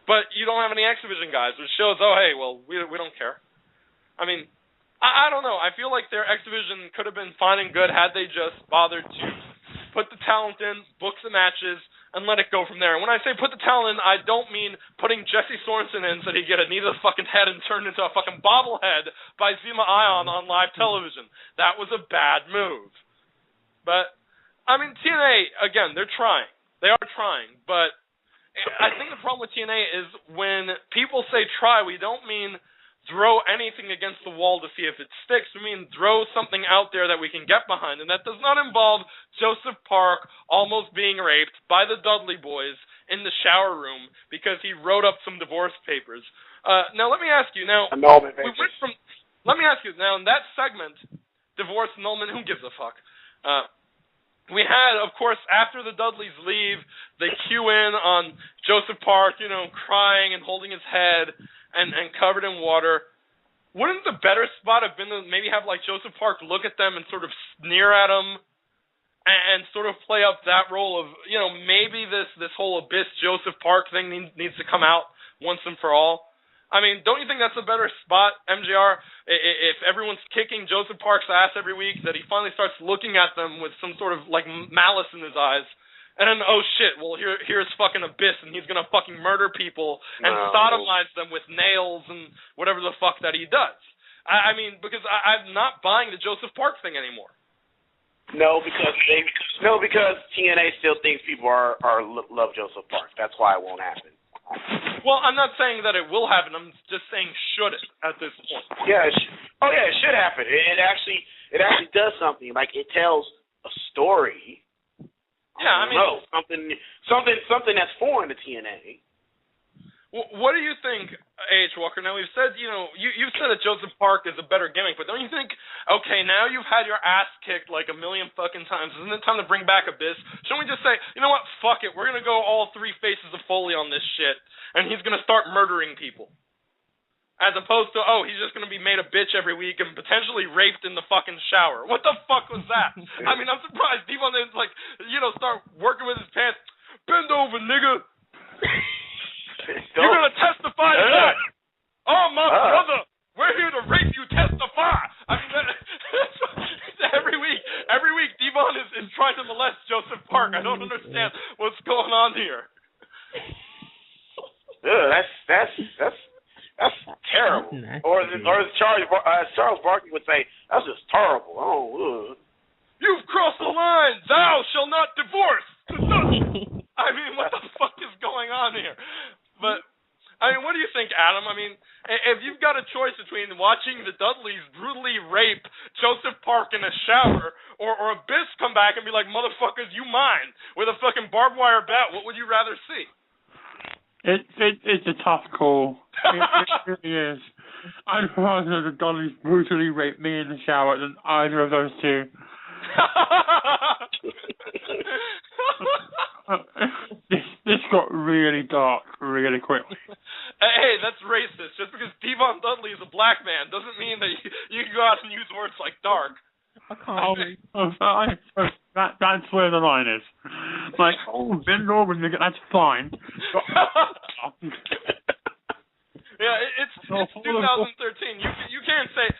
But you don't have any X Division guys, which shows, we don't care. I mean, I don't know. I feel like their X Division could have been fine and good had they just bothered to put the talent in, book the matches, and let it go from there. And when I say put the talent in, I don't mean putting Jesse Sorensen in so that he get a knee to the fucking head and turned into a fucking bobblehead by Zema Ion on live television. That was a bad move. But, I mean, TNA, again, they're trying. They are trying. But I think the problem with TNA is when people say try, we don't mean throw anything against the wall to see if it sticks. We mean throw something out there that we can get behind, and that does not involve Joseph Park almost being raped by the Dudley boys in the shower room because he wrote up some divorce papers. Now, let me ask you. Now, let me ask you. Now, in that segment, divorce annulment, who gives a fuck? We had, of course, after the Dudleys leave, they cue in on Joseph Park, crying and holding his head and covered in water. Wouldn't the better spot have been to maybe have, like, Joseph Park look at them and sort of sneer at them and sort of play up that role of, maybe this whole Abyss Joseph Park thing needs to come out once and for all? I mean, don't you think that's a better spot, MJR? If everyone's kicking Joseph Park's ass every week, that he finally starts looking at them with some sort of, like, malice in his eyes. And then, oh shit, well, here's fucking Abyss, and he's gonna fucking murder people and sodomize them with nails and whatever the fuck that he does. I mean, because I'm not buying the Joseph Park thing anymore. No, because TNA still thinks people love Joseph Park. That's why it won't happen. Well, I'm not saying that it will happen. I'm just saying should it at this point. Yeah. It should happen. It actually does something. Like, it tells a story. Yeah, I mean, something that's foreign to TNA. What do you think, A.H. Walker? Now, we've said, you've said that Joseph Park is a better gimmick, but don't you think, okay, now you've had your ass kicked like a million fucking times. Isn't it time to bring back Abyss? Shouldn't we just say, you know what, fuck it, we're going to go all three faces of Foley on this shit, and he's going to start murdering people? As opposed to, he's just going to be made a bitch every week and potentially raped in the fucking shower. What the fuck was that? I mean, I'm surprised Devon didn't, start working with his pants. Bend over, nigga. You're going to testify to that. Oh, my brother, we're here to rape you, testify. I mean, every week, Devon is trying to molest Joseph Park. I don't understand what's going on here. That's terrible. Or as Charles Barkley would say, that's just terrible. You've crossed the line. Thou shalt not divorce. I mean, what the fuck is going on here? But, I mean, what do you think, Adam? I mean, if you've got a choice between watching the Dudleys brutally rape Joseph Park in a shower or Abyss come back and be like, motherfuckers, you mine, with a fucking barbed wire bat, what would you rather see? It's a tough call. It really is. I'd rather the Dudleys brutally rape me in the shower than either of those two. This got really dark really quickly. Hey, that's racist. Just because Devon Dudley is a black man doesn't mean that you can go out and use words like dark. That's where the line is. Like, bend over, nigga, that's fine. Yeah, it's 2013. You can't say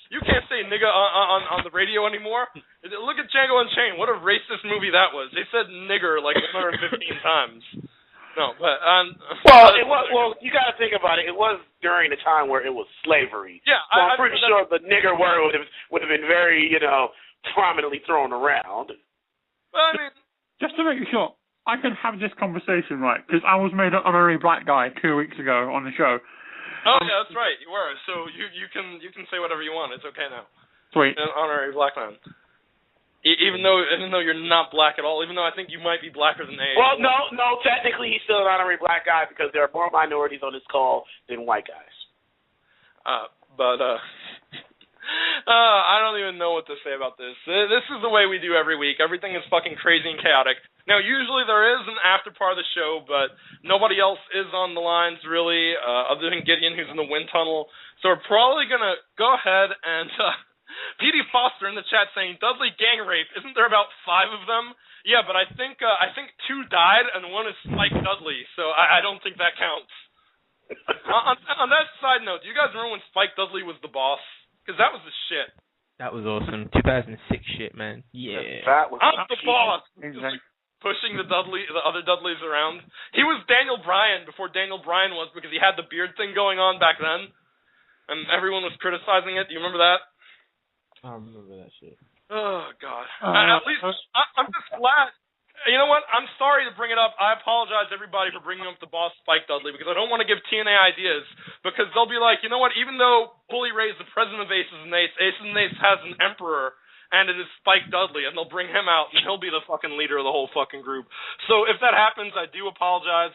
nigga on the radio anymore. Look at Django Unchained. What a racist movie that was. They said nigger like 115 times. No, but well, you got to think about it. It was during a time where it was slavery. Yeah, so I'm pretty sure the nigger word would have been very, prominently thrown around. Well, I mean, just to make sure I can have this conversation right, because I was made an honorary black guy 2 weeks ago on the show. Oh yeah, that's right. You were. So you can say whatever you want. It's okay now. Sweet. An honorary black man. Even though you're not black at all. Even though I think you might be blacker than A. Well, no. Technically, he's still an honorary black guy because there are more minorities on this call than white guys. I don't even know what to say about this. This is the way we do every week. Everything is fucking crazy and chaotic. Now, usually there is an after part of the show, but nobody else is on the lines, really, other than Gideon, who's in the wind tunnel. So we're probably going to go ahead and... P.D. Foster in the chat saying, Dudley gang rape, isn't there about 5 of them? Yeah, but I think 2 died, and 1 is Spike Dudley, so I don't think that counts. On that side note, do you guys remember when Spike Dudley was the boss? Because that was the shit. That was awesome. 2006 shit, man. Yeah. I'm the boss. Just pushing the other Dudleys around. He was Daniel Bryan before Daniel Bryan was, because he had the beard thing going on back then, and everyone was criticizing it. Do you remember that? I remember that shit. Oh, God. At least, I'm just glad. You know what? I'm sorry to bring it up. I apologize, everybody, for bringing up the boss, Spike Dudley, because I don't want to give TNA ideas because they'll be like, you know what? Even though Bully Ray's the president of Aces and Eights, Aces and Eights has an emperor, and it is Spike Dudley, and they'll bring him out, and he'll be the fucking leader of the whole fucking group. So if that happens, I do apologize.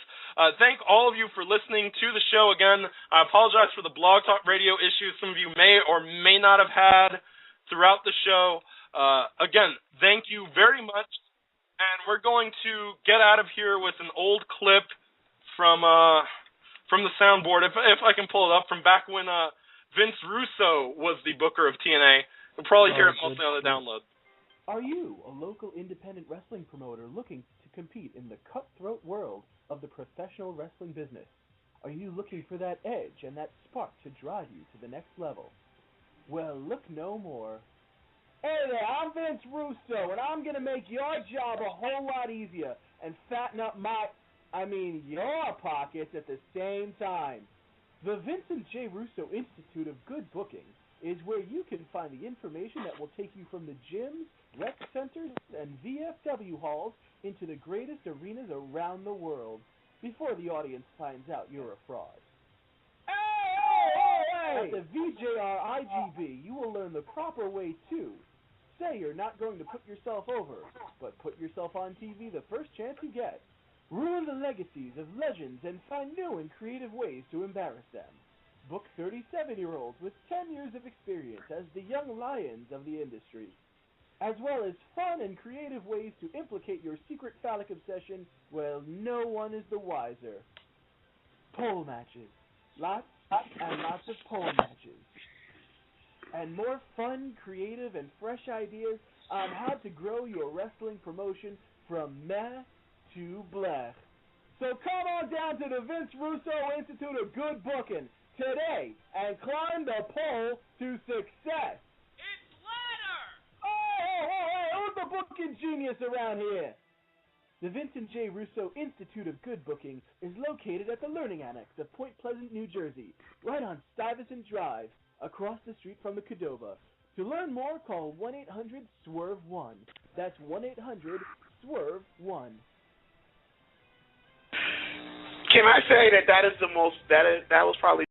Thank all of you for listening to the show again. I apologize for the Blog Talk Radio issues some of you may or may not have had throughout the show. Again, thank you very much, and we're going to get out of here with an old clip from the soundboard, if I can pull it up, from back when Vince Russo was the booker of TNA. You'll probably hear it mostly on the download. Are you a local independent wrestling promoter looking to compete in the cutthroat world of the professional wrestling business? Are you looking for that edge and that spark to drive you to the next level? Well, look no more. Hey there, I'm Vince Russo, and I'm going to make your job a whole lot easier and fatten up your pockets at the same time. The Vincent J. Russo Institute of Good Booking is where you can find the information that will take you from the gyms, rec centers, and VFW halls into the greatest arenas around the world before the audience finds out you're a fraud. Hey! At the VJR-IGB, you will learn the proper way to say you're not going to put yourself over, but put yourself on TV the first chance you get. Ruin the legacies of legends and find new and creative ways to embarrass them. Book 37-year-olds with 10 years of experience as the young lions of the industry, as well as fun and creative ways to implicate your secret phallic obsession while no one is the wiser. Pole matches. Lots and lots of pole matches. And more fun, creative, and fresh ideas on how to grow your wrestling promotion from meh to blech. So come on down to the Vince Russo Institute of Good Booking today and climb the pole to success. It's ladder! Hey, who's the booking genius around here? The Vincent J. Russo Institute of Good Booking is located at the Learning Annex of Point Pleasant, New Jersey, right on Stuyvesant Drive, across the street from the Cadova. To learn more, call 1-800-SWERVE-1. That's 1-800-SWERVE-1. Can I say that was probably